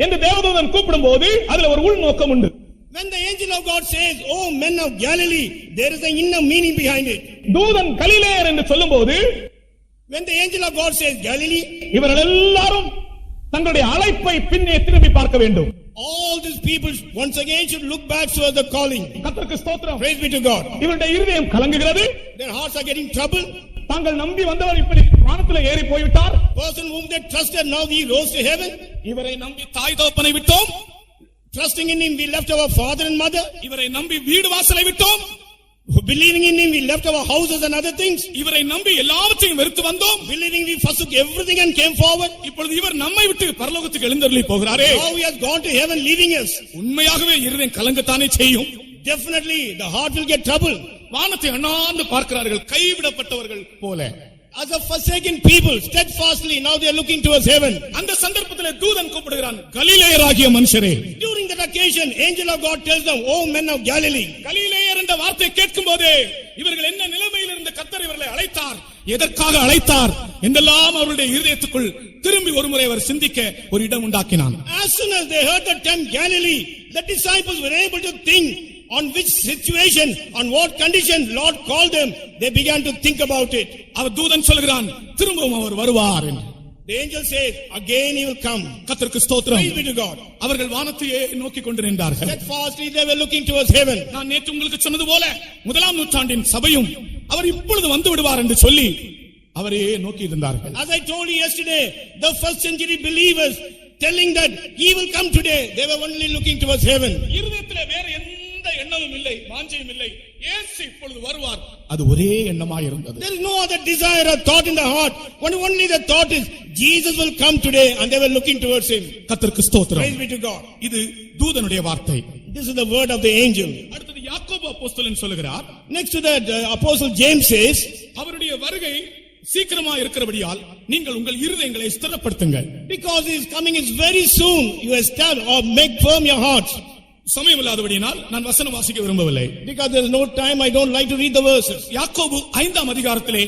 Speaker 6: என்று தேவதூதன் கூப்பிடும்போது அதுல ஒரு உள்நோக்கம் உண்டு.
Speaker 2: When the angel of God says, oh men of Galilee, there is an inner meaning behind it.
Speaker 6: தூதன் கலிலேயர் என்று சொல்லும்போது
Speaker 2: when the angel of God says Galilee,
Speaker 6: இவர்கள் எல்லாரும் தங்களுடைய அழைப்பை பின்னே திரும்பி பார்க்க வேண்டும்.
Speaker 2: all these people once again should look back towards the calling.
Speaker 6: கர்த்தருக்கு ஸ்தோத்திரம்.
Speaker 2: Praise be to God.
Speaker 6: இவருடைய இருதயம் கலங்குகிறது.
Speaker 2: Their hearts are getting troubled.
Speaker 6: தாங்கள் நம்பி வந்தவர் இப்படி வானத்திலே ஏறி போய்விட்டார்.
Speaker 2: Person whom they trusted, now he rose to heaven.
Speaker 1: இவரை நம்பி தாய் தகப்பனை விட்டோம்,
Speaker 2: Trusting in him we left our father and mother.
Speaker 1: இவரை நம்பி வீடு வாசலை விட்டோம்,
Speaker 2: Believing in him we left our houses and other things.
Speaker 1: இவரை நம்பி எல்லாவற்றையும் வெறுத்து வந்தோம்.
Speaker 2: Believing we forsook everything and came forward.
Speaker 1: இப்பொழுது இவர் நம்மை விட்டு பரலோகத்துக்கு எழுந்தருளி போகிறாரே.
Speaker 2: Now he has gone to heaven leaving us.
Speaker 1: உண்மையாகவே இருதயம் கலங்கத்தானே செய்யும்.
Speaker 2: Definitely the heart will get troubled.
Speaker 1: வானத்தை அண்ணாந்து பார்க்கிறார்கள், கைவிடப்பட்டவர்கள் போல.
Speaker 2: As a forsaken people, steadfastly, now they are looking towards heaven.
Speaker 1: அந்த சந்தர்ப்பத்திலே தூதன் கூப்பிடுகிறான் கலிலேயராகிய மனுஷரே.
Speaker 2: During that occasion, angel of God tells them, oh men of Galilee.
Speaker 1: கலிலேயர் என்ற வார்த்தை கேட்கும் போதே இவர்கள் என்ன நிலைமையில் இருந்த கர்த்தர் இவர்களை அழைத்தார், எதற்காக அழைத்தார் என்றெல்லாம் அவருடைய இருதயத்துக்குள் திரும்பி ஒருமுறை அவர் சிந்திக்க ஒரு இடம் உண்டாக்கினான்.
Speaker 2: As soon as they heard the term Galilee, the disciples were able to think on which situation, on what condition Lord called them. They began to think about it.
Speaker 1: அவர் தூதன் சொல்கிறான் திரும்பவும் அவர் வருவார் என்று.
Speaker 2: The angel says, again he will come.
Speaker 1: கர்த்தருக்கு ஸ்தோத்திரம்.
Speaker 2: Praise be to God.
Speaker 1: அவர்கள் வானத்தையே நோக்கி கொண்டு நின்றார்கள்.
Speaker 2: Steadfastly they were looking towards heaven.
Speaker 1: நான் நேற்று உங்களுக்கு சொன்னது போல முதலாம் நூற்றாண்டின் சபையும் அவர் இப்பொழுது வந்து விடுவார் என்று சொல்லி அவரையே நோக்கி இருந்தார்கள்.
Speaker 2: As I told you yesterday, the first century believers telling that he will come today, they were only looking towards heaven.
Speaker 1: இருதயத்திலே வேற எந்த எண்ணமும் இல்லை, வாஞ்சையும் இல்லை. இயேசு இப்பொழுது வருவார், அது ஒரே எண்ணமாய் இருந்தது.
Speaker 2: There is no other desire or thought in the heart. Only the thought is Jesus will come today, and they were looking towards him.
Speaker 1: கர்த்தருக்கு ஸ்தோத்திரம்.
Speaker 2: Praise be to God.
Speaker 1: இது தூதனுடைய வார்த்தை.
Speaker 2: This is the word of the angel.
Speaker 1: அடுத்தது யாக்கோபு அப்போஸ்தலன் சொல்கிறார்.
Speaker 2: Next to that, apostle James says,
Speaker 1: அவருடைய வருகை சீக்கிரமா இருக்கிறபடியால் நீங்கள் உங்கள் இருதயங்களை ஸ்திரப்படுத்துங்கள்.
Speaker 2: because his coming is very soon, you establish or make firm your hearts.
Speaker 1: சமயம் இல்லாதபடியால் நான் வசனம் வாசிக்க விரும்பவில்லை.
Speaker 2: Because there is no time, I don't like to read the verses.
Speaker 1: யாக்கோபு 5ஆம் அதிகாரத்திலே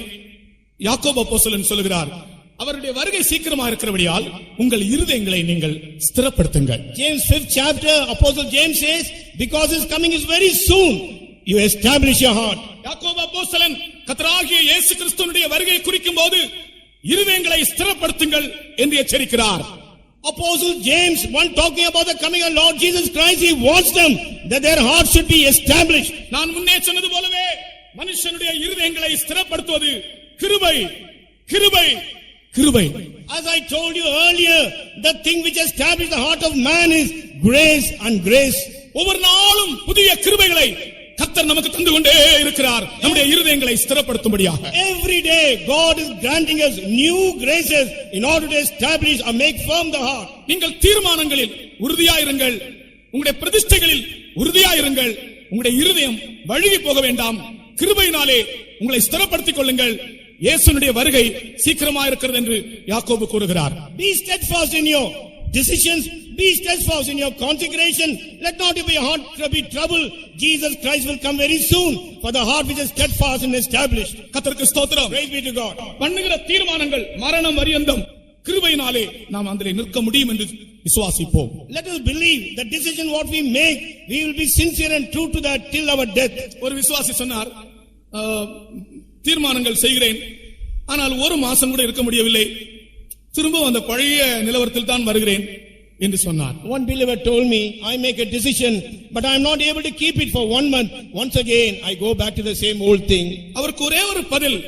Speaker 1: யாக்கோபு அப்போஸ்தலன் சொல்கிறார், அவருடைய வருகை சீக்கிரமா இருக்கிறபடியால் உங்கள் இருதயங்களை நீங்கள் ஸ்திரப்படுத்துங்கள்.
Speaker 2: James 5th chapter, apostle James says, because his coming is very soon, you establish your heart.
Speaker 1: யாக்கோபு அப்போஸ்தலன் கர்த்தராகிய இயேசு கிறிஸ்துவினுடைய வருகை குறிக்கும் போது இருதயங்களை ஸ்திரப்படுத்துங்கள் என்று எச்சரிக்கிறார்.
Speaker 2: Apostle James, one talking about the coming of Lord Jesus Christ, he wants them that their hearts should be established.
Speaker 1: நான் முன்னே சொன்னது போலவே மனுஷனுடைய இருதயங்களை ஸ்திரப்படுத்துவது கிருபை, கிருபை, கிருபை.
Speaker 2: As I told you earlier, the thing which establishes the heart of man is grace and grace.
Speaker 1: ஒவ்வொரு நாளும் புதிய கிருபைகளை கர்த்தர் நமக்கு தந்து கொண்டே இருக்கிறார், நம்முடைய இருதயங்களை ஸ்திரப்படுத்தும்படியாக.
Speaker 2: Every day God is granting us new graces in order to establish or make firm the heart.
Speaker 1: நீங்கள் தீர்மானங்களில் உறுதியாயிருங்கள், உங்களுடைய பிரதிஷ்டைகளில் உறுதியாயிருங்கள். உங்களுடைய இருதயம் வழுகி போக வேண்டாம். கிருபையினாலே உங்களை ஸ்திரப்படுத்திக் கொள்ளுங்கள். இயேசுவினுடைய வருகை சீக்கிரமா இருக்கிறது என்று யாக்கோபு கூறுகிறார்.
Speaker 2: Be steadfast in your decisions. Be steadfast in your consecration. Let not be heart be trouble. Jesus Christ will come very soon. For the heart which is steadfast and established.
Speaker 1: கர்த்தருக்கு ஸ்தோத்திரம்.
Speaker 2: Praise be to God.
Speaker 1: பண்ணுகிற தீர்மானங்கள் மரணம் வரியந்தம் கிருபையினாலே நாம் அதிலே நிற்க முடியும் என்று விசுவாசிப்போம்.
Speaker 2: Let us believe the decision what we make, we will be sincere and true to that till our death.
Speaker 1: ஒரு விசுவாசி சொன்னார், தீர்மானங்கள் செய்கிறேன், ஆனால் ஒரு மாசம் கூட இருக்க முடியவில்லை, திரும்ப அந்த பழைய நிலவரத்தில் தான் வருகிறேன் என்று சொன்னார்.
Speaker 2: One believer told me, I make a decision, but I am not able to keep it for 1 month. Once again, I go back to the same old thing.
Speaker 1: அவருக்கு ஒரே ஒரு பதில்,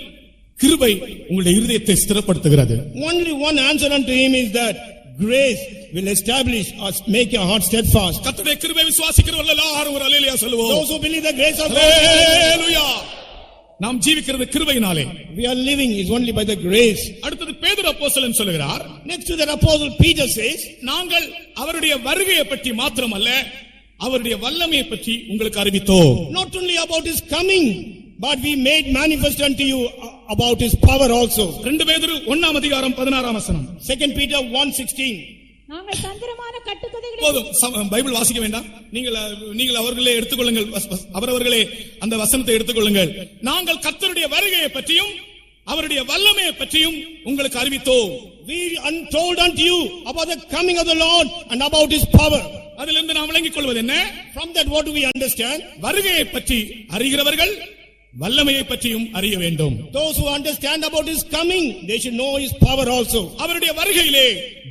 Speaker 1: கிருபை உங்களுடைய இருதயத்தை ஸ்திரப்படுத்துகிறது.
Speaker 2: Only one answer unto him is that grace will establish or make your heart steadfast.
Speaker 1: கர்த்தருடைய கிருபை விசுவாசிக்கிறவர்கள் எல்லாரும் ஒரு அல்லேலூயா சொல்லுவோம்.
Speaker 2: Those who believe the grace of God,
Speaker 1: அல்லேலூயா. நாம் ஜீவிக்கிறது கிருபையினாலே.
Speaker 2: we are living is only by the grace.
Speaker 1: அடுத்தது பேதுரு அப்போஸ்தலன் சொல்கிறார்,
Speaker 2: Next to that apostle Peter says,
Speaker 1: நாங்கள் அவருடைய வருகையை பற்றி மாத்திரமல்ல, அவருடைய வல்லமையை பற்றி உங்களுக்கு அறிவித்தோம்.
Speaker 2: not only about his coming, but we made manifest unto you about his power also.
Speaker 1: 2 பேதுரு 1 அதிகாரம் 16 வசனம்.
Speaker 2: 2 Peter 1:16.
Speaker 3: நாங்கள் தந்திரமான கட்டுக்கதைகளை
Speaker 1: போதும், பைபிள் வாசிக்க வேண்டாம். நீங்கள் அவர்களே எடுத்துக்கொள்ளுங்கள், அவரவர்களே அந்த வசனத்தை எடுத்துக்கொள்ளுங்கள். நாங்கள் கர்த்தருடைய வருகையை பற்றியும் அவருடைய வல்லமையை பற்றியும் உங்களுக்கு அறிவித்தோம்.
Speaker 2: We untold unto you about the coming of the Lord and about his power.
Speaker 1: அதிலிருந்து நாம் விளங்கிக் கொள்வது என்ன?
Speaker 2: From that what do we understand?
Speaker 1: வருகையை பற்றி அறிகிறவர்கள் வல்லமையை பற்றியும் அறிய வேண்டும்.
Speaker 2: Those who understand about his coming, they should know his power also.
Speaker 1: அவருடைய வருகையிலே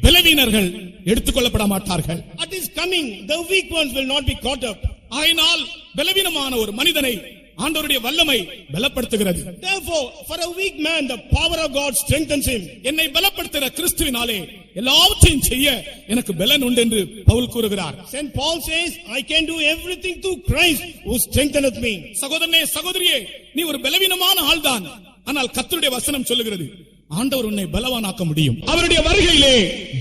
Speaker 1: பலவீனர்கள் எடுத்துக்கொள்ளப்பட மாட்டார்கள்.
Speaker 2: At his coming, the weak ones will not be caught up.
Speaker 1: ஆயினால் பலவீனமான ஒரு மனிதனை ஆண்டவருடைய வல்லமை பலப்படுத்துகிறது.
Speaker 2: Therefore, for a weak man, the power of God strengthens him.
Speaker 1: என்னை பலப்படுத்துகிற கிறிஸ்துவினாலே எல்லாவற்றையும் செய்ய எனக்கு பலன் உண்டு என்று பவுல் கூறுகிறார்.
Speaker 2: Saint Paul says, I can do everything through Christ who strengtheneth me.
Speaker 1: சகோதரனே, சகோதரியே, நீ ஒரு பலவீனமான ஆள்தான், ஆனால் கர்த்தருடைய வசனம் சொல்லுகிறது, ஆண்டவர் உன்னை பலவானாக்க முடியும். அவருடைய வருகையிலே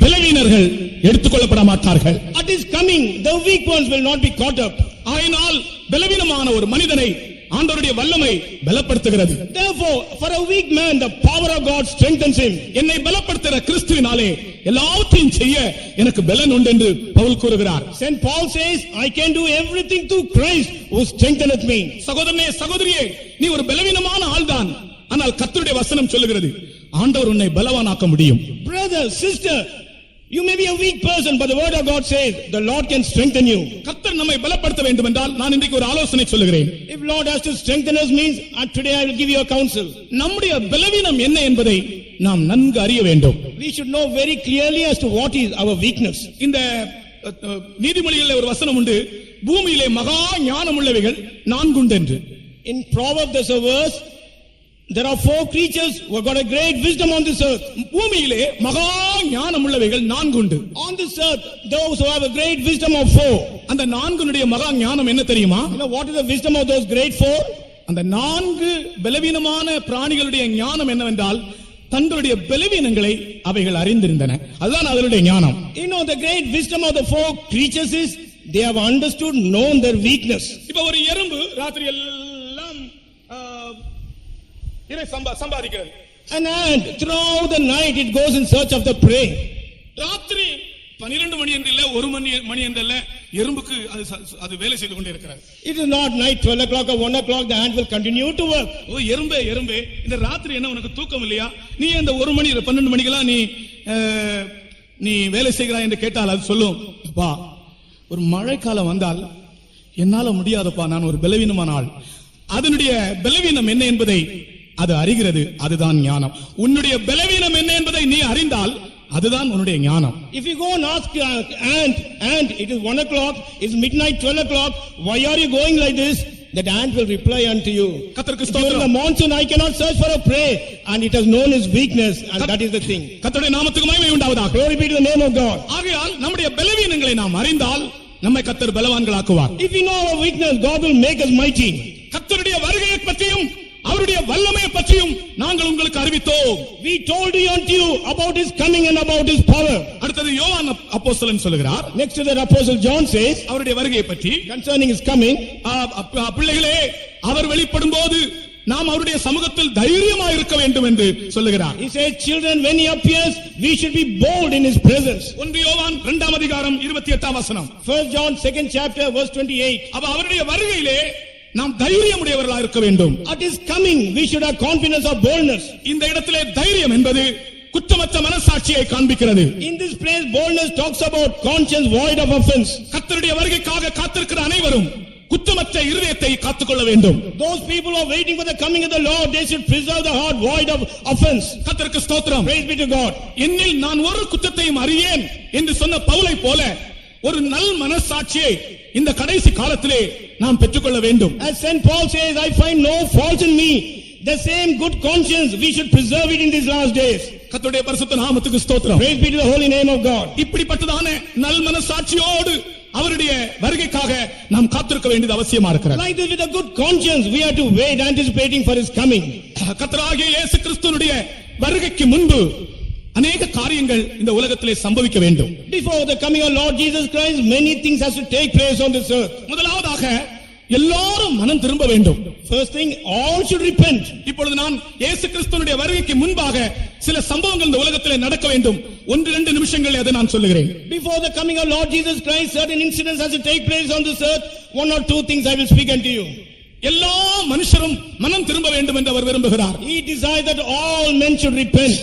Speaker 1: பலவீனர்கள் எடுத்துக்கொள்ளப்பட மாட்டார்கள்.
Speaker 2: At his coming, the weak ones will not be caught up.
Speaker 1: ஆயினால் பலவீனமான ஒரு மனிதனை ஆண்டவருடைய வல்லமை பலப்படுத்துகிறது.
Speaker 2: Therefore, for a weak man, the power of God strengthens him.
Speaker 1: என்னை பலப்படுத்துகிற கிறிஸ்துவினாலே எல்லாவற்றையும் செய்ய எனக்கு பலன் உண்டு என்று பவுல் கூறுகிறார்.
Speaker 2: Saint Paul says, I can do everything through Christ who strengtheneth me.
Speaker 1: சகோதரனே, சகோதரியே, நீ ஒரு பலவீனமான ஆள்தான், ஆனால் கர்த்தருடைய வசனம் சொல்லுகிறது, ஆண்டவர் உன்னை பலவானாக்க முடியும்.
Speaker 2: Brother, sister, you may be a weak person, but the word of God says, the Lord can strengthen you.
Speaker 1: கர்த்தர் நம்மை பலப்படுத்த வேண்டும் என்றால் நான் இன்றைக்கு ஒரு ஆலோசனை சொல்லுகிறேன்.
Speaker 2: If Lord has to strengthen us means, today I will give you a counsel.
Speaker 1: நம்முடைய பலவீனம் என்ன என்பதை நாம் நன்கு அறிய வேண்டும்.
Speaker 2: We should know very clearly as to what is our weakness.
Speaker 1: இந்த நீதிமொழிகளில் ஒரு வசனம் உண்டு, பூமியிலே மகா ஞானம் உள்ளவைகள் 4 உண்டு என்று.
Speaker 2: In Proverbs there's a verse, there are 4 creatures who have got a great wisdom on this earth.
Speaker 1: பூமியிலே மகா ஞானம் உள்ளவைகள் 4 உண்டு.
Speaker 2: On this earth, those who have a great wisdom of 4.
Speaker 1: அந்த 4னுடைய மகா ஞானம் என்ன தெரியுமா?
Speaker 2: You know what is the wisdom of those great 4?
Speaker 1: அந்த 4 பலவீனமான பிராணிகளுடைய ஞானம் என்னவென்றால், தங்களுடைய பலவீனங்களை அவைகள் அறிந்திருந்தன. அதுதான் அதனுடைய ஞானம்.
Speaker 2: You know the great wisdom of the 4 creatures is they have understood, known their weakness.
Speaker 1: இப்ப ஒரு எறும்பு ராத்திரி எல்லாம் இரை சம்பாதிக்கிறது.
Speaker 2: An ant throughout the night it goes in search of the prey.
Speaker 1: ராத்திரி 12 மணி என்று இல்ல, 1 மணி என்று இல்ல, எறும்புக்கு அது வேலை செய்து கொண்டே இருக்கிறது.
Speaker 2: It is not night 12 o'clock or 1 o'clock, the ant will continue to work.
Speaker 1: ஓ எறும்பே, எறும்பே, இந்த ராத்திரி என்ன உனக்கு தூக்கம் இல்லையா? நீ இந்த 1 மணி 12 மணிக்கெல்லாம் நீ வேலை செய்கிறாய் என்று கேட்டால் அது சொல்லும், அப்பா ஒரு மழைக்காலம் வந்தால் என்னால முடியாதப்பா, நான் ஒரு பலவீனமான ஆள். அதனுடைய பலவீனம் என்ன என்பதை அது அறிகிறது. அதுதான் ஞானம். உன்னுடைய பலவீனம் என்ன என்பதை நீ அறிந்தால் அதுதான் உன்னுடைய ஞானம்.
Speaker 2: If you go and ask ant, it is 1 o'clock, it's midnight 12 o'clock, why are you going like this? That ant will reply unto you.
Speaker 1: கர்த்தருக்கு
Speaker 2: During the
Speaker 1: ஸ்தோத்திரம்.
Speaker 2: monsoon I cannot search for a prey, and it has known his weakness, and that is the thing.
Speaker 1: கர்த்தருடைய நாமத்துக்கு மகிமை உண்டாவதாக.
Speaker 2: Glory be to the name of God.
Speaker 1: ஆகையால் நம்முடைய பலவீனங்களை நாம் அறிந்தால் நம்மை கர்த்தர் பலவான்களாக்குவார்.
Speaker 2: If we know our weakness, God will make us mighty.
Speaker 1: கர்த்தருடைய வருகையை பற்றியும் அவருடைய வல்லமையை பற்றியும் நாங்கள் உங்களுக்கு அறிவித்தோம்.
Speaker 2: We told you unto you about his coming and about his power.
Speaker 1: அடுத்தது யோவான் அப்போஸ்தலன் சொல்கிறார்,
Speaker 2: Next to that apostle John says,
Speaker 1: அவருடைய வருகையை பற்றி,
Speaker 2: concerning his coming,
Speaker 1: பிள்ளைகளே, அவர் வெளிப்படும்போது நாம் அவருடைய சமூகத்தில் தைரியமாக இருக்க வேண்டும் என்று சொல்லுகிறார்.
Speaker 2: He says, children, when he appears, we should be bold in his presence.
Speaker 1: 1 யோவான் 2 அதிகாரம் 28 வசனம்.
Speaker 2: 1 John 2nd chapter verse 28.
Speaker 1: அப்ப அவருடைய வருகையிலே நாம் தைரியமுடையவர்களாக இருக்க வேண்டும்.
Speaker 2: At his coming, we should have confidence or boldness.
Speaker 1: இந்த இடத்திலே தைரியம் என்பது குற்றமற்ற மனசாட்சியை காண்பிக்கிறது.
Speaker 2: In this place, boldness talks about conscience void of offense.
Speaker 1: கர்த்தருடைய வருகைக்காக காத்திருக்கிற அனைவரும் குற்றமற்ற இருதயத்தை காத்துக்கொள்ள வேண்டும்.
Speaker 2: Those people who are waiting for the coming of the Lord, they should preserve the heart void of offense.
Speaker 1: கர்த்தருக்கு ஸ்தோத்திரம்.
Speaker 2: Praise be to God.
Speaker 1: என்னில் நான் ஒரு குற்றத்தையும் அறியேன் என்று சொன்ன பவுலை போல ஒரு நல் மனசாட்சியை இந்த கடைசி காலத்திலே நாம் பெற்றுக்கொள்ள வேண்டும்.
Speaker 2: As Saint Paul says, I find no fault in me. The same good conscience, we should preserve it in these last days.
Speaker 1: கர்த்தருடைய பரிசுத்த நாமத்துக்கு ஸ்தோத்திரம்.
Speaker 2: Praise be to the holy name of God.
Speaker 1: இப்படிப்பட்டதான நல் மனசாட்சியோடு அவருடைய வருகைக்காக நாம் காத்திருக்க வேண்டியது அவசியமா இருக்கிறது.
Speaker 2: Like this, with a good conscience, we have to wait anticipating for his coming.
Speaker 1: கர்த்தராகிய இயேசு கிறிஸ்துவினுடைய வருகைக்கு முன்பு அநேக காரியங்கள் இந்த உலகத்திலே சம்பவிக்க வேண்டும்.
Speaker 2: Before the coming of Lord Jesus Christ, many things has to take place on this earth.
Speaker 1: முதலாவதாக எல்லாரும் மனம் திரும்ப வேண்டும்.
Speaker 2: First thing, all should repent.
Speaker 1: இப்பொழுது நான் இயேசு கிறிஸ்துவினுடைய வருகைக்கு முன்பாக சில சம்பவங்கள் இந்த உலகத்திலே நடக்க வேண்டும். 1-2 நிமிஷங்களில் அதை நான் சொல்லுகிறேன்.
Speaker 2: Before the coming of Lord Jesus Christ, certain incidents has to take place on this earth. 1 or 2 things I will speak unto you.
Speaker 1: எல்லா மனுஷரும் மனம் திரும்ப வேண்டும் என்று அவர் விரும்புகிறார்.
Speaker 2: He desires that all men should repent.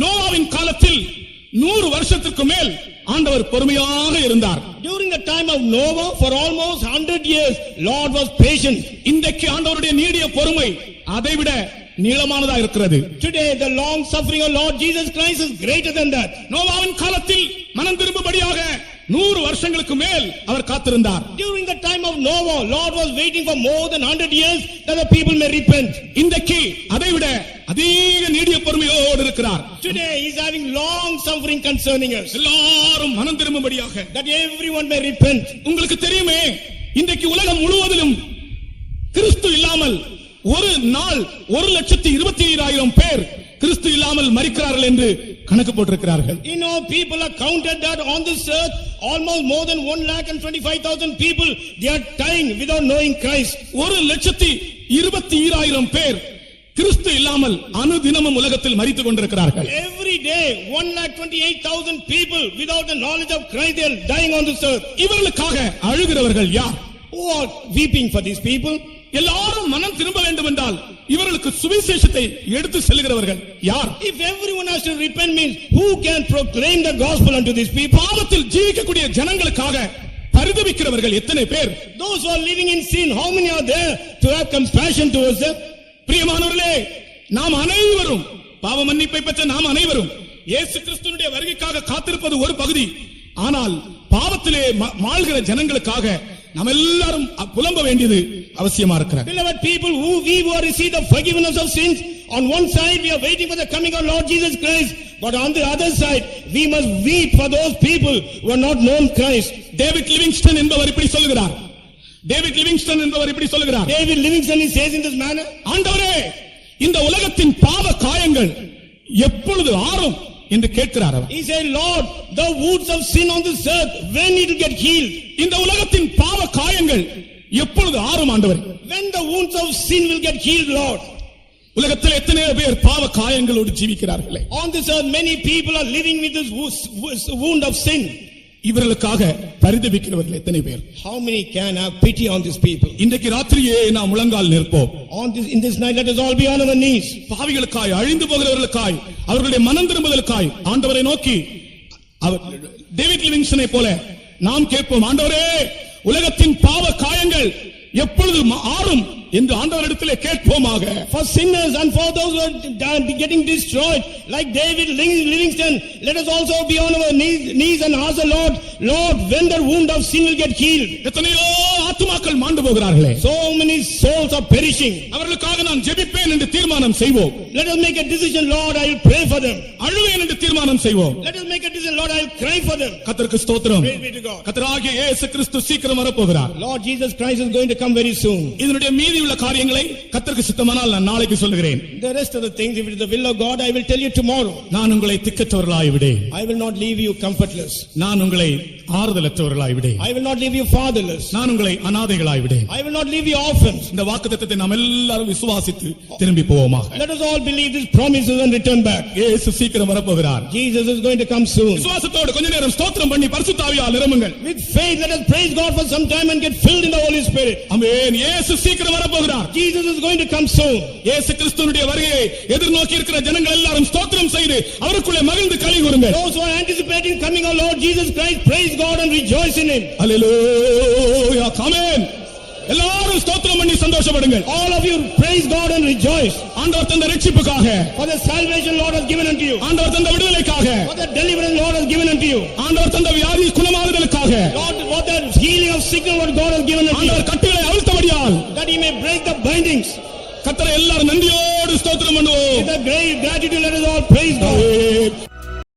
Speaker 1: நோவாவின் காலத்தில் 100 வருஷத்துக்கு மேல் ஆண்டவர் பொறுமையாக இருந்தார்.
Speaker 2: During the time of Noah, for almost 100 years, Lord was patient.
Speaker 1: இன்றைக்கு ஆண்டவருடைய நீடிய பொறுமை அதைவிட நீளமானதா இருக்கிறது.
Speaker 2: Today, the long suffering of Lord Jesus Christ is greater than that.
Speaker 1: நோவாவின் காலத்தில் மனம் திரும்பும்படியாக 100 வருஷங்களுக்கு மேல் அவர் காத்திருந்தார்.
Speaker 2: During the time of Noah, Lord was waiting for more than 100 years that the people may repent.
Speaker 1: இன்றைக்கு அதைவிட அதிக நீடிய பொறுமையோடு இருக்கிறார்.
Speaker 2: Today, he is having long suffering concerning us.
Speaker 1: எல்லாரும் மனம் திரும்பும்படியாக
Speaker 2: That everyone may repent.
Speaker 1: உங்களுக்கு தெரியுமே, இன்றைக்கு உலகம் முழுவதிலும் கிறிஸ்து இல்லாமல் ஒரு நாள் 1,25,000 பேர் கிறிஸ்து இல்லாமல் மரிக்கிறார்கள் என்று கணக்கு போட்டிருக்கிறார்கள்.
Speaker 2: You know, people are counted that on this earth almost more than 1,25,000 people, they are dying without knowing Christ.
Speaker 1: 1,22,000 பேர் கிறிஸ்து இல்லாமல் அனுதினமும் உலகத்தில் மரித்துக் கொண்டிருக்கிறார்கள்.
Speaker 2: Every day 1,28,000 people without the knowledge of Christ, they are dying on this earth.
Speaker 1: இவர்களுக்காக அழுகிறவர்கள் யார்?
Speaker 2: Who are weeping for these people?
Speaker 1: எல்லாரும் மனம் திரும்ப வேண்டும் என்றால் இவர்களுக்கு சுவிசேஷத்தை எடுத்து செல்கிறவர்கள் யார்?
Speaker 2: If everyone has to repent, means who can proclaim the gospel unto these people?
Speaker 1: பாவத்தில் ஜீவிக்கக்கூடிய ஜனங்களுக்காக பரிதபிக்கிறவர்கள் எத்தனை பேர்?
Speaker 2: Those who are living in sin, how many are there to have compassion towards them?
Speaker 1: பிரியமானவர்களே, நாம் அனைவரும் பாவ மன்னிப்பை பெற்ற நாம் அனைவரும் இயேசு கிறிஸ்துவினுடைய வருகைக்காக காத்திருப்பது ஒரு பகுதி. ஆனால் பாவத்திலே மாழ்கிற ஜனங்களுக்காக நாம் எல்லாரும் புலம்ப வேண்டியது அவசியமா இருக்கிறது.
Speaker 2: Beloved people, we who have received the forgiveness of sins, on one side we are waiting for the coming of Lord Jesus Christ, but on the other side we must weep for those people who have not known Christ.
Speaker 1: David Livingstone என்பவர் இப்படி சொல்லுகிறார். David Livingstone என்பவர் இப்படி சொல்லுகிறார்.
Speaker 2: David Livingstone, he says in this manner,
Speaker 1: ஆண்டவரே, இந்த உலகத்தின் பாவ காயங்கள் எப்பொழுது ஆறும் என்று கேட்கிறார் அவர்.
Speaker 2: He said, Lord, the wounds of sin on this earth, when it will get healed?
Speaker 1: இந்த உலகத்தின் பாவ காயங்கள் எப்பொழுது ஆறும் ஆண்டவரே?
Speaker 2: When the wounds of sin will get healed, Lord?
Speaker 1: உலகத்தில் எத்தனை பேர் பாவ காயங்களோடு ஜீவிக்கிறார்களே.
Speaker 2: On this earth many people are living with this wound of sin.
Speaker 1: இவர்களுக்காக பரிதபிக்கிறவர்கள் எத்தனை பேர்?
Speaker 2: How many can have pity on these people?
Speaker 1: இன்றைக்கு ராத்திரியே நாம் முழங்கால் நிற்போம்.
Speaker 2: In this night, let us all be on our knees.
Speaker 1: பாவிகளுக்காய், அழிந்து போகிறவர்களுக்காய், அவர்களுடைய மனம் திரும்புதலுக்காய் ஆண்டவரை நோக்கி டேவிட் லிவிங்ஸ்டனை போல நாம் கேட்போம், ஆண்டவரே, உலகத்தின் பாவ காயங்கள் எப்பொழுது ஆறும் என்று ஆண்டவரிடத்திலே கேட்போமாக.
Speaker 2: For sinners and for those who are getting destroyed, like David Livingstone, let us also be on our knees and ask the Lord, Lord, when the wound of sin will get healed?
Speaker 1: எத்தனையோ ஆத்துமாக்கள் மாண்டு போகிறார்களே.
Speaker 2: So many souls are perishing.
Speaker 1: அவர்களுக்காக நான் ஜெபிப்பேன் என்று தீர்மானம் செய்வோம்.
Speaker 2: Let us make a decision, Lord, I will pray for them.
Speaker 1: அழுவேன் என்று தீர்மானம் செய்வோம்.
Speaker 2: Let us make a decision, Lord, I will cry for them.
Speaker 1: கர்த்தருக்கு ஸ்தோத்திரம்.
Speaker 2: Praise be to God.
Speaker 1: கர்த்தராகிய இயேசு கிறிஸ்து சீக்கிரம் வரப்போகிறார்.
Speaker 2: Lord Jesus Christ is going to come very soon.
Speaker 1: இதனுடைய மீதி உள்ள காரியங்களை கர்த்தருக்கு சித்தமானால் நான் நாளைக்கு சொல்லுகிறேன்.
Speaker 2: The rest of the things, if it is the will of God, I will tell you tomorrow.
Speaker 1: நான் உங்களை திக்கற்றவர்களாய் விடேன்.
Speaker 2: I will not leave you comfortless.
Speaker 1: நான் உங்களை ஆறுதலற்றவர்களாய் விடேன்.
Speaker 2: I will not leave you fatherless.
Speaker 1: நான் உங்களை அனாதைகளாய் விடேன்.
Speaker 2: I will not leave you orphans.
Speaker 1: இந்த வாக்குத்தத்தத்தை நாம் எல்லாரும் விசுவாசித்து திரும்பி போவோமாக.
Speaker 2: Let us all believe these promises and return back.
Speaker 1: இயேசு சீக்கிரம் வரப்போகிறார்.
Speaker 2: Jesus is going to come soon.
Speaker 1: விசுவாசத்தோடு கொஞ்ச நேரம் ஸ்தோத்திரம் பண்ணி பரிசுத்த ஆவியால் நிரம்புங்கள்.
Speaker 2: With faith, let us praise God for some time and get filled in the Holy Spirit.
Speaker 1: ஆமென். இயேசு சீக்கிரம் வரப்போகிறார்.
Speaker 2: Jesus is going to come soon.
Speaker 1: இயேசு கிறிஸ்துவினுடைய வருகையை எதிர்நோக்கி இருக்கிற ஜனங்கள் எல்லாரும் ஸ்தோத்திரம் செய்து அவருக்குள்ளே மகிழ்ந்து களி கூறுங்கள்.
Speaker 2: Those who are anticipating coming of Lord Jesus Christ, praise God and rejoice in Him.
Speaker 1: அல்லேலூயா. ஆமென். எல்லாரும் ஸ்தோத்திரம் பண்ணி சந்தோஷப்படுங்கள்.
Speaker 2: All of you praise God and rejoice.
Speaker 1: ஆண்டவர் தந்த ரட்சிப்புக்காக,
Speaker 2: For the salvation Lord has given unto you.
Speaker 1: ஆண்டவர் தந்த விடுதலைக்காக,
Speaker 2: For the deliverance Lord has given unto you.
Speaker 1: ஆண்டவர் தந்த வியாதி குணமாகுதலுக்காக,
Speaker 2: Lord, for the healing of sickness what God has given unto you.
Speaker 1: ஆண்டவர் கட்டுகளை அவிழ்த்தபடியால்
Speaker 2: That He may break the bindings.
Speaker 1: கர்த்தரை எல்லாரும் நன்றியோடு ஸ்தோத்திரம் பண்ணுவோம்.
Speaker 2: With a great gratitude let us all praise God.
Speaker 1: Amen.